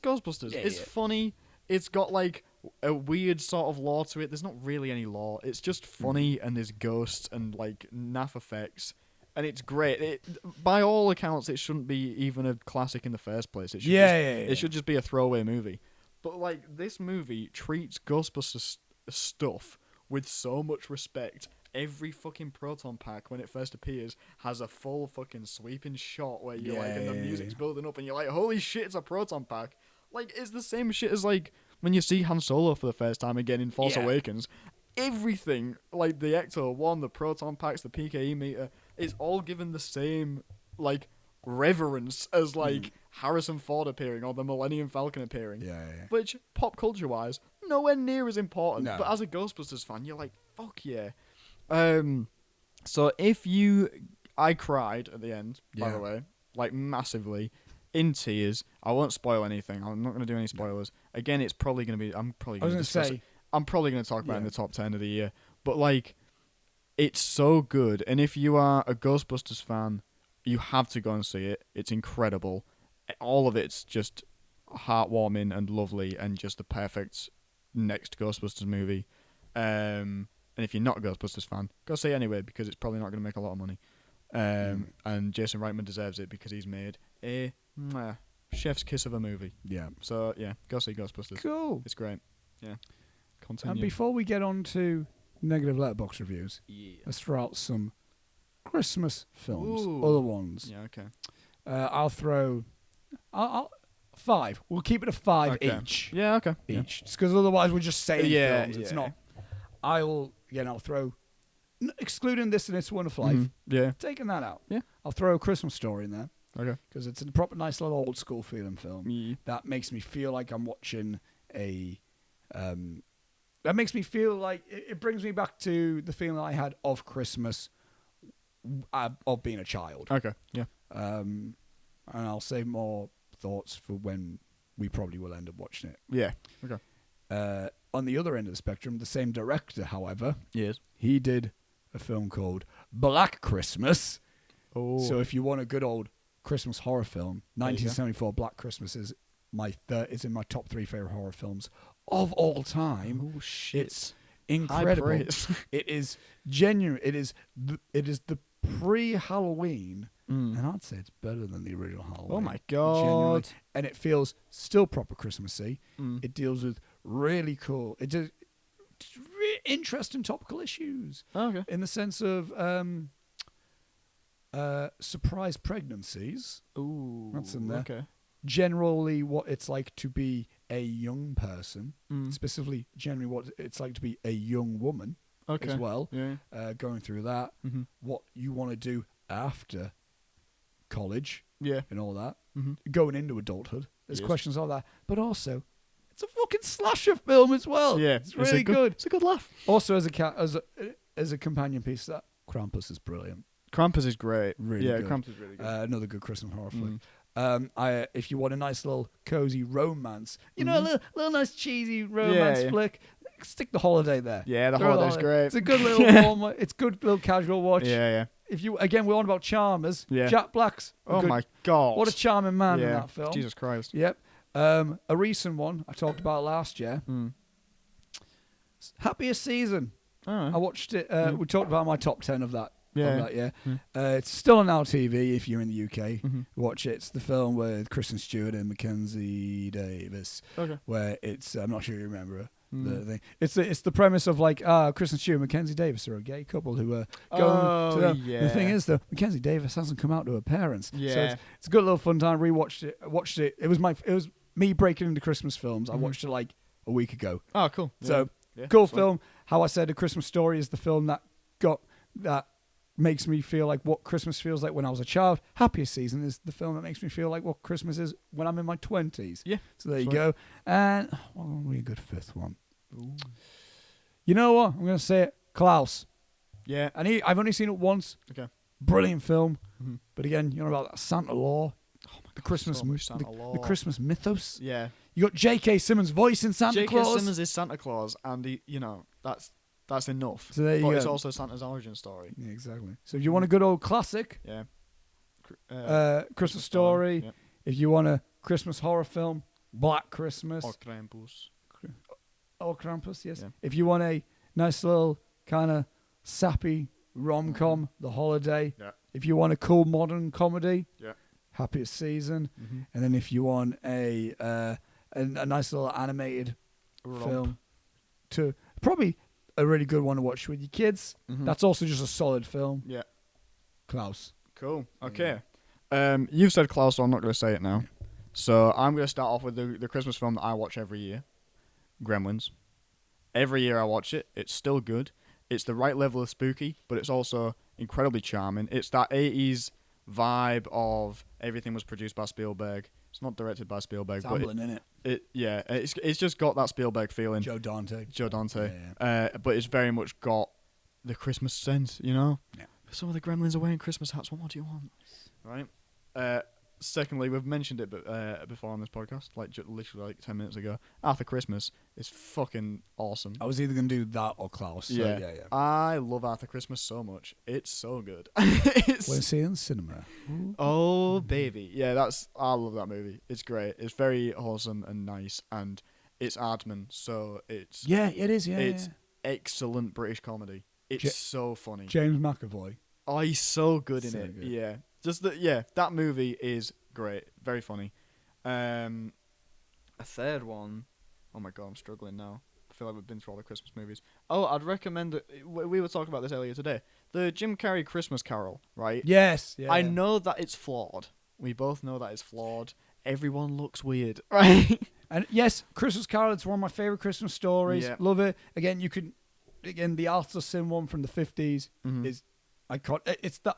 Ghostbusters. Yeah, it's yeah. funny. It's got, like, a weird sort of lore to it. There's not really any lore. It's just funny, and there's ghosts and, like, naff effects. And it's great. By all accounts, it shouldn't be even a classic in the first place. It should It should just be a throwaway movie. But, like, this movie treats Ghostbusters stuff with so much respect. Every fucking proton pack, when it first appears, has a full fucking sweeping shot where you're and the music's building up and you're like, holy shit, it's a proton pack. Like, it's the same shit as, like, when you see Han Solo for the first time again in Force Awakens. Everything, like the Ecto 1, the proton packs, the PKE meter, it's all given the same, like, reverence as, like, Harrison Ford appearing or the Millennium Falcon appearing. Yeah. Which, pop culture-wise, nowhere near as important. No. But as a Ghostbusters fan, you're like, fuck yeah. So I cried at the end, by the way, like, massively, in tears. I won't spoil anything. I'm not going to do any spoilers. Again, it's probably going to be, I'm probably going to talk about it in the top 10 of the year. But, like, it's so good. And if you are a Ghostbusters fan, you have to go and see it. It's incredible. All of it's just heartwarming and lovely and just the perfect next Ghostbusters movie. And if you're not a Ghostbusters fan, go see it anyway, because it's probably not going to make a lot of money. And Jason Reitman deserves it because he's made a chef's kiss of a movie. Yeah. So, yeah, go see Ghostbusters. Cool. It's great. Yeah. Continue. And before we get on to negative Letterboxd reviews, let's throw out some Christmas films. Ooh. Other ones. Yeah, okay. I'll throw... I'll 5. We'll keep it a 5 each. Yeah, okay. Each. Because otherwise we're just saying films. It's yeah. not... I'll throw... Excluding This and It's a Wonderful Life. Yeah. Taking that out. Yeah. I'll throw A Christmas Story in there. Okay. Because it's a proper nice little old school feeling film. Yeah. That makes me feel like I'm watching a... that makes me feel like... It brings me back to the feeling I had of Christmas of being a child. Okay, yeah. And I'll save more thoughts for when we probably will end up watching it. Yeah, okay. On the other end of the spectrum, the same director, however, yes, he did a film called Black Christmas. Oh. So if you want a good old Christmas horror film, 1974 Black Christmas is in my top 3 favorite horror films of all time. Oh shit! It's incredible. It is genuine. It is the pre-Halloween, and I'd say it's better than the original Halloween. Oh my god! Genuinely. And it feels still proper Christmassy. It deals with really cool, interesting topical issues. Oh, okay. In the sense of surprise pregnancies. Ooh, that's in there. Okay. Generally, what it's like to be a young person, specifically, generally what it's like to be a young woman as well. Yeah. Going through that, what you want to do after college, and all that, going into adulthood. There's questions like that, but also it's a fucking slasher film as well. Yeah, it's really good. It's a good laugh. Also, as a companion piece, that Krampus is brilliant. Krampus is great. Really good. Krampus is really good. Another good Christmas horror flick. If you want a nice little cozy romance, a little nice cheesy romance flick, stick The Holiday there. Yeah, The Holiday's great. It's a good little warm. It's good little casual watch. Yeah. If you we're on about charmers. Yeah. Jack Black's. My god! What a charming man in that film. Jesus Christ. Yep. A recent one I talked about last year. Happiest Season. I watched it. We talked about my top 10 of that. Yeah. It's still on our TV if you're in the UK. Watch it. It's the film with Kristen Stewart and Mackenzie Davis. Okay. Where it's I'm not sure you remember the thing. It's the premise of like Kristen Stewart and Mackenzie Davis are a gay couple who are going to them. The thing is though, Mackenzie Davis hasn't come out to her parents. Yeah. So it's a good little fun time. Watched it. It was me breaking into Christmas films. I watched it like a week ago. Oh, cool. So cool film. How I Said A Christmas Story is the film that makes me feel like what Christmas feels like when I was a child. Happiest Season is the film that makes me feel like what Christmas is when I'm in my 20s. Yeah. So there you go. And really a good 5th one. Ooh. You know what? I'm going to say it. Klaus. Yeah. And I've only seen it once. Okay. Brilliant film. But again, you know about that Santa Law. Oh my the Christmas so much Santa lore. The Christmas mythos. Yeah. You got J.K. Simmons' voice in Santa Claus. J.K. Simmons is Santa Claus, and he, that's enough. So there you but go. it's also Santa's origin story. Yeah, exactly. So if you want a good old classic, Christmas Story. Yep. If you want a Christmas horror film, Black Christmas. Or Krampus. Or Krampus, yes. Yeah. If you want a nice little kind of sappy rom-com, The Holiday. Yeah. If you want a cool modern comedy, Yeah. Happiest Season. Mm-hmm. And then if you want a nice little animated film, to probably a really good one to watch with your kids. Mm-hmm. That's also just a solid film. Yeah. Klaus. Cool. Okay. You've said Klaus, so I'm not going to say it now. So I'm going to start off with the Christmas film that I watch every year, Gremlins. Every year I watch it. It's still good. It's the right level of spooky, but it's also incredibly charming. It's that 80s vibe of everything was produced by Spielberg. It's not directed by Spielberg, but it's just got that Spielberg feeling. Joe Dante. Yeah. But it's very much got the Christmas sense, you know? Yeah. Some of the Gremlins are wearing Christmas hats. What more do you want? Right? Secondly, we've mentioned it before on this podcast, literally 10 minutes ago. Arthur Christmas is fucking awesome. I was either going to do that or Klaus. So yeah. I love Arthur Christmas so much. It's so good. We'll see it in cinema. Oh, baby. Yeah, I love that movie. It's great. It's very wholesome and nice, and it's Aardman, so it's... Yeah, it is, It's excellent British comedy. It's so funny. James McAvoy. Oh, he's so good in So it. good. Yeah. That movie is great. Very funny. A third one. Oh my god, I'm struggling now. I feel like we've been through all the Christmas movies. Oh, I'd recommend it. We were talking about this earlier today. The Jim Carrey Christmas Carol, right? Yes. Yeah. I know that it's flawed. We both know that it's flawed. Everyone looks weird, right? And yes, Christmas Carol, it's one of my favourite Christmas stories. Yeah. Love it. Again, the Arthur Sin one from the 50s is iconic.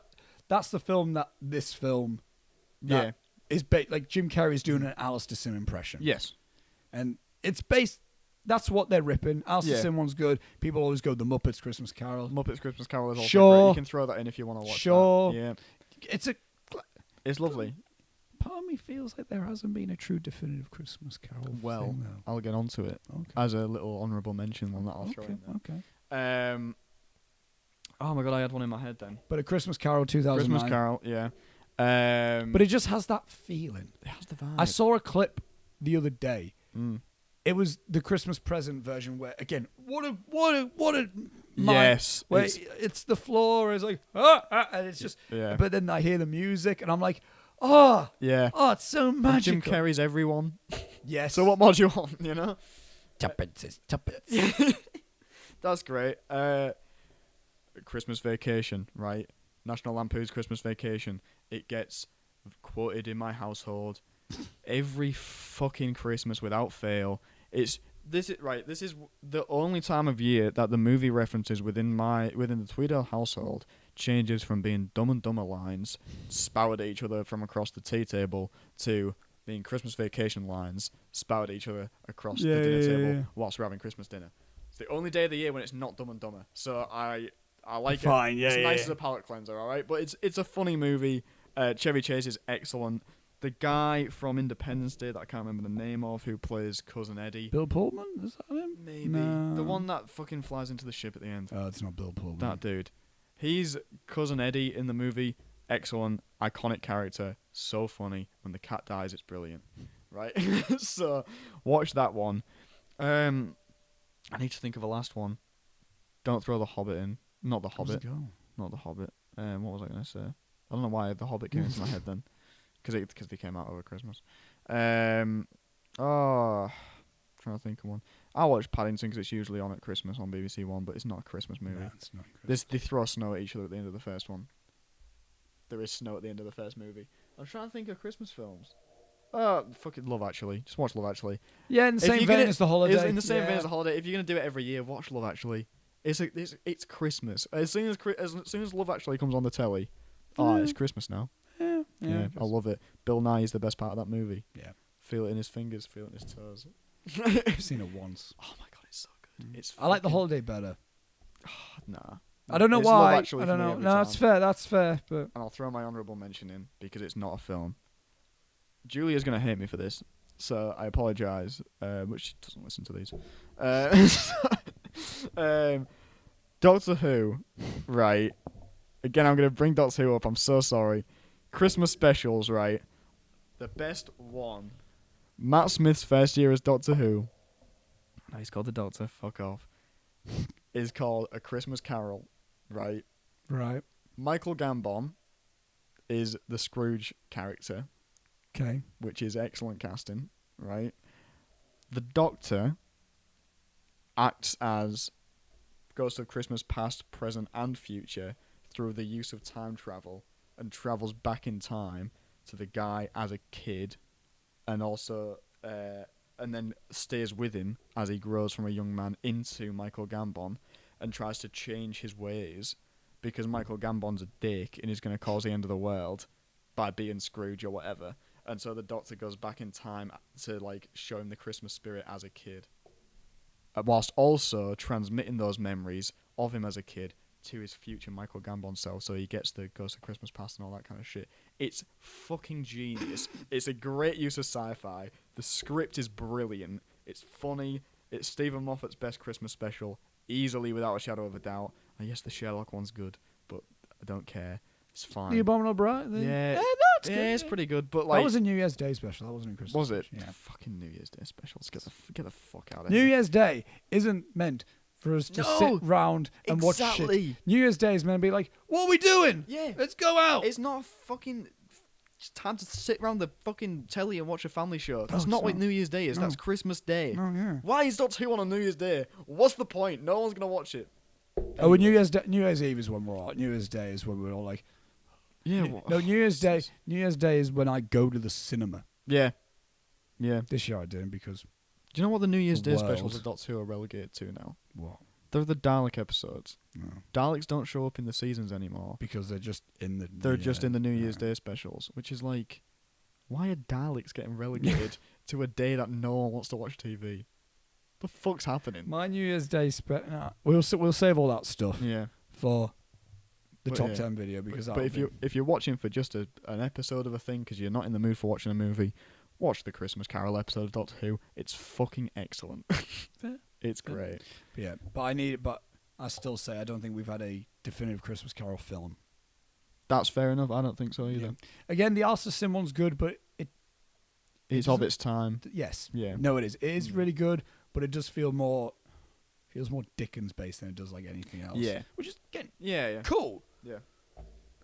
That's the film that this film is like Jim Carrey's doing an Alistair Sim impression. Yes. And it's based, that's what they're ripping. Alistair Sim one's good. People always go the Muppets Christmas Carol. Muppets Christmas Carol is also Sure. great. You can throw that in if you want to watch Sure. that. Yeah. It's lovely. Part of me feels like there hasn't been a true definitive Christmas Carol thing, though. I'll get onto it as a little honourable mention one that I'll throw in there. Okay. Oh my god, I had one in my head then. But A Christmas Carol 2009. Christmas Carol, yeah. But it just has that feeling. It has the vibe. I saw a clip the other day. It was the Christmas present version where, again, what a yes. Where it's the floor is like, and it's just, but then I hear the music and I'm like, it's so magical. And Jim Carrey's everyone. Yes. So what more do you want, you know? Tuppence. That's great. Christmas Vacation, right? National Lampoon's Christmas Vacation. It gets quoted in my household every fucking Christmas without fail. This is the only time of year that the movie references within the Tweedale household changes from being Dumb and Dumber lines spouted at each other from across the tea table to being Christmas Vacation lines spouted at each other across the dinner table whilst we're having Christmas dinner. It's the only day of the year when it's not Dumb and Dumber. So I like it. Fine, yeah, it's nice as a palate cleanser, all right? But it's a funny movie. Chevy Chase is excellent. The guy from Independence Day that I can't remember the name of who plays Cousin Eddie. Bill Pullman? Is that him? Maybe. No. The one that fucking flies into the ship at the end. Oh, it's not Bill Pullman. That dude. He's Cousin Eddie in the movie. Excellent. Iconic character. So funny. When the cat dies, it's brilliant. Right? So, watch that one. I need to think of a last one. Don't throw The Hobbit in. Not The Hobbit. Not The Hobbit. What was I going to say? I don't know why The Hobbit came into my head then. Because they came out over Christmas. Trying to think of one. I watch Paddington because it's usually on at Christmas on BBC One, but it's not a Christmas movie. No, it's not Christmas. They throw snow at each other at the end of the first one. There is snow at the end of the first movie. I'm trying to think of Christmas films. Fucking Love Actually. Just watch Love Actually. Yeah, in the same vein as The Holiday. In the same vein as The Holiday. If you're going to do it every year, watch Love Actually. It's Christmas. As soon as Love Actually comes on the telly, it's Christmas now. Yeah, I love it. Bill Nye is the best part of that movie. Yeah. Feel it in his fingers, feel it in his toes. I've seen it once. Oh my god, it's so good. I like The Holiday better. Nah. I don't know It's why. Love Actually I don't for me know. every No, time. that's fair. But And I'll throw my honourable mention in because it's not a film. Julia's gonna hate me for this, so I apologise. But she doesn't listen to these. Doctor Who, right? Again, I'm gonna bring Doctor Who up. I'm so sorry. Christmas specials, right? The best one. Matt Smith's first year as Doctor Who. No, he's called the Doctor. Fuck off. Is called A Christmas Carol, right? Right. Michael Gambon is the Scrooge character. Okay. Which is excellent casting, right? The Doctor acts as Ghost of Christmas past, present, and future through the use of time travel and travels back in time to the guy as a kid and also and then stays with him as he grows from a young man into Michael Gambon and tries to change his ways because Michael Gambon's a dick and he's going to cause the end of the world by being Scrooge or whatever. And so the Doctor goes back in time to like show him the Christmas spirit as a kid, whilst also transmitting those memories of him as a kid to his future Michael Gambon self, so he gets the Ghost of Christmas Past and all that kind of shit. It's fucking genius. It's a great use of sci-fi. The script is brilliant. It's funny. It's Stephen Moffat's best Christmas special, easily without a shadow of a doubt. And yes, the Sherlock one's good, but I don't care. It's fine. The Abominable Bride? Yeah. It's good. It's pretty good, but like... That was a New Year's Day special. That wasn't a Christmas Was it? special. Yeah. Fucking New Year's Day specials. Get the fuck out of New here. Year's Day isn't meant for us to sit round and watch shit. New Year's Day is meant to be like, what are we doing? Yeah. Let's go out. It's not a fucking time to sit around the fucking telly and watch a family show. That's No, not it's what not. New Year's Day is. No. That's Christmas Day. Oh, yeah. Why is Doctor Who on a New Year's Day? What's the point? No one's going to watch it. Oh, well, New Year's Eve is when we're all. New Year's Day is when we're all like. Yeah. No, New Year's Day is when I go to the cinema. Yeah. Yeah. This year I didn't because. Do you know what the New Year's The Day world. specials of Doctor Who are relegated to now? What? They're the Dalek episodes. No. Daleks don't show up in the seasons anymore. Because they're just in the. They're just in the New Year's Day specials, which is like, why are Daleks getting relegated to a day that no one wants to watch TV? The fuck's happening? My New Year's Day we'll save all that stuff Yeah. for the But top yeah. 10 video because But if you're watching for just an episode of a thing because you're not in the mood for watching a movie, watch the Christmas Carol episode of Doctor Who. It's fucking excellent. It's great. But I still say I don't think we've had a definitive Christmas Carol film. That's fair enough. I don't think so either. Yeah. Again, the Alistair Sim one's good, but It's of its time. yes. Yeah. No, it is. It is really good, but it does feels more Dickens based than it does like anything else. Yeah. Which is again Yeah. cool. Yeah.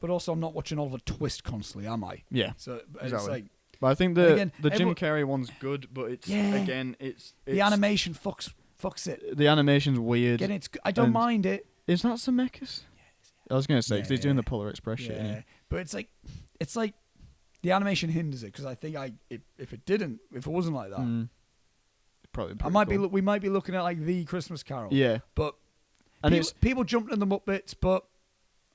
But also, I'm not watching Oliver Twist constantly, am I? Yeah. So Exactly. it's like But I think again, the Jim Carrey one's good, but it's the animation fucks it. The animation's weird. Again, I don't mind it. Is that Zemeckis? I was gonna say because he's doing the Polar Express shit. Yeah, but it's like the animation hinders it because I think if it wasn't like that, Probably. we might be looking at like the Christmas Carol. Yeah. But And people jumped in the Muppets, but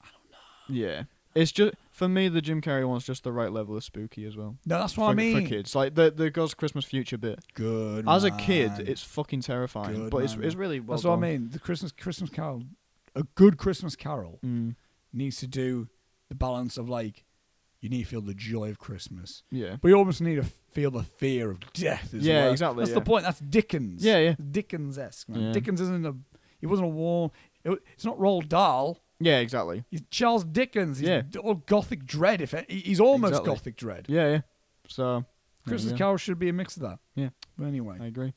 I don't know. Yeah. It's just for me the Jim Carrey one's just the right level of spooky as well. No, that's what I mean. For kids, like the Ghost of Christmas Future bit. Good. As man. a kid, it's fucking terrifying, Good but man. it's really well That's done. what I mean. The Christmas Carol, a good Christmas Carol needs to do the balance of like you need to feel the joy of Christmas, Yeah. but you almost need to feel the fear of death as well. Yeah, exactly. That's the point. That's Dickens. Yeah, yeah. Dickens-esque, man. Yeah. Dickens he wasn't a war. It's not Roald Dahl. Yeah, exactly. He's Charles Dickens. He's Yeah. all Gothic Dread. He's almost Exactly. Gothic Dread. Yeah, yeah. So Christmas there you go. Carol should be a mix of that. Yeah. But anyway, I agree.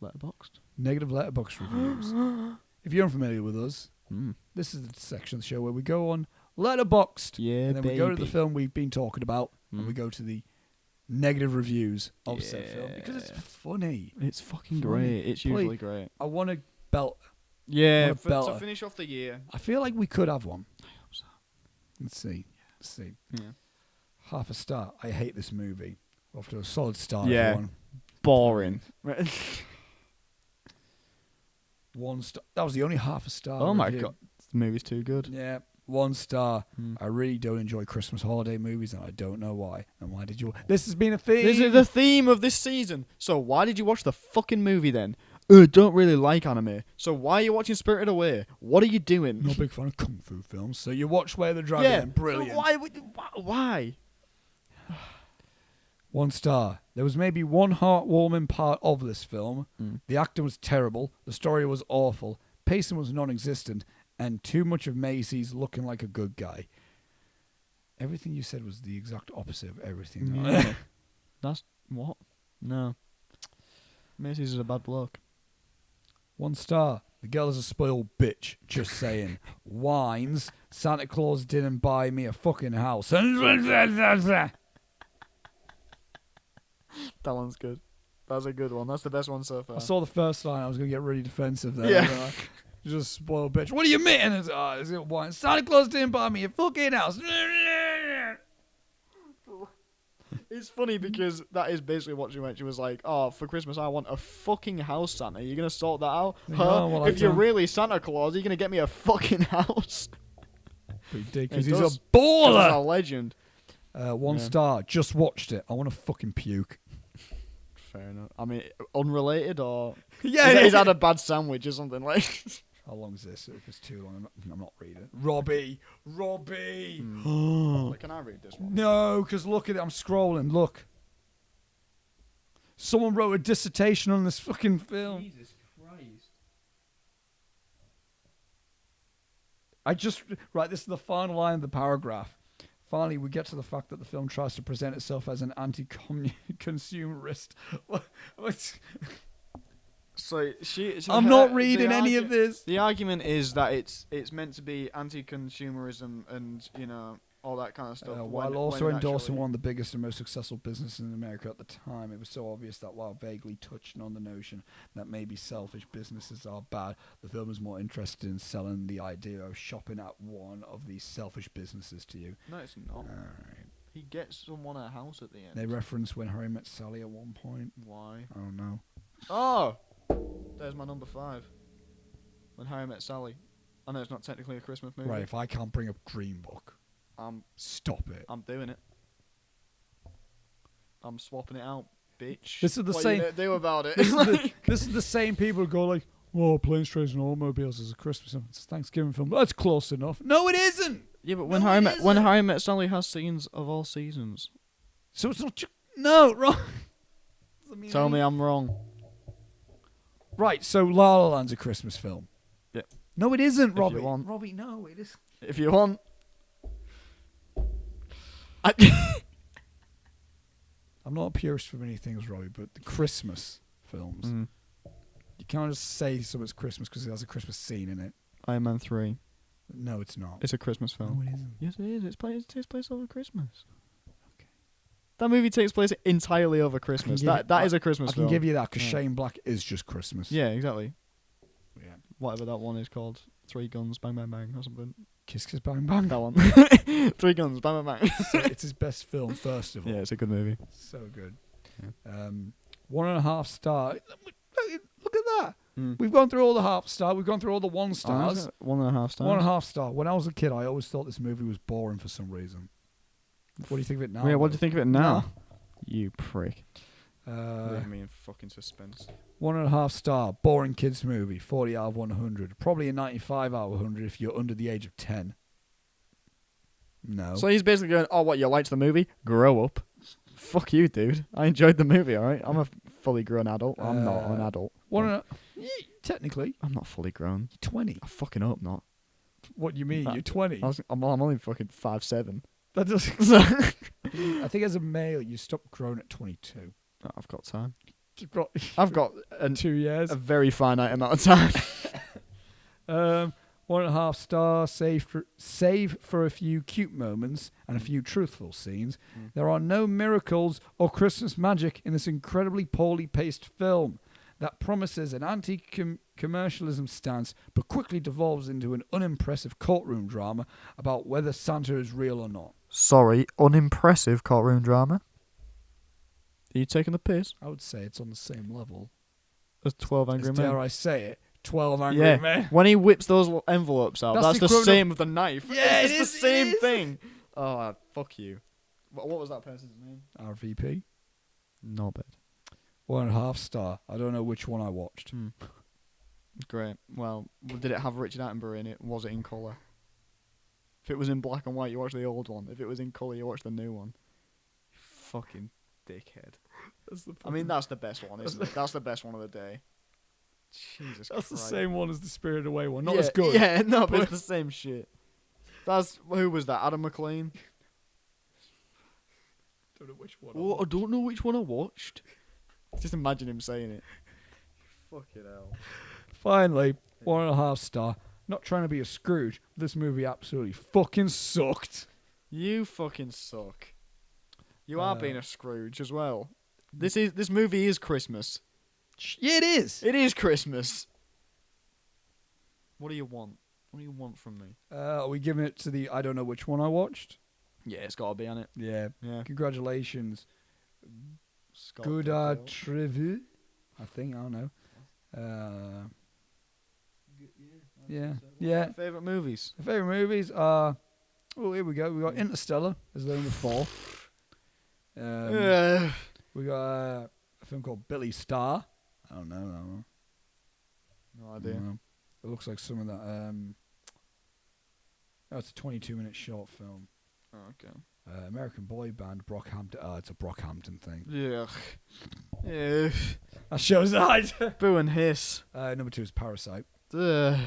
Letterboxd. negative Letterboxd reviews. If you're unfamiliar with us, this is the section of the show where we go on Letterboxd. Yeah, and then we go to the film we've been talking about, and we go to the negative reviews of said film because it's funny. It's fucking Funny. great. It's usually great. I want to belt. Yeah, What a belter. to finish off the year. I feel like we could have one. I hope so. Let's see. Yeah. Half a star. I hate this movie. Off to a solid start. Yeah. Everyone. Boring. 1 star. That was the only half a star. Oh my review. god, the movie's too good. Yeah. 1 star. I really don't enjoy Christmas holiday movies, and I don't know why. And why did you? This has been a theme. This is the theme of this season. So why did you watch the fucking movie then? Don't really like anime. So why are you watching Spirited Away? What are you doing? Not a big fan of kung fu films, so you watch Where the Dragon. Yeah. Brilliant. So why? 1 star. There was maybe one heartwarming part of this film. Mm. The acting was terrible. The story was awful. Pacing was non-existent. And too much of Macy's looking like a good guy. Everything you said was the exact opposite of everything. Yeah. That's... What? No. Macy's is a bad bloke. 1 star. The girl is a spoiled bitch. Just saying. Whines. Santa Claus didn't buy me a fucking house. That one's good. That's a good one. That's the best one so far. I saw the first line. I was going to get really defensive there. Yeah. Just spoiled bitch. What do you mean? It's whine. Santa Claus didn't buy me a fucking house. It's funny because that is basically what she meant. She was like, "Oh, for Christmas I want a fucking house, Santa. You're gonna sort that out? No, well, if you're really Santa Claus, you're gonna get me a fucking house." Because he's a baller. He's a legend. 1 star. Just watched it. I want to fucking puke. Fair enough. I mean, unrelated or He's had a bad sandwich or something like. How long is this? If it's too long, I'm not reading. Robbie. Can I read this one? No, because look at it. I'm scrolling. Look. Someone wrote a dissertation on this fucking film. Jesus Christ. Right, this is the final line of the paragraph. Finally, we get to the fact that the film tries to present itself as an anti-consumerist. So I'm not reading any of this. The argument is that it's meant to be anti-consumerism and all that kind of stuff. While also endorsing one of the biggest and most successful businesses in America at the time, it was so obvious that while vaguely touching on the notion that maybe selfish businesses are bad, the film is more interested in selling the idea of shopping at one of these selfish businesses to you. No, it's not. Alright. He gets someone a house at the end. They reference When Harry Met Sally at one point. Why? I don't know. Oh! There's my number 5. When Harry Met Sally. I know it's not technically a Christmas movie. Right, if I can't bring up Green Book, stop it. I'm doing it. I'm swapping it out, bitch. This is the same. What are you gonna do about it? This is the same people who go like, "Oh, Planes, Trains, and Automobiles is a Christmas film. It's a Thanksgiving film. That's close enough." No, it isn't. Yeah, but when Harry Met Sally has scenes of all seasons. So it's not. No, wrong. Tell me I'm wrong. Right, so La La Land's a Christmas film. Yeah. No, it isn't, If Robbie. you want. Robbie, no, it is. If you want. I'm not a purist for many things, Robbie, but the Christmas films, you can't just say something's Christmas because it has a Christmas scene in it. Iron Man 3. No, it's not. It's a Christmas film. No, it isn't. Yes, it is. It takes place over Christmas. Okay. That movie takes place entirely over Christmas. That is a Christmas film. I can give you that because Shane Black is just Christmas. Yeah, exactly. Yeah. Whatever that one is called. 3 Guns, Bang Bang Bang or something. Kiss Kiss Bang Bang. That one. 3 Guns, Bang Bang Bang. So it's his best film, first of all. Yeah, it's a good movie. So good. Yeah. 1.5 star. Look at that. Mm. We've gone through all the half star. We've gone through all the 1 stars. 1.5 stars. 1.5 star. When I was a kid, I always thought this movie was boring for some reason. What do you think of it now? Yeah, what do you think of it now? No. You prick. Leave me in fucking suspense. 1.5 star. Boring kids movie. 40 out of 100. Probably a 95 out of 100 if you're under the age of 10. No. So he's basically going, "Oh, what, you liked the movie? Grow up." Fuck you, dude. I enjoyed the movie, alright? I'm a fully grown adult. I'm not an adult. Technically. I'm not fully grown. You're 20. I fucking hope not. What do you mean? You're 20? I'm only fucking 5'7". That doesn't... I think as a male, you stop growing at 22. Oh, I've got time. I've got 2 years. A very finite amount of time. 1.5 star, save for a few cute moments and a few truthful scenes. There are no miracles or Christmas magic in this incredibly poorly paced film that promises an anti-commercialism stance but quickly devolves into an unimpressive courtroom drama about whether Santa is real or not. Sorry, unimpressive courtroom drama? Are you taking the piss? I would say it's on the same level as 12 Angry Men. Dare I say it? 12 Angry Men. When he whips those envelopes out, that's the same with the knife. Yeah, it's the same thing. Oh, fuck you. What was that person's name? RVP. Not bad. 1.5 star. I don't know which one I watched. Great. Well, did it have Richard Attenborough in it? Was it in colour? If it was in black and white, you watch the old one. If it was in colour, you watch the new one. Fucking Dickhead. I mean, that's the best one, isn't it? That's the best one of the day. Jesus Christ. That's the same one as the Spirited Away one. Not yeah, as good. Yeah, no, but it's the same shit. Who was that? Adam McLean? Don't know which one. I don't know which one I watched. Just imagine him saying it. Fucking hell. Finally, 1.5 star. Not trying to be a Scrooge. This movie absolutely fucking sucked. You fucking suck. You are being a Scrooge as well. This movie is Christmas. Yeah, it is. It is Christmas. What do you want? What do you want from me? Are we giving it to the I don't know which one I watched? Yeah, it's got to be on it. Yeah. Yeah. Congratulations. Scott Good Dudley. Trevu. I think. I don't know. Yeah. Favorite movies? My favourite movies are... Oh, here we go. We got Interstellar as number 4. We got a film called Billy Star. I don't know. No idea. It looks like some of that... it's a 22-minute short film. Oh, okay. American boy band, Brockhampton. Oh, it's a Brockhampton thing. Yeah. Yeah. That shows that. Boo and hiss. Number 2 is Parasite. Ugh.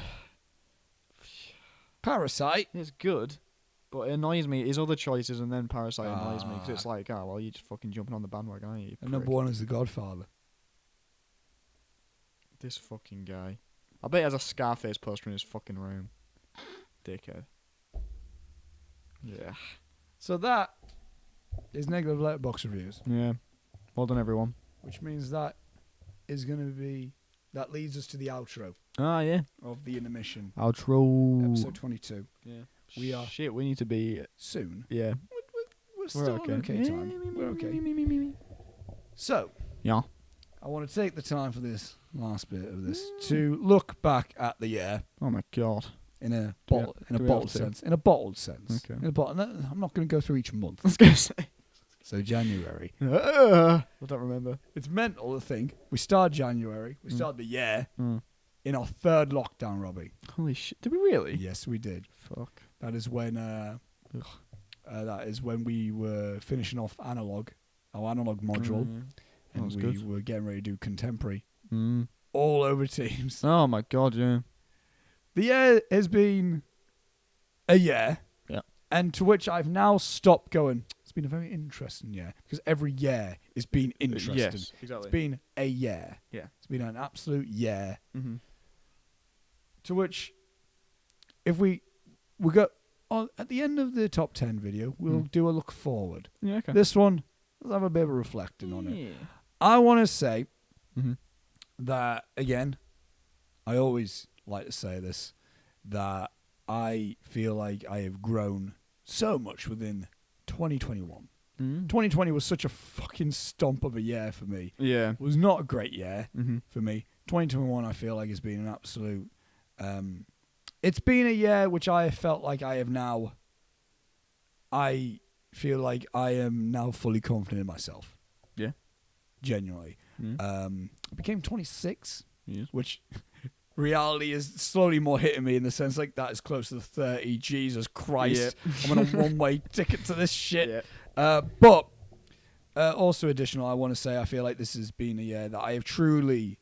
Parasite? It's good, but it annoys me. His other choices and then Parasite annoys me because it's like, oh, well, you're just fucking jumping on the bandwagon, aren't you? And number 1 is The Godfather. This fucking guy. I bet he has a Scarface poster in his fucking room. Dickhead. Yeah. So that is negative Letterboxd reviews. Yeah. Well done, everyone. Which means that is going to be... That leads us to the outro Ah, yeah. of the Intermission. Outro. Episode 22. Yeah. We are... Shit, we need to be... Soon. Yeah. We're still okay. on okay time. We're okay. So... Yeah. I want to take the time for this last bit of this to look back at the year Oh, my God. in a Do we bottled have to? sense. In a bottled sense. Okay. No, I'm not going to go through each month. I was going to say. So January. I don't remember. It's mental to think we start January. We start the year in our 3rd lockdown, Robbie. Holy shit. Did we really? Yes, we did. Fuck. That is when we were finishing off our analog module, and we were getting ready to do contemporary all over Teams. Oh my God, yeah. The year has been a year, and to which I've now stopped going. It's been a very interesting year because every year has been interesting. Yes, exactly. It's been a year. Yeah. It's been an absolute year. Mm-hmm. To which, if we got at the end of the top 10 video, we'll do a look forward. Yeah, okay. This one, let's have a bit of a reflecting on it. I want to say that, again, I always like to say this, that I feel like I have grown so much within 2021. 2020 was such a fucking stomp of a year for me. Yeah. It was not a great year for me. 2021, I feel like, has been an absolute... it's been a year which I felt like I feel like I am now fully confident in myself. Yeah. Genuinely. I became 26, Yes. which... reality is slowly more hitting me in the sense like that is close to the 30. Jesus Christ. Yep. I'm on a one-way ticket to this shit. Yep. But also additional, I want to say I feel like this has been a year that I have truly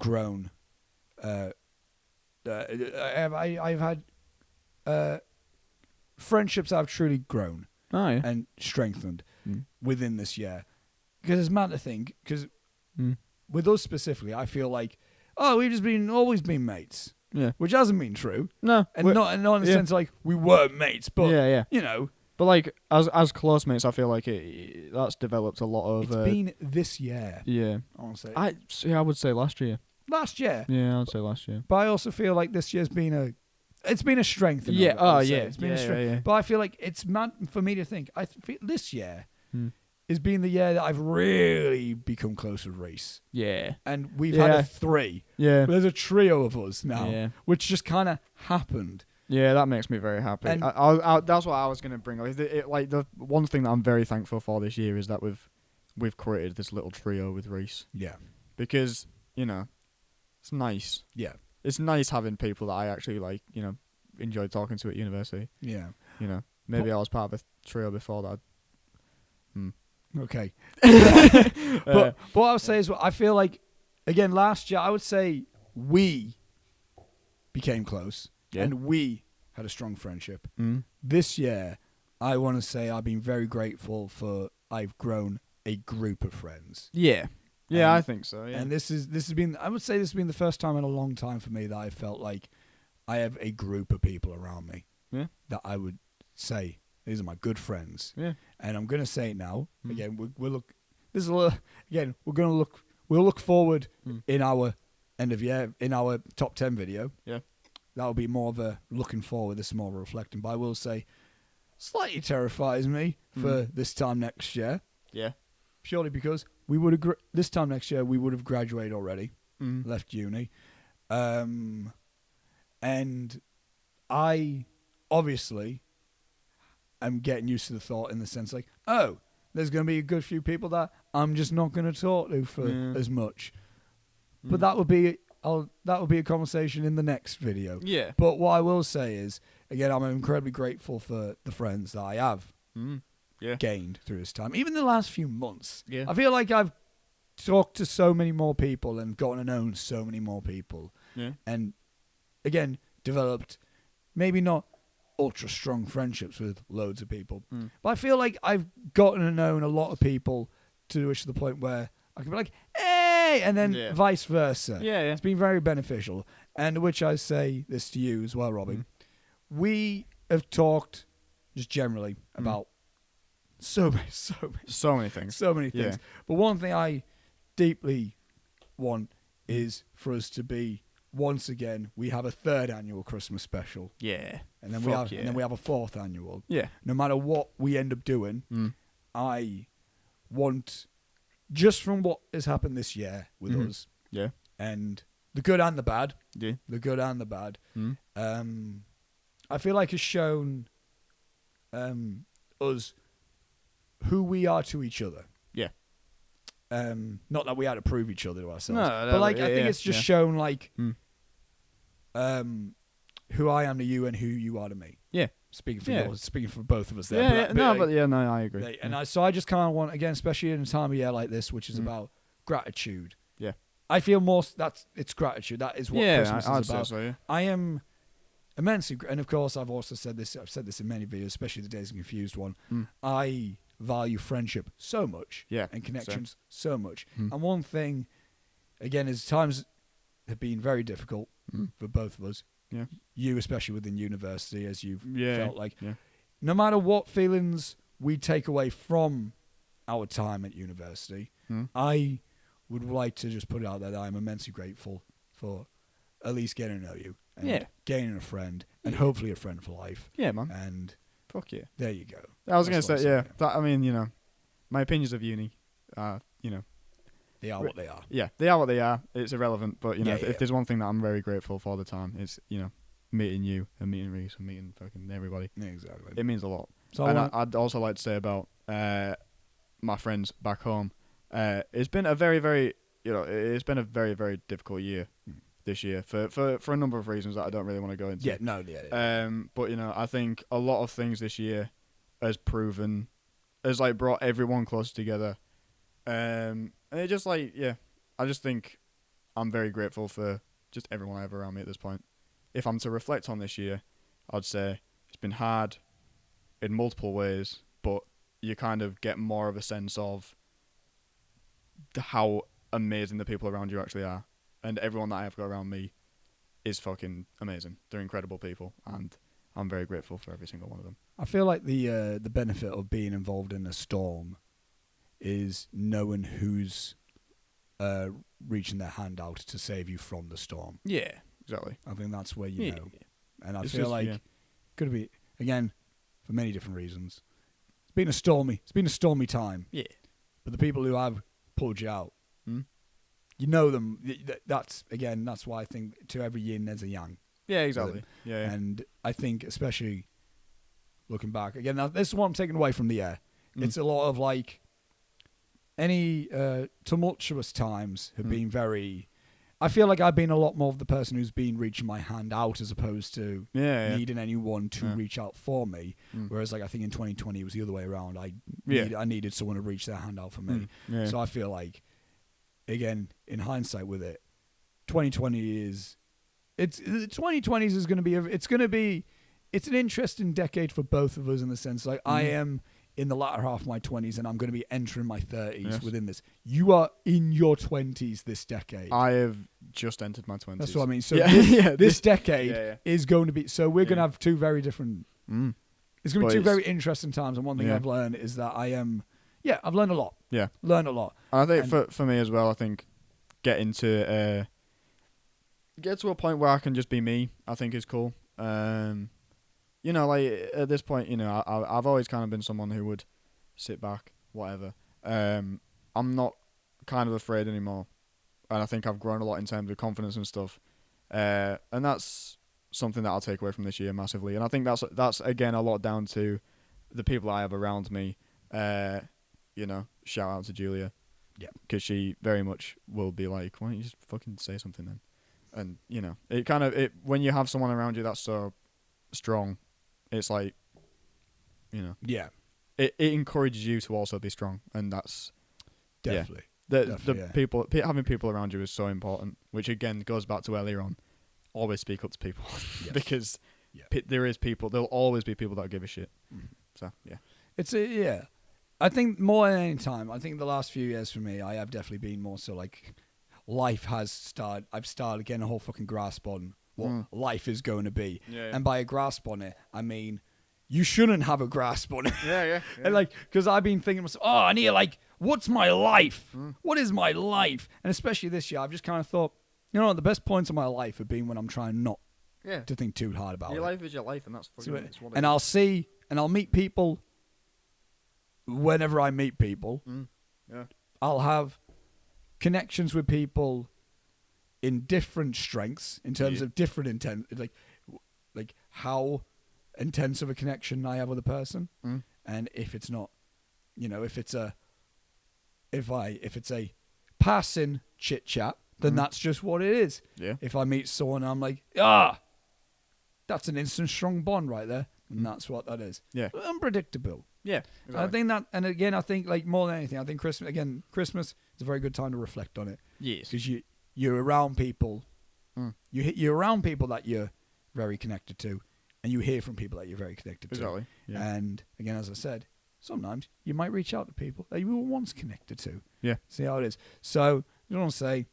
grown. I've had friendships I've truly grown and strengthened within this year. Because it's mad to think, because with us specifically, I feel like we've just always been mates. Yeah. Which hasn't been true. No. And not in the sense like we were mates, but you know. But like as close mates, I feel like that's developed a lot of it's been this year. Yeah. I want to say. I would say last year. Last year? Yeah, I would say last year. But I also feel like this year's been a strength. Yeah, It's been a strength. Yeah. But I feel like it's mad for me to think. I feel this year has been the year that I've really become close with Reese. Yeah. And we've had a 3. Yeah. But there's a trio of us now, which just kind of happened. Yeah, that makes me very happy. And that's what I was going to bring up. Like the one thing that I'm very thankful for this year is that we've created this little trio with Reese. Yeah. Because, you know, it's nice. Yeah. It's nice having people that I actually like, you know, enjoyed talking to at university. Yeah. You know, maybe I was part of a trio before that. Okay. But what I would say is, I feel like, again, last year, I would say we became close and we had a strong friendship. This year, I want to say I've been very grateful for I've grown a group of friends. Yeah. Yeah, I think so. Yeah. And this has been, I would say this has been the first time in a long time for me that I felt like I have a group of people around me that I would say these are my good friends. Yeah. And I'm going to say it now. Again, we'll look. This is a little, again. We'll look forward in our end of year, in our top 10 video. Yeah. That'll be more of a looking forward. This is more of a reflecting. But I will say, slightly terrifies me for this time next year. Yeah. Purely because we would have this time next year we would have graduated already, left uni, and I obviously am getting used to the thought in the sense like, oh, there's going to be a good few people that I'm just not going to talk to for as much, but that would be a conversation in the next video. Yeah. But what I will say is, again, I'm incredibly grateful for the friends that I have. Gained through this time, even the last few months. I feel like I've talked to so many more people and gotten to know so many more people, and again developed maybe not ultra strong friendships with loads of people, but I feel like I've gotten to know a lot of people to the point where I can be like, hey, and then vice versa. It's been very beneficial, and which I say this to you as well, Robbie. We have talked just generally about so many things. But one thing I deeply want is for us to be, once again, we have a 3rd annual Christmas special. And then we have a 4th annual. No matter what we end up doing, I want, just from what has happened this year with us, and the good and the bad, I feel like has shown us who we are to each other. Not that we had to prove each other to ourselves. But I think it's just shown like who I am to you and who you are to me. Speaking for both of us there. I agree. So I just kind of want, again, especially in a time of year like this, which is about gratitude. I feel more it's gratitude. That is what Christmas is about. So, I am immensely, and of course I've also said this. I've said this in many videos, especially the Days and Confused one. I value friendship so much, and connections so much. And one thing, again, is times have been very difficult for both of us. You, especially within university, as you've felt like, no matter what feelings we take away from our time at university, I would like to just put it out there that I'm immensely grateful for at least getting to know you and gaining a friend, and hopefully a friend for life. Man. And fuck yeah. There you go. I was going to say, that, I mean, my opinions of uni, they are what they are. They are what they are. It's irrelevant, but, if there's one thing that I'm very grateful for all the time, it's, meeting you and meeting Reese and meeting fucking everybody. Exactly. It means a lot. So I'd also like to say about my friends back home, it's been a very, very, it's been a very, very difficult year this year for a number of reasons that I don't really want to go into. But I think a lot of things this year has brought everyone closer together, and it just I just think I'm very grateful for just everyone I have around me at this point. If I'm to reflect on this year, I'd say it's been hard in multiple ways, but you kind of get more of a sense of how amazing the people around you actually are. And everyone that I have got around me is fucking amazing. They're incredible people, and I'm very grateful for every single one of them. I feel like the benefit of being involved in a storm is knowing who's reaching their hand out to save you from the storm. Yeah, exactly. I think that's where you know. And I feel like could be, again, for many different reasons. It's been a stormy time. Yeah. But the people who have pulled you out, you know them. That's why I think to every yin there's a yang. Yeah, exactly. Yeah. And I think, especially looking back, again, this is what I'm taking away from the year. It's a lot of like, any tumultuous times have been very I feel like I've been a lot more of the person who's been reaching my hand out as opposed to needing anyone to reach out for me. Whereas, like, I think in 2020 it was the other way around. I needed someone to reach their hand out for me. So I feel like, again, in hindsight with it, 2020 is it's an interesting decade for both of us in the sense like I am in the latter half of my 20s and I'm going to be entering my 30s within this. You are in your 20s this decade. I have just entered my 20s. That's what I mean. So this decade is going to be... So we're going to have two very different... It's going to be two very interesting times. And one thing I've learned is that I am... Yeah, I've learned a lot. Yeah. Learned a lot. I think for me as well, I think getting to... get to a point where I can just be me, I think is cool. You know, like, at this point, you know, I've always kind of been someone who would sit back, whatever. I'm not kind of afraid anymore. And I think I've grown a lot in terms of confidence and stuff. And that's something that I'll take away from this year massively. And I think that's again, a lot down to the people I have around me. You know, shout out to Julia. Yeah. Because she very much will be like, why don't you just fucking say something then? And, you know, when you have someone around you that's so strong, it's like, you know, it encourages you to also be strong, and that's definitely people having people around you is so important. Which again goes back to earlier on, always speak up to people because there'll always be people that give a shit. So I think more than any time, I think the last few years for me, I have definitely been more so like life has started. I've started getting a whole fucking grasp on what life is going to be. And by a grasp on it, I mean, you shouldn't have a grasp on it. And like, because I've been thinking to myself, I need what's my life? What is my life? And especially this year, I've just kind of thought, you know, the best points of my life have been when I'm trying not to think too hard about it. Your life is your life, and that's fucking what and I'll see, and I'll meet people whenever I meet people. I'll have connections with people in different strengths, in terms of different intent, like how intense of a connection I have with a person, and if it's not, you know, if it's a passing chit chat, then that's just what it is. If I meet someone, I'm like, that's an instant strong bond right there, and that's what that is. Unpredictable. Exactly. I think that, and again, I think like more than anything, I think Christmas is a very good time to reflect on it. Because you're around people, you're around people that you're very connected to, and you hear from people that you're very connected to. And again, as I said, sometimes you might reach out to people that you were once connected to. See how it is. So I want to say,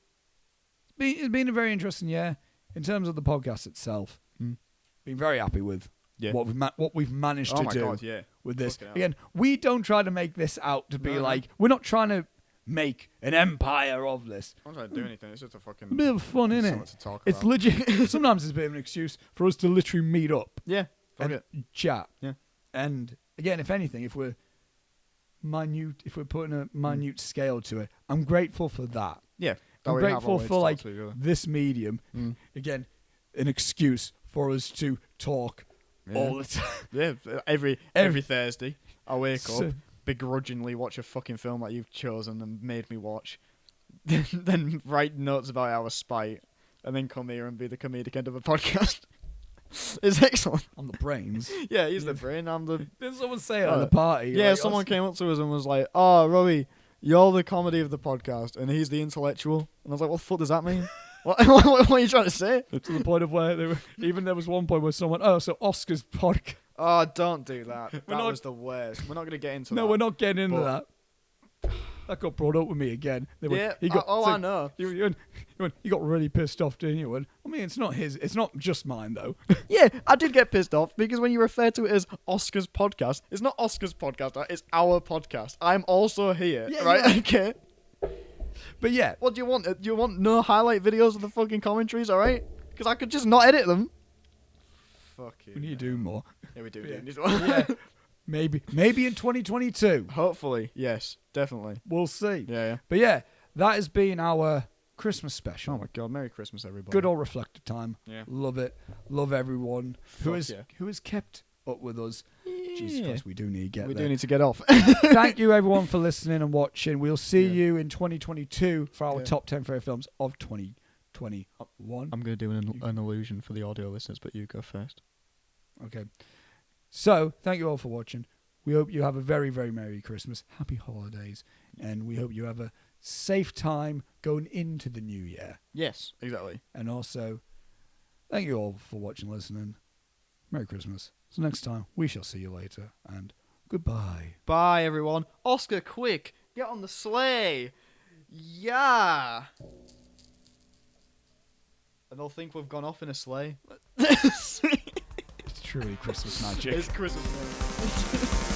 it's been a very interesting year in terms of the podcast itself. Been very happy with what we've managed to do with this. Again, we don't try to make this out to be we're not trying to make an empire of this. I'm not trying to do anything. It's just a fucking... A bit of fun, innit? To talk it's about. Legit. Sometimes it's a bit of an excuse for us to literally meet up. And chat. And again, if anything, if we're putting a minute scale to it, I'm grateful for that. I'm grateful for this medium. Again, an excuse for us to talk all the time. Every Thursday, I wake up, begrudgingly watch a fucking film that you've chosen and made me watch, then write notes about our spite, and then come here and be the comedic end of a podcast. It's excellent. I'm the brains. He's the brain. I'm the... Didn't someone say it at the party? Someone came up to us and was like, "Oh, Robbie, you're the comedy of the podcast, and he's the intellectual." And I was like, "What the fuck does that mean?" What are you trying to say? To the point of where there was one point where someone, so Oscar's podcast. Oh, don't do that. That was the worst. We're not going to get into that. No, we're not getting into that. That got brought up with me again. I know. He got really pissed off, didn't you? I mean, it's not just mine, though. I did get pissed off because when you refer to it as Oscar's podcast, it's not Oscar's podcast, it's our podcast. I'm also here, right? Okay. But what do you want? Do you want no highlight videos of the fucking commentaries, alright? Because I could just not edit them. Fuck you. We need to do more. Yeah, we do. Yeah. Maybe in 2022. Hopefully, yes, definitely. We'll see. Yeah. But that has been our Christmas special. Oh my god, Merry Christmas, everybody. Good old reflective time. Yeah. Love it. Love everyone who has kept up with us. Jesus Christ, we do need to get there. We do need to get off. Thank you everyone for listening and watching. We'll see you in 2022 for our top 10 favorite films of 2022. 2021. I'm going to do an illusion for the audio listeners, but you go first. Okay. So, thank you all for watching. We hope you have a very, very Merry Christmas. Happy holidays. And we hope you have a safe time going into the new year. Yes, exactly. And also, thank you all for watching and listening. Merry Christmas. So next time, we shall see you later. And goodbye. Bye, everyone. Oscar, quick. Get on the sleigh. Yeah. And they'll think we've gone off in a sleigh. It's truly Christmas magic. It's Christmas magic.